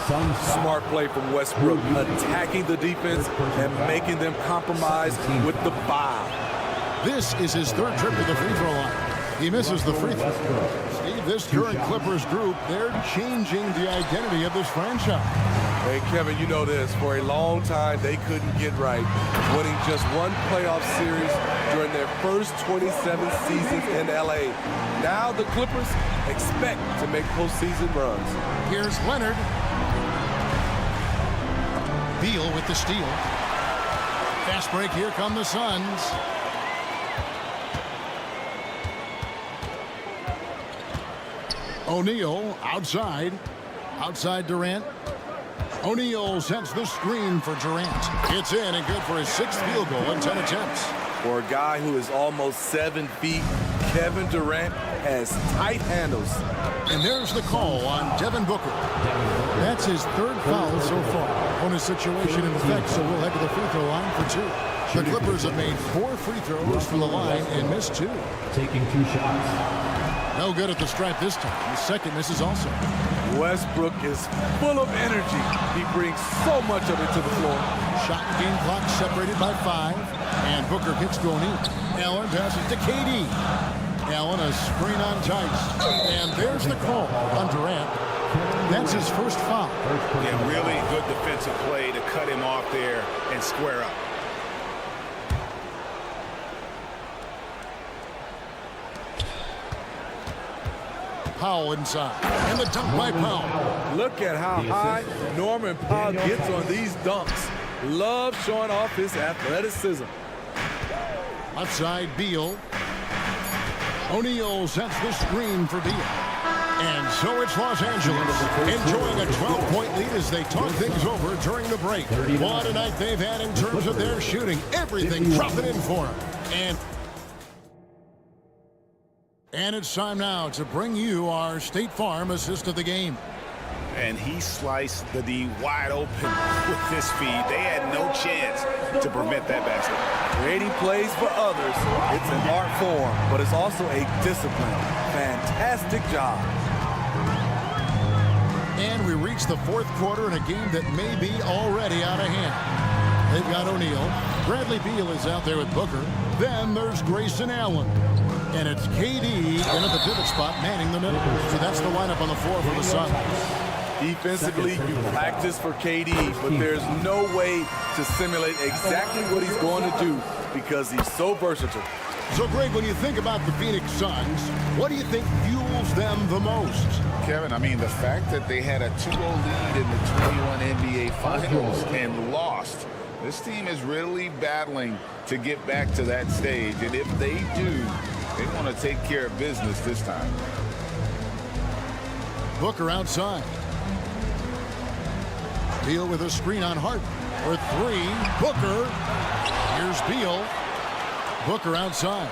Smart play from Westbrook, attacking the defense and making them compromise with the foul. This is his third trip to the free throw line. He misses the free throw. Steve, this current Clippers group, they're changing the identity of this franchise. Hey, Kevin, you know this. For a long time, they couldn't get right, winning just one playoff series during their first 27 seasons in L.A. Now the Clippers expect to make postseason runs. Here's Leonard. Beal with the steal. Fast break. Here come the Suns. O'Neal outside. Outside Durant. O'Neal sets the screen for Durant. It's in and good for his 6th field goal in 10 attempts. For a guy who is almost 7 feet, Kevin Durant has tight handles. And there's the call on Devin Booker. That's his 3rd foul so far. Bonus situation in effect, so we'll head to the free throw line for 2. The Clippers have made 4 free throws from the line and missed 2. Taking 2 shots. No good at the stripe this time. The second misses also. Westbrook is full of energy. He brings so much of it to the floor. Shot and game clock separated by 5. And Booker kicks to O'Neal. Allen passes to KD. Allen a screen on Tice. And there's the call on Durant. That's his 1st foul. Yeah, really good defensive play to cut him off there and square up. Powell inside. And the dunk by Powell. Look at how high Norman Powell gets on these dunks. Love showing off his athleticism. Outside Beal. O'Neal sets the screen for Beal. And so it's Los Angeles enjoying a 12-point lead as they talk things over during the break. What a night they've had in terms of their shooting. Everything dropping in for them. And it's time now to bring you our State Farm assist of the game. And he sliced the D wide open with his feed. They had no chance to prevent that basket. Creating plays for others, it's an art form, but it's also a discipline. Fantastic job. And we reach the 4th quarter in a game that may be already out of hand. They've got O'Neal. Bradley Beal is out there with Booker. Then there's Grayson Allen. And it's KD in at the pivot spot, manning the middle. So that's the lineup on the floor for the Suns. Defensively, you practice for KD, but there's no way to simulate exactly what he's going to do because he's so versatile. So, Greg, when you think about the Phoenix Suns, what do you think fuels them the most? Kevin, I mean, the fact that they had a 2-0 lead in the 21 NBA Finals and lost. This team is really battling to get back to that stage, and if they do, they want to take care of business this time. Booker outside. Beal with a screen on Harden for 3. Booker. Here's Beal. Booker outside.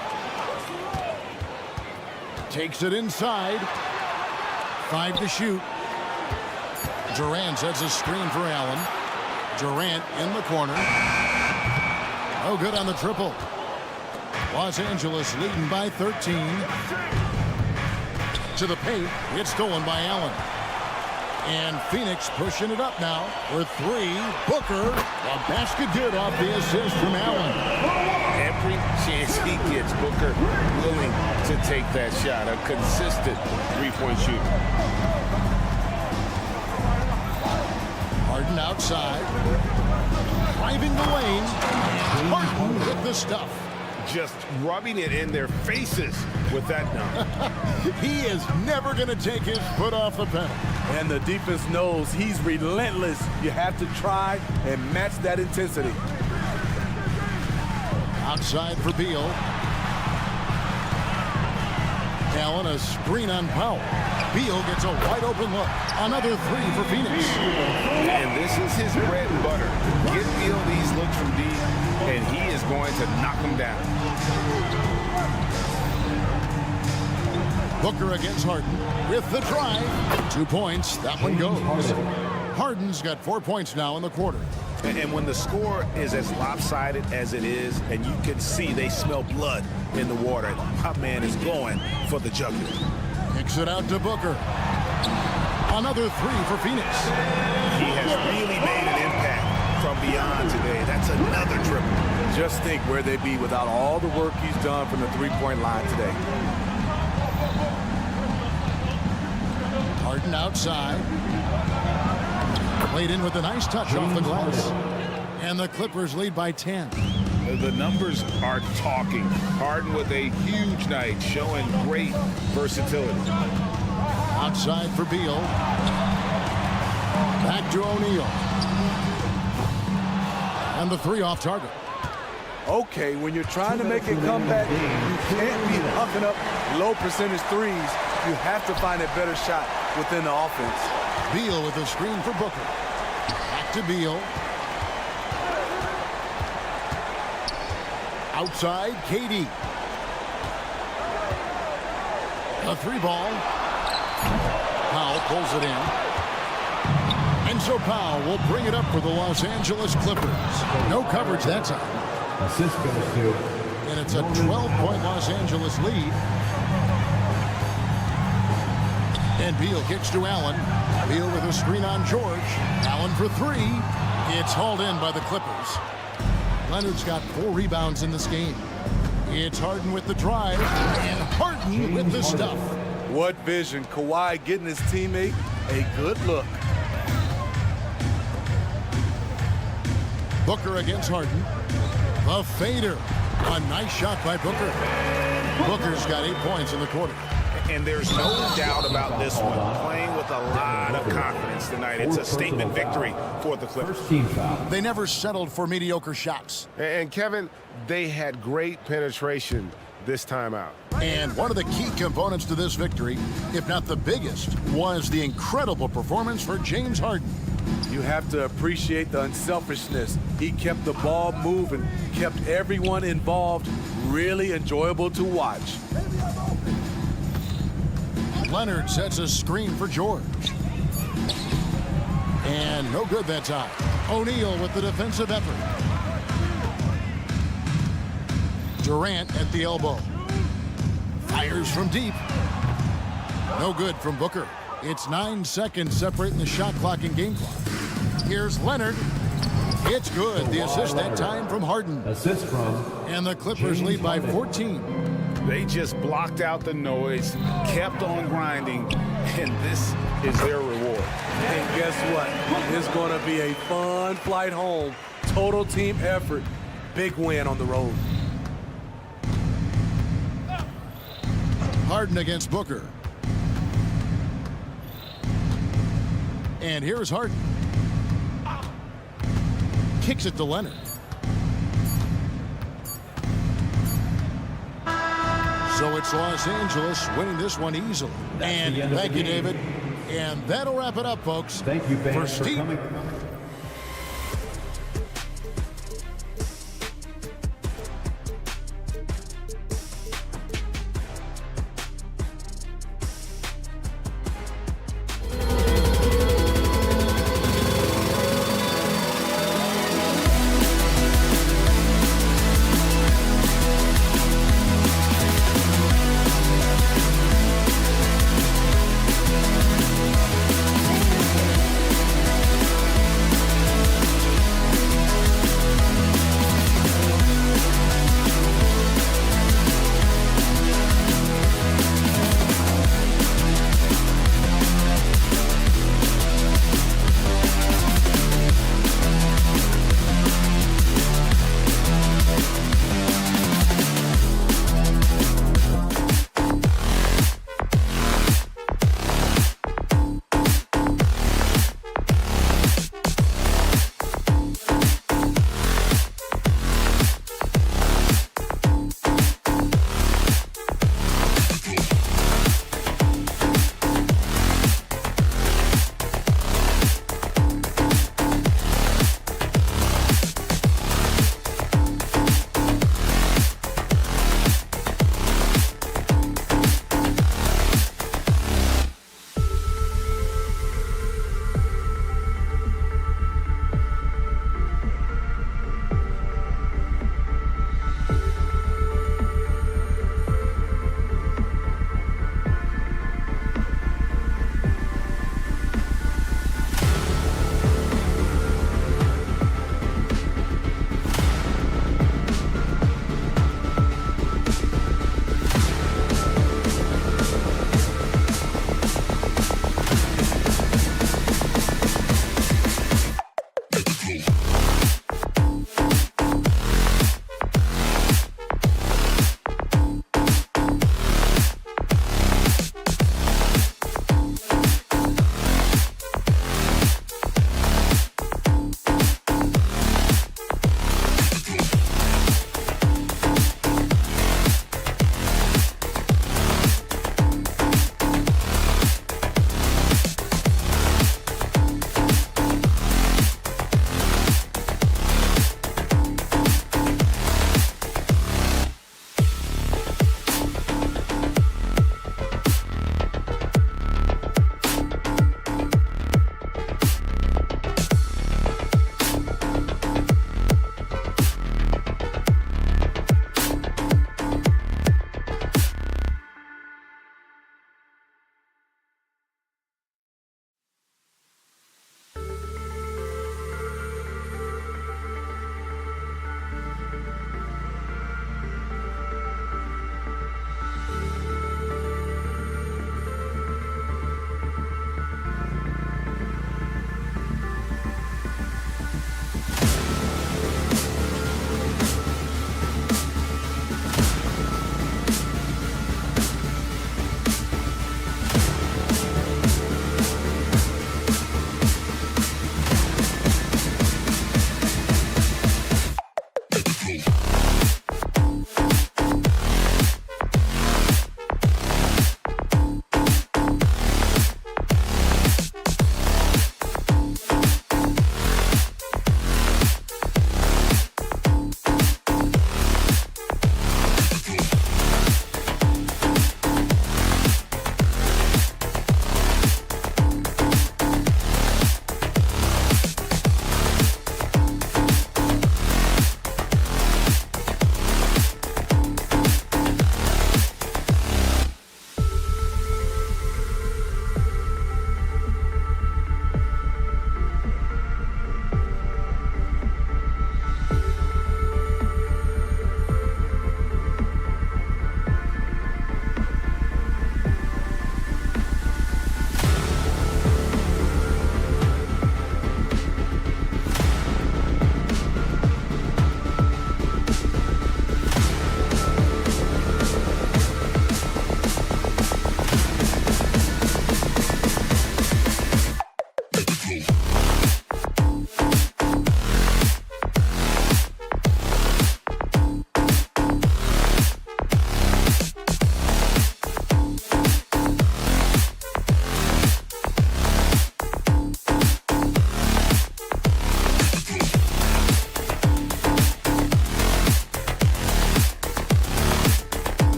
Takes it inside. 5 to shoot. Durant sets a screen for Allen. Durant in the corner. No good on the triple. Los Angeles leading by 13. To the paint. It's stolen by Allen. And Phoenix pushing it up now with 3. Booker. A basket good off the assist from Allen. Every chance he gets, Booker willing to take that shot. A consistent 3-point shooter. Harden outside. Driving the lane. And Harden with the stuff. Just rubbing it in their faces with that dunk. He is never going to take his foot off the pedal. And the defense knows he's relentless. You have to try and match that intensity. Outside for Beal. Allen a screen on Powell. Beal gets a wide open look. Another 3 for Phoenix. And this is his bread and butter. Get Beal these looks from deep, and he is going to knock them down. Booker against Harden with the drive. 2 points. That one goes. Harden's got 4 points now in the quarter. And when the score is as lopsided as it is, and you can see they smell blood in the water, my man is going for the jugular. Kicks it out to Booker. Another 3 for Phoenix. He has really made an impact from beyond today. That's another triple. Just think where they'd be without all the work he's done from the 3-point line today. Harden outside. Played in with a nice touch off the glass. And the Clippers lead by 10. The numbers are talking. Harden with a huge night, showing great versatility. Outside for Beal. Back to O'Neal. And the 3 off target. Okay, when you're trying to make a comeback, you can't be hucking up low percentage threes. You have to find a better shot within the offense. Beal with a screen for Booker. Back to Beal. Outside, KD. A 3-ball. Powell pulls it in. And so Powell will bring it up for the Los Angeles Clippers. No coverage that time. Assist goes to. And it's a 12-point Los Angeles lead. And Beal kicks to Allen. Beal with a screen on George. Allen for 3. It's hauled in by the Clippers. Leonard's got 4 rebounds in this game. It's Harden with the drive. And Harden with the stuff. What vision. Kawhi getting his teammate a good look. Booker against Harden. The fader. A nice shot by Booker. Booker's got 8 points in the quarter. And there's no doubt about this one. Playing with a lot of confidence tonight. It's a statement victory for the Clippers. They never settled for mediocre shots. And Kevin, they had great penetration this time out. And one of the key components to this victory, if not the biggest, was the incredible performance for James Harden. You have to appreciate the unselfishness. He kept the ball moving, kept everyone involved, really enjoyable to watch. Leonard sets a screen for George. And no good that time. O'Neal with the defensive effort. Durant at the elbow. Fires from deep. No good from Booker. It's 9 seconds separating the shot clock and game clock. Here's Leonard. It's good. The assist that time from Harden. Assist from. And the Clippers lead by 14. They just blocked out the noise, kept on grinding, and this is their reward. And guess what? It's going to be a fun flight home. Total team effort. Big win on the road. Harden against Booker. And here's Harden. Kicks it to Leonard. So it's Los Angeles winning this one easily. And thank you, David. And that'll wrap it up, folks. Thank you, fans, for Steve. coming.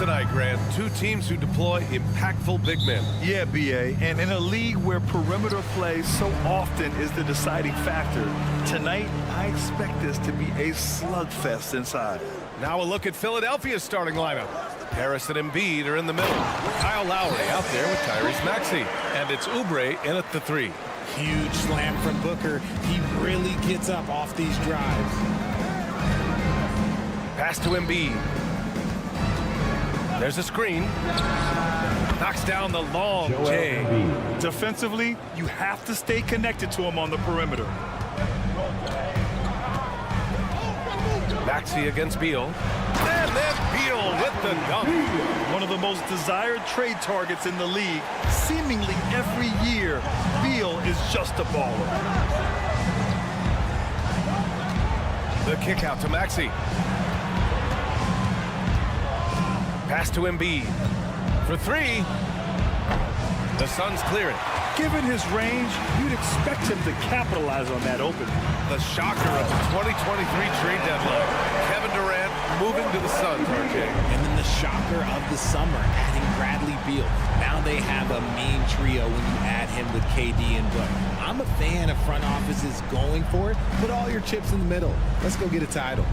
tonight, Grant. Two teams who deploy impactful big men. Yeah, B.A. And in a league where perimeter play so often is the deciding factor, tonight I expect this to be a slugfest inside. Now a look at Philadelphia's starting lineup. Harris and Embiid are in the middle. Kyle Lowry out there with Tyrese Maxey. And it's Oubre in at the 3. Huge slam from Booker. He really gets up off these drives. Pass to Embiid. There's a screen. Knocks down the long J. Defensively, you have to stay connected to him on the perimeter. Maxey against Beal. And then Beal with the dunk. One of the most desired trade targets in the league. Seemingly every year, Beal is just a baller. The kick out to Maxey. Pass to Embiid. For 3. The Suns clear it. Given his range, you'd expect him to capitalize on that opening. The shocker of the 2023 trade deadline. Kevin Okay. And then the shocker of the summer, adding Bradley Beal. Now they have a mean trio when you add him with KD and Book. I'm a fan of front offices going for it. Put all your chips in the middle. Let's go get a title.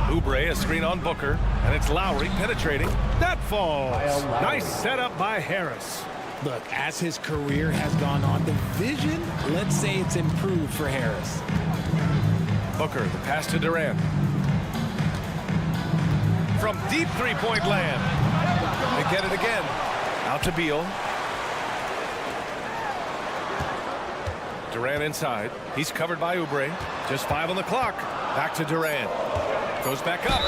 Oubre, a screen on Booker, and it's Lowry penetrating. That falls. Nice setup by Harris. Look, as his career has gone on, the vision, let's say it's improved for Harris. Booker, the pass to Durant. From deep three-point land. They get it again. Out to Beal. Durant inside. He's covered by Oubre. Just 5 on the clock. Back to Durant. Goes back up.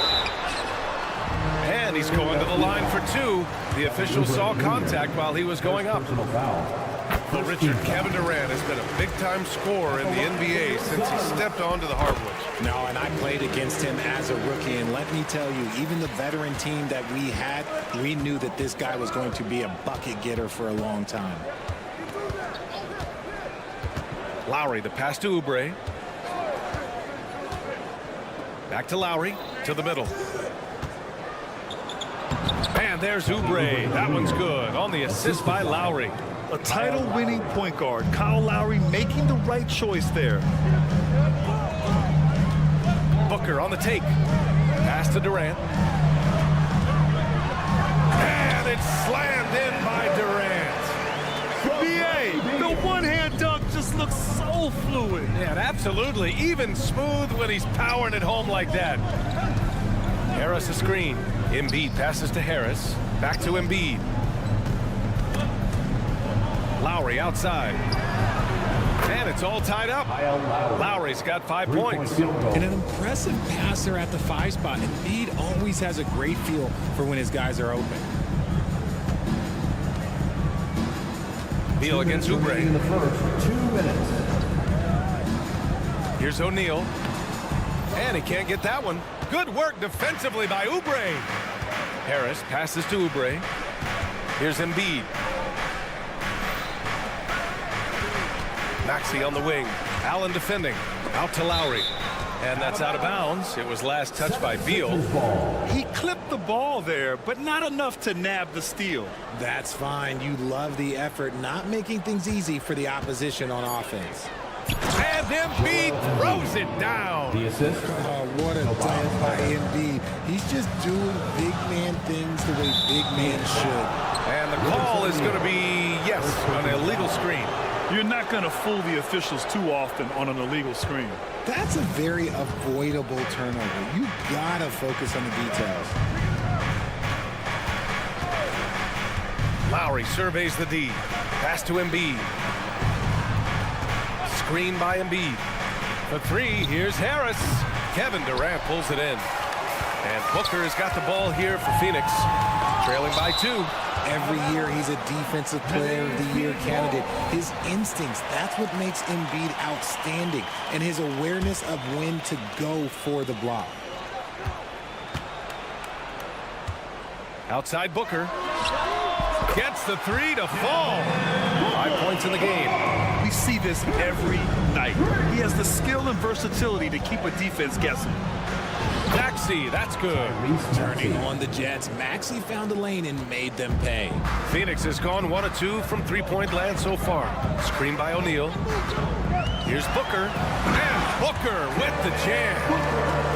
And he's going to the line for 2. The official saw contact while he was going up. Well, Richard, Kevin Durant has been a big-time scorer in the NBA since he stepped onto the hardwood. No, and I played against him as a rookie, and let me tell you, even the veteran team that we had, we knew that this guy was going to be a bucket getter for a long time. Lowry, the pass to Oubre. Back to Lowry, to the middle. And there's Oubre. That one's good on the assist by Lowry. A title-winning point guard, Kyle Lowry, making the right choice there. Booker on the take. Pass to Durant. And it's slammed in by Durant. BA, the one-hand dunk just looks so fluid. Yeah, absolutely. Even smooth when he's powering it home like that. Harris a screen. Embiid passes to Harris. Back to Embiid. Lowry outside. And it's all tied up. Lowry's got 5 points. And an impressive passer at the 5 spot. Embiid always has a great feel for when his guys are open. Beal against Oubre. In the first 2 minutes. Here's O'Neal. And he can't get that one. Good work defensively by Oubre. Harris passes to Oubre. Here's Embiid. Maxey on the wing. Allen defending. Out to Lowry. And that's out of bounds. It was last touched by Beal. He clipped the ball there, but not enough to nab the steal. That's fine. You love the effort, not making things easy for the opposition on offense. And Embiid throws it down. The assist. Oh, what a dunk by Embiid. He's just doing big man things the way big man should. And the call is going to be, yes, an illegal screen. You're not going to fool the officials too often on an illegal screen. That's a very avoidable turnover. You got to focus on the details. Lowry surveys the D. Pass to Embiid. Screen by Embiid. For 3, here's Harris. Kevin Durant pulls it in. And Booker has got the ball here for Phoenix. Trailing by 2. Every year he's a defensive player of the year candidate. His instincts, that's what makes Embiid outstanding. And his awareness of when to go for the block. Outside Booker. Gets the 3 to fall. 5 points in the game. We see this every night. He has the skill and versatility to keep a defense guessing. Maxey, that's good. Turning on the Jets, Maxey found a lane and made them pay. Phoenix has gone 1 of 2 from three-point land so far. Screen by O'Neal. Here's Booker. And Booker with the jam.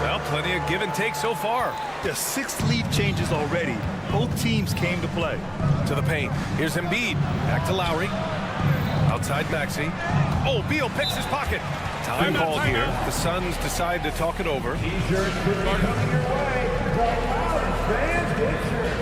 Well, plenty of give and take so far. There's 6 lead changes already. Both teams came to play. To the paint. Here's Embiid. Back to Lowry. Outside Maxey. Oh, Beal picks his pocket. Time called here. The Suns decide to talk it over. T-shirts could be coming your way. The Loud fans get shirts.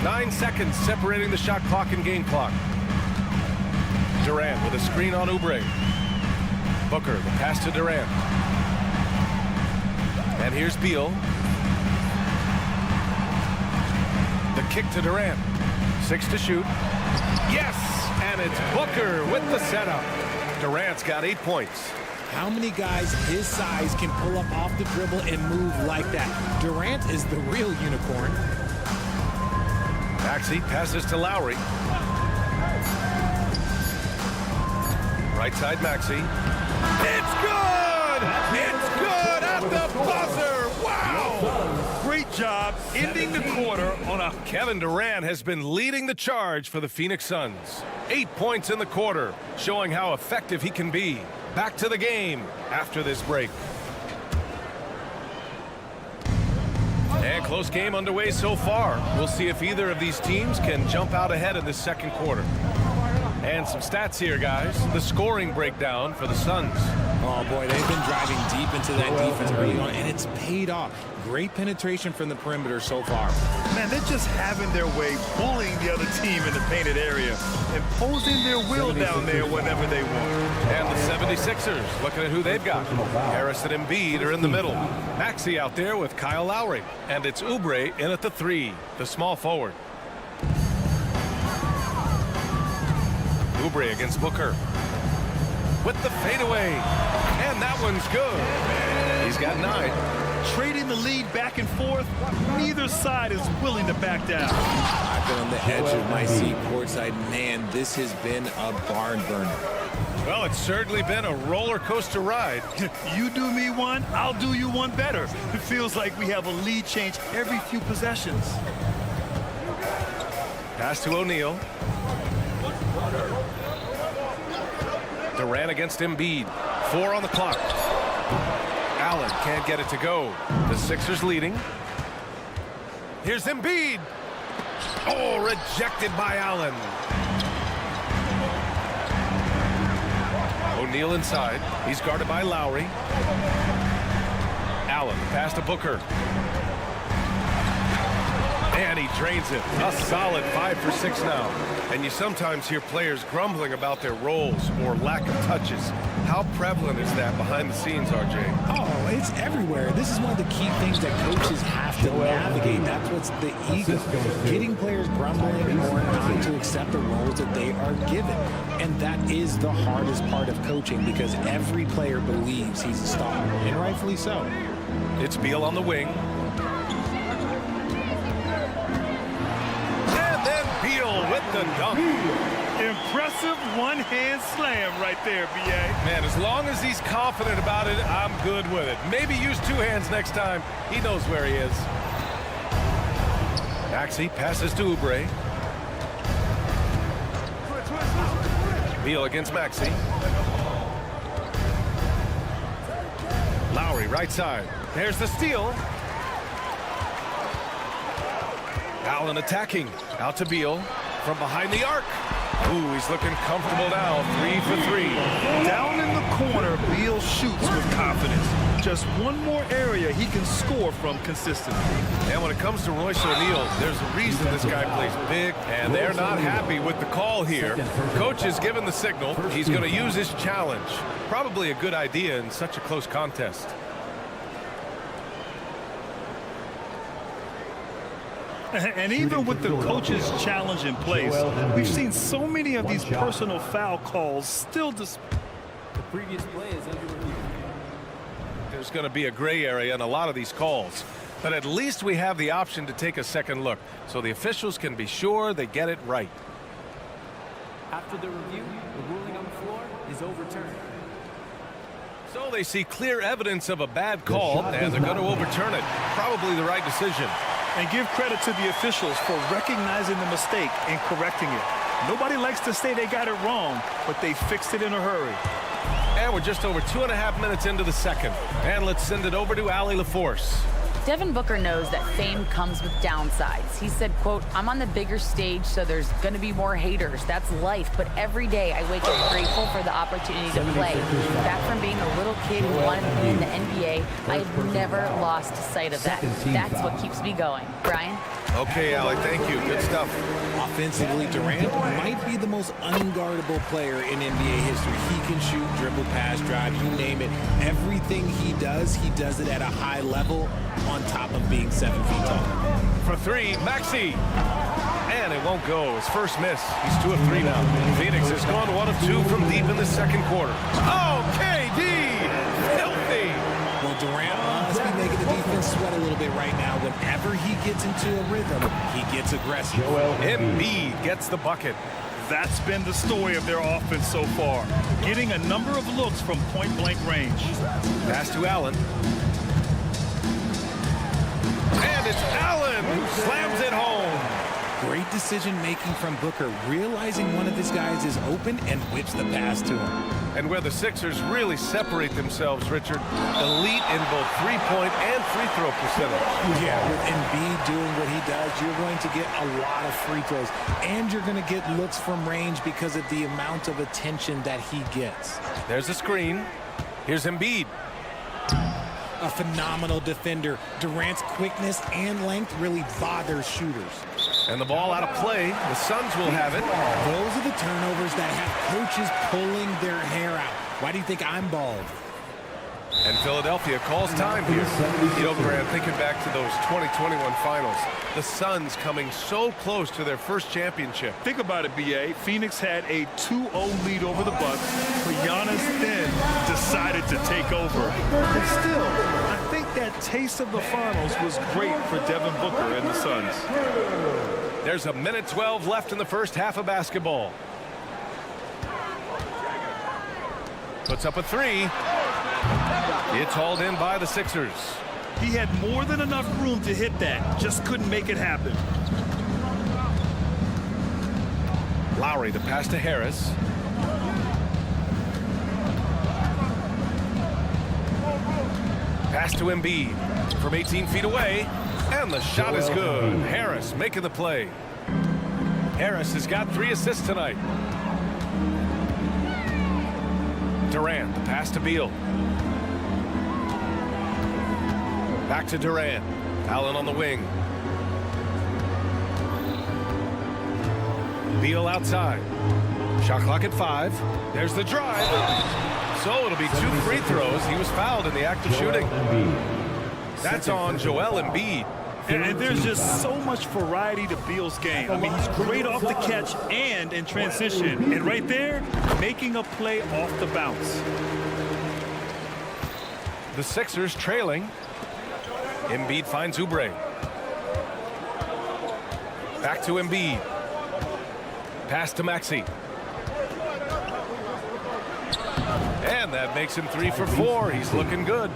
Nine seconds separating the shot clock and game clock. Durant with a screen on Oubre. Booker, the pass to Durant. And here's Beal. The kick to Durant. 6 to shoot. Yes! And it's Booker with the setup. Durant's got 8 points. How many guys his size can pull up off the dribble and move like that? Durant is the real unicorn. Maxey passes to Lowry. Right side Maxey. It's good! It's good at the buzzer! Wow! Great job ending the quarter on a... Kevin Durant has been leading the charge for the Phoenix Suns. 8 points in the quarter, showing how effective he can be. Back to the game after this break. And close game underway so far. We'll see if either of these teams can jump out ahead in this second quarter. And some stats here, guys. The scoring breakdown for the Suns. Oh, boy, they've been driving deep into that defense early on, and it's paid off. Great penetration from the perimeter so far. Man, they're just having their way, bullying the other team in the painted area, imposing their will down there whenever they want. And the 76ers, looking at who they've got. Harris and Embiid are in the middle. Maxey out there with Kyle Lowry. And it's Oubre in at the 3, the small forward. Oubre against Booker. With the fadeaway. And that one's good. He's got 9. Trading the lead back and forth, neither side is willing to back down. I've been on the edge of my seat courtside. Man, this has been a barn burner. Well, it's certainly been a roller coaster ride. You do me one, I'll do you one better. It feels like we have a lead change every few possessions. Pass to O'Neal. Durant against Embiid. 4 on the clock. Allen can't get it to go. The Sixers leading. Here's Embiid. Oh, rejected by Allen. O'Neal inside. He's guarded by Lowry. Allen pass to Booker. And he drains it. A solid 5 for 6 now. And you sometimes hear players grumbling about their roles or lack of touches. How prevalent is that behind the scenes, RJ? Oh, it's everywhere. This is one of the key things that coaches have to navigate. That's what's the ego. Getting players grumbling or not to accept the roles that they are given. And that is the hardest part of coaching because every player believes he's a star, and rightfully so. It's Beal on the wing. And then Beal with the dunk. Impressive one-hand slam right there, B.A. Man, as long as he's confident about it, I'm good with it. Maybe use 2 hands next time. He knows where he is. Maxey passes to Oubre. Beal against Maxey. Lowry right side. There's the steal. Allen attacking. Out to Beal. From behind the arc. Ooh, he's looking comfortable now. 3 for 3. Down in the corner, Beal shoots with confidence. Just one more area he can score from consistently. And when it comes to Royce O'Neal, there's a reason this guy plays big, and they're not happy with the call here. Coach has given the signal. He's going to use his challenge. Probably a good idea in such a close contest. And even with the coach's challenge in place, we've seen so many of these personal foul calls still The previous play is under review. There's going to be a gray area in a lot of these calls. But at least we have the option to take a second look, so the officials can be sure they get it right. After the review, the ruling on the floor is overturned. So they see clear evidence of a bad call, and they're going to overturn it. Probably the right decision. and give credit to the officials for recognizing the mistake and correcting it. Nobody likes to say they got it wrong, but they fixed it in a hurry. And we're just over 2.5 minutes into the second. And let's send it over to Allie LaForce. Devin Booker knows that fame comes with downsides. He said, quote, "I'm on the bigger stage, so there's going to be more haters. That's life. But every day I wake up grateful for the opportunity to play. Back from being a little kid who wanted to be in the NBA, I've never lost sight of that. That's what keeps me going." Brian? Okay, Allie, thank you. Good stuff. Offensively, Durant might be the most unguardable player in NBA history. He can shoot, dribble, pass, drive, you name it. Everything he does it at a high level on top of being 7 feet tall. For three, Maxey. And it won't go. His first miss. He's 2 of 3 now. Phoenix has gone 1 of 2 from deep in the second quarter. Oh, KD! even sweat a little bit right now. Whenever he gets into a rhythm, he gets aggressive. Embiid gets the bucket. That's been the story of their offense so far, getting a number of looks from point-blank range. Pass to Allen. And it's Allen who slams it home. Great decision-making from Booker, realizing one of his guys is open and whips the pass to him. And where the Sixers really separate themselves, Richard, elite in both three-point and free-throw percentage. Yeah, with Embiid doing what he does, you're going to get a lot of free throws, and you're going to get looks from range because of the amount of attention that he gets. There's a screen. Here's Embiid. A phenomenal defender. Durant's quickness and length really bothers shooters. And the ball out of play. The Suns will have it. Those are the turnovers that have coaches pulling their hair out. Why do you think I'm bald? And Philadelphia calls time here. You know, Grant, thinking back to those 2021 finals, the Suns coming so close to their first championship. Think about it, B.A. Phoenix had a 2-0 lead over the Bucks, but Giannis then decided to take over. But still, I think that taste of the finals was great for Devin Booker and the Suns. There's a minute 12 left in the first half of basketball. Puts up a three. It's hauled in by the Sixers. He had more than enough room to hit that, just couldn't make it happen. Lowry, the pass to Harris. Pass to Embiid from 18 feet away, and the shot is good. Harris making the play. Harris has got 3 assists tonight. Durant, the pass to Beal. Back to Durant. Allen on the wing. Beal outside. Shot clock at 5. There's the drive. So it'll be 2 free throws. He was fouled in the act of shooting. That's on Joel Embiid. And there's just so much variety to Beal's game. I mean, he's great off the catch and in transition. And right there, making a play off the bounce. The Sixers trailing. Embiid finds Oubre. Back to Embiid. Pass to Maxey. And that makes him 3 for 4. He's looking good.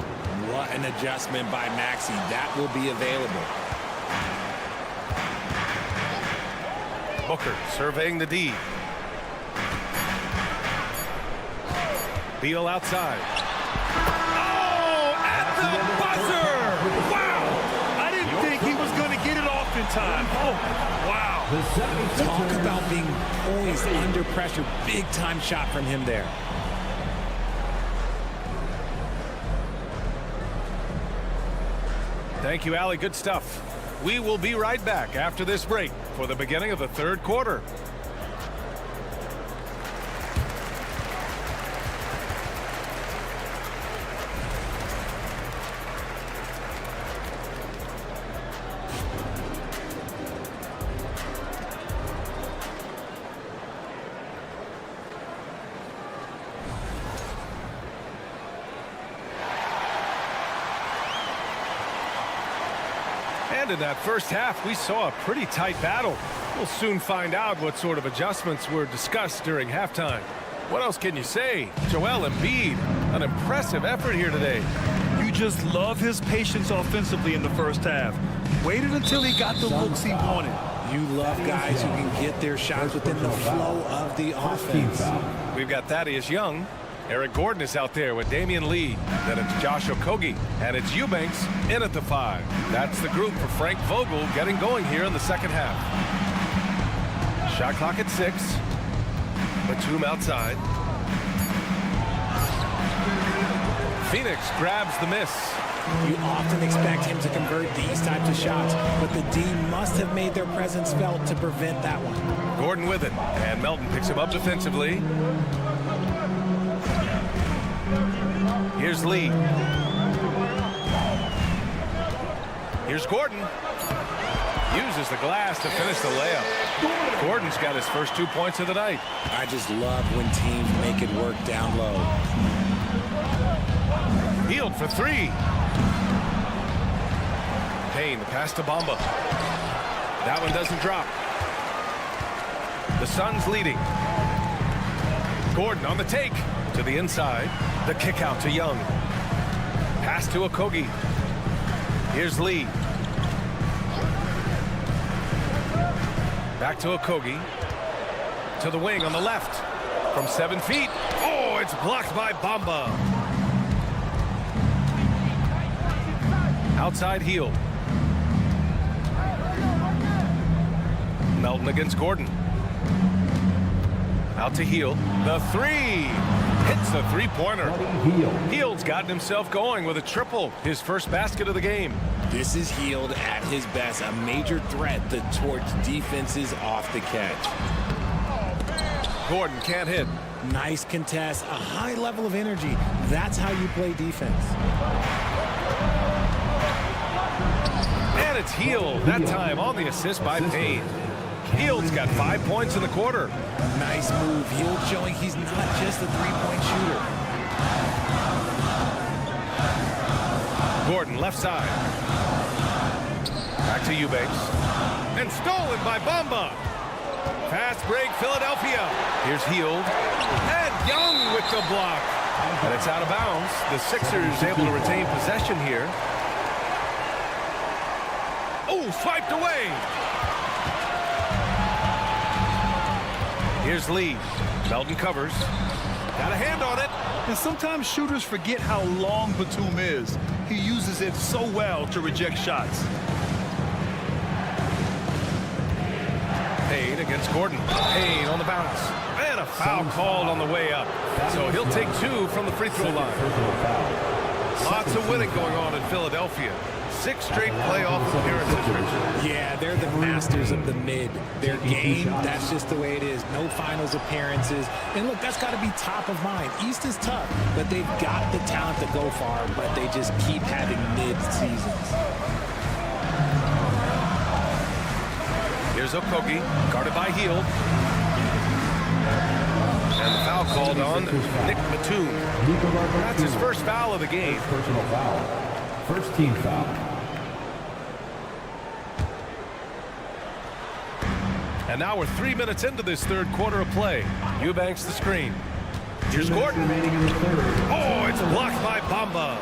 What an adjustment by Maxey. That will be available. Booker surveying the D. Beal outside. Oh, at the buzzer! Wow! I didn't think he was going to get it off in time. Oh, wow. Talk about being poised under pressure. Big time shot from him there. Thank you, Allie. Good stuff. We will be right back after this break for the beginning of the third quarter. And in that first half, we saw a pretty tight battle. We'll soon find out what sort of adjustments were discussed during halftime. What else can you say? Joel Embiid, an impressive effort here today. You just love his patience offensively in the first half. Waited until he got the looks he wanted. You love guys who can get their shots within the flow of the offense. We've got Thaddeus Young. Eric Gordon is out there with Damian Lee. Then it's Josh Okogie. And it's Eubanks in at the 5. That's the group for Frank Vogel getting going here in the second half. Shot clock at 6. Batum outside. Phoenix grabs the miss. You often expect him to convert these types of shots, but the D must have made their presence felt to prevent that one. Gordon with it. And Melton picks him up defensively. Here's Lee. Here's Gordon. Uses the glass to finish the layup. Gordon's got his first 2 points of the night. I just love when teams make it work down low. Healed for 3. Payne, the pass to Bamba. That one doesn't drop. The Suns leading. Gordon on the take to the inside. The kick out to Young. Pass to Okogie. Here's Lee. Back to Okogie. To the wing on the left. From 7 feet. Oh, it's blocked by Bamba. Outside heel. Melton against Gordon. Out to Heel. The three. Hits the three-pointer. Hield's gotten himself going with a triple. His first basket of the game. This is Hield at his best. A major threat to torch defenses off the catch. Gordon can't hit. Nice contest. A high level of energy. That's how you play defense. And it's Hield. That time on the assist by Payne. Hield's got 5 points in the quarter. Nice move. Hield showing he's not just a three-point shooter. Gordon, left side. Back to Eubanks. And stolen by Bamba. Fast break, Philadelphia. Here's Hield. And Young with the block. And it's out of bounds. The Sixers able to retain possession here. Oh, swiped away. Here's Lee. Melton covers. Got a hand on it. And sometimes shooters forget how long Batum is. He uses it so well to reject shots. Payne against Gordon. Payne on the bounce. And a foul called on the way up. So he'll take 2 from the free throw line. Lots of winning going on in Philadelphia. 6 straight playoff appearances, Richard. Yeah, they're the masters of the mid. Their game, that's just the way it is. No finals appearances. And look, that's got to be top of mind. East is tough, but they've got the talent to go far, but they just keep having mid-seasons. Here's Okogie, guarded by Hield. And the foul called on Nick Batum. That's his first foul of the game. Personal foul. First team foul. And now we're 3 minutes into this third quarter of play. Eubanks the screen. Here's Gordon. Oh, it's blocked by Bamba.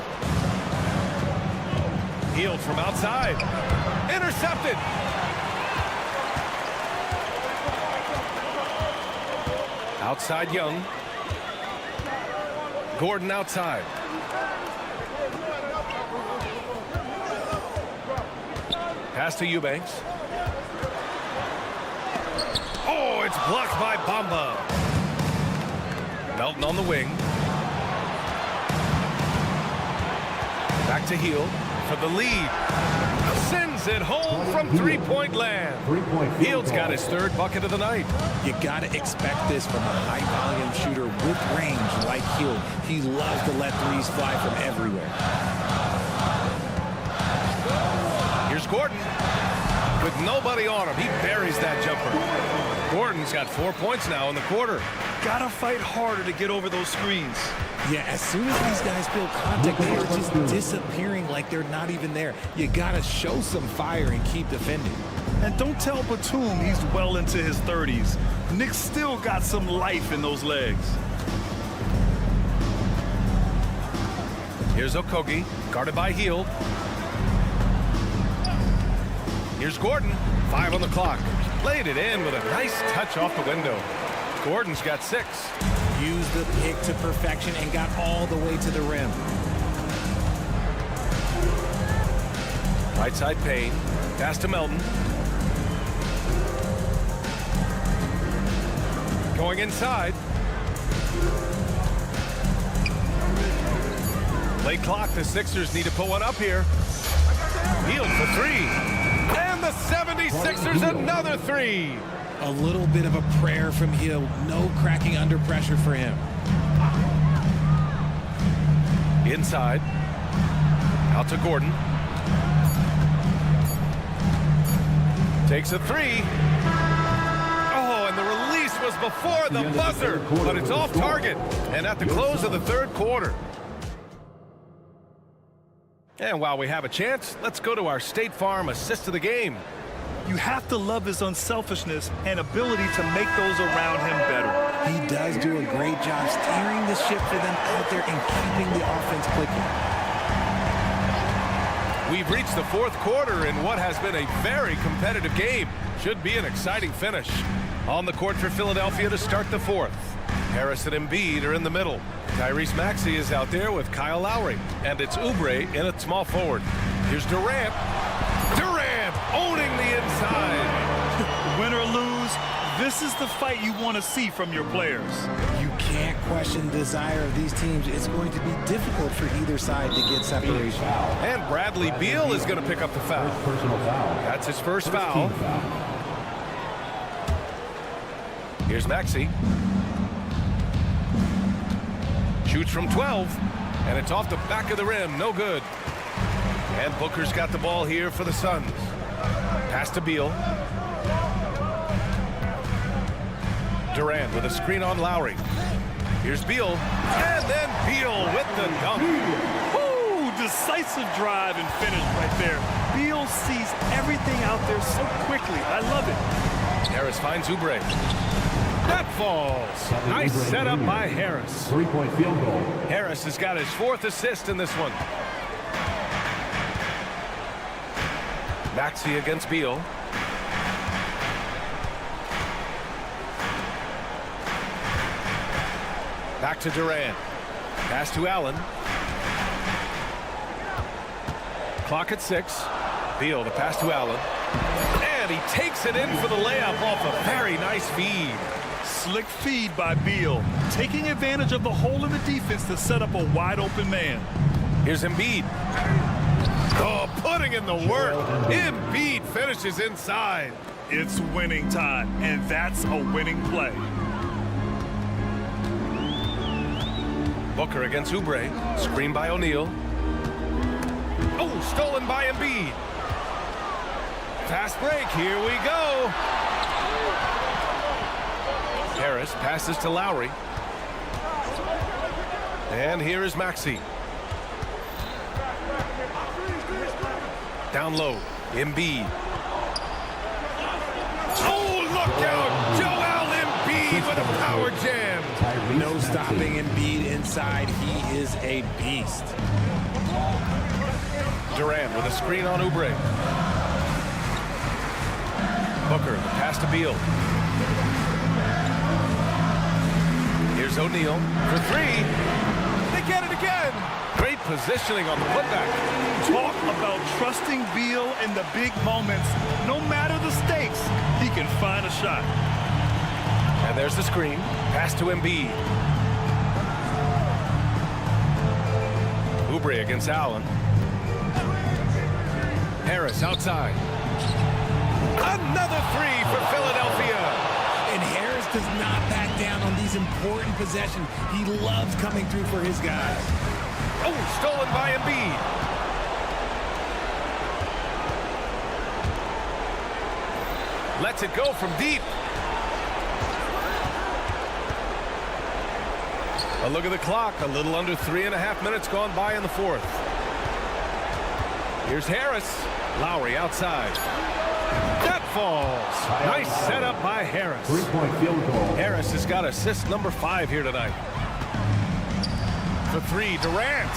Hield from outside. Intercepted. Outside Young. Gordon outside. Pass to Eubanks. Oh, it's blocked by Bamba. Melton on the wing. Back to Hield for the lead. Sends it home from three-point land. Hield's got his third bucket of the night. You got to expect this from a high-volume shooter with range like Hield. He loves to let threes fly from everywhere. Here's Gordon. With nobody on him, he buries that jumper. Gordon's got 4 points now in the quarter. Gotta fight harder to get over those screens. Yeah, as soon as these guys feel contact, they are just disappearing like they're not even there. You gotta show some fire and keep defending. And don't tell Batum he's well into his 30s. Nick's still got some life in those legs. Here's Okogie, guarded by Hield. Here's Gordon, 5 on the clock. Laid it in with a nice touch off the window. Gordon's got 6. Used the pick to perfection and got all the way to the rim. Right side Payne. Pass to Melton. Going inside. Late clock. The Sixers need to put one up here. Hield for 3. And the 76ers another 3. A little bit of a prayer from Hill. No cracking under pressure for him. Inside. Out to Gordon. Takes a 3. Oh, and the release was before the buzzer, but it's off target. And at the close of the third quarter. And while we have a chance, let's go to our State Farm assist of the game. You have to love his unselfishness and ability to make those around him better. He does do a great job steering the ship for them out there and keeping the offense clicking. We've reached the fourth quarter in what has been a very competitive game. Should be an exciting finish. On the court for Philadelphia to start the fourth. Harris and Embiid are in the middle. Tyrese Maxey is out there with Kyle Lowry. And it's Oubre in at small forward. Here's Durant. Durant owning the inside. Win or lose, this is the fight you want to see from your players. You can't question the desire of these teams. It's going to be difficult for either side to get separation. And Bradley Beal is going to pick up the foul. That's his first foul. Here's Maxey. Shoots from 12, and it's off the back of the rim. No good. And Booker's got the ball here for the Suns. Pass to Beal. Durant with a screen on Lowry. Here's Beal. And then Beal with the dunk. Ooh, decisive drive and finish right there. Beal sees everything out there so quickly. I love it. Harris finds Oubre. That falls. Nice setup by Harris. 3-point field goal. Harris has got his fourth assist in this one. Maxey against Beal. Back to Durant. Pass to Allen. Clock at 6. Beal, the pass to Allen. And he takes it in for the layup off a very nice feed. Slick feed by Beal, taking advantage of the hole in the defense to set up a wide open man. Here's Embiid. Oh, putting in the work. Embiid finishes inside. It's winning time, and that's a winning play. Booker against Oubre. Screen by O'Neal. Oh, stolen by Embiid. Fast break. Here we go. Harris passes to Lowry. And here is Maxey. Down low. Embiid. Oh, look out. Joel Embiid with a power jam. No stopping Embiid inside. He is a beast. Durant with a screen on Oubre. Booker, the pass to Beal. Here's O'Neal for 3. They get it again. Great positioning on the putback. Talk about trusting Beal in the big moments. No matter the stakes, he can find a shot. And there's the screen. Pass to Embiid. Oubre against Allen. Harris outside. Another 3 for Philadelphia. And Harris does not back down on these important possessions. He loves coming through for his guys. Oh, stolen by Embiid. Lets it go from deep. A look at the clock. A little under 3.5 minutes gone by in the fourth. Here's Harris. Lowry outside. That falls. Nice setup by Harris. 3-point field goal. Harris has got assist number 5 here tonight. For 3, Durant.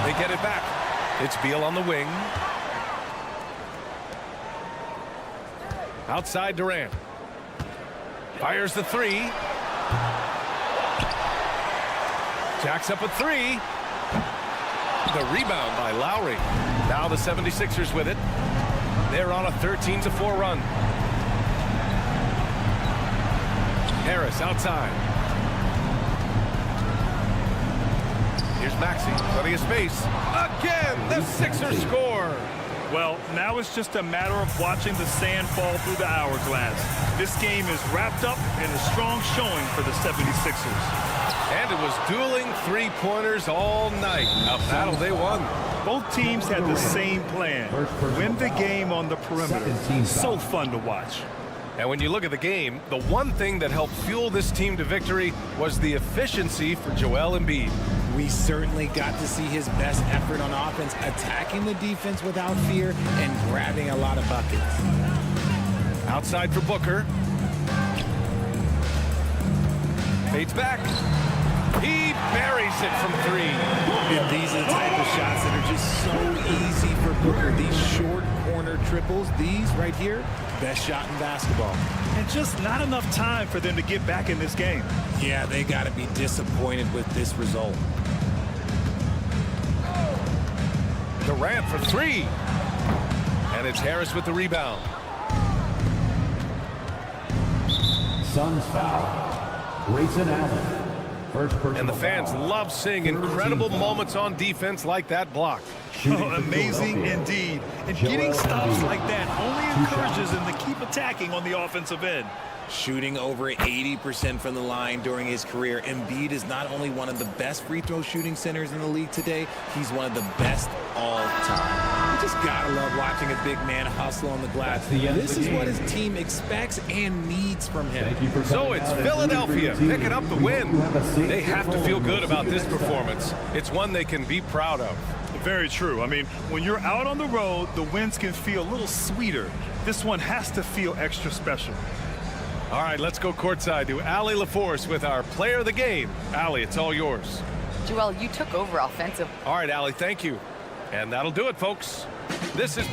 They get it back. It's Beal on the wing. Outside Durant. Fires the 3. Jacks up a 3. The rebound by Lowry. Now the 76ers with it. They're on a 13-4 run. Harris outside. Here's Maxey, plenty of space. Again, the Sixers score. Well, now it's just a matter of watching the sand fall through the hourglass. This game is wrapped up in a strong showing for the 76ers. And it was dueling three-pointers all night. A battle they won. Both teams had the same plan. Win the game on the perimeter. So fun to watch. And when you look at the game, the one thing that helped fuel this team to victory was the efficiency for Joel Embiid. We certainly got to see his best effort on offense, attacking the defense without fear and grabbing a lot of buckets. Outside for Booker. Fades back. He buries it from 3. And these are the type of shots that are just so easy for Booker. These short corner triples, these right here, best shot in basketball. And just not enough time for them to get back in this game. Yeah, they got to be disappointed with this result. Durant for 3. And it's Harris with the rebound. Suns foul. Grayson Allen. And the fans love seeing incredible moments on defense like that block. Oh, amazing indeed. And getting stops like that only encourages them to keep attacking on the offensive end. Shooting over 80% from the line during his career, Embiid is not only one of the best free throw shooting centers in the league today, he's one of the best all time. You just gotta love watching a big man hustle on the glass. This is what his team expects and needs from him. So it's Philadelphia picking up the win. They have to feel good about this performance. It's one they can be proud of. Very true. I mean, when you're out on the road, the wins can feel a little sweeter. This one has to feel extra special. All right, let's go courtside to Allie LaForce with our player of the game. Allie, it's all yours. Joel, you took over offensive. All right, Allie, thank you. And that'll do it, folks. This is...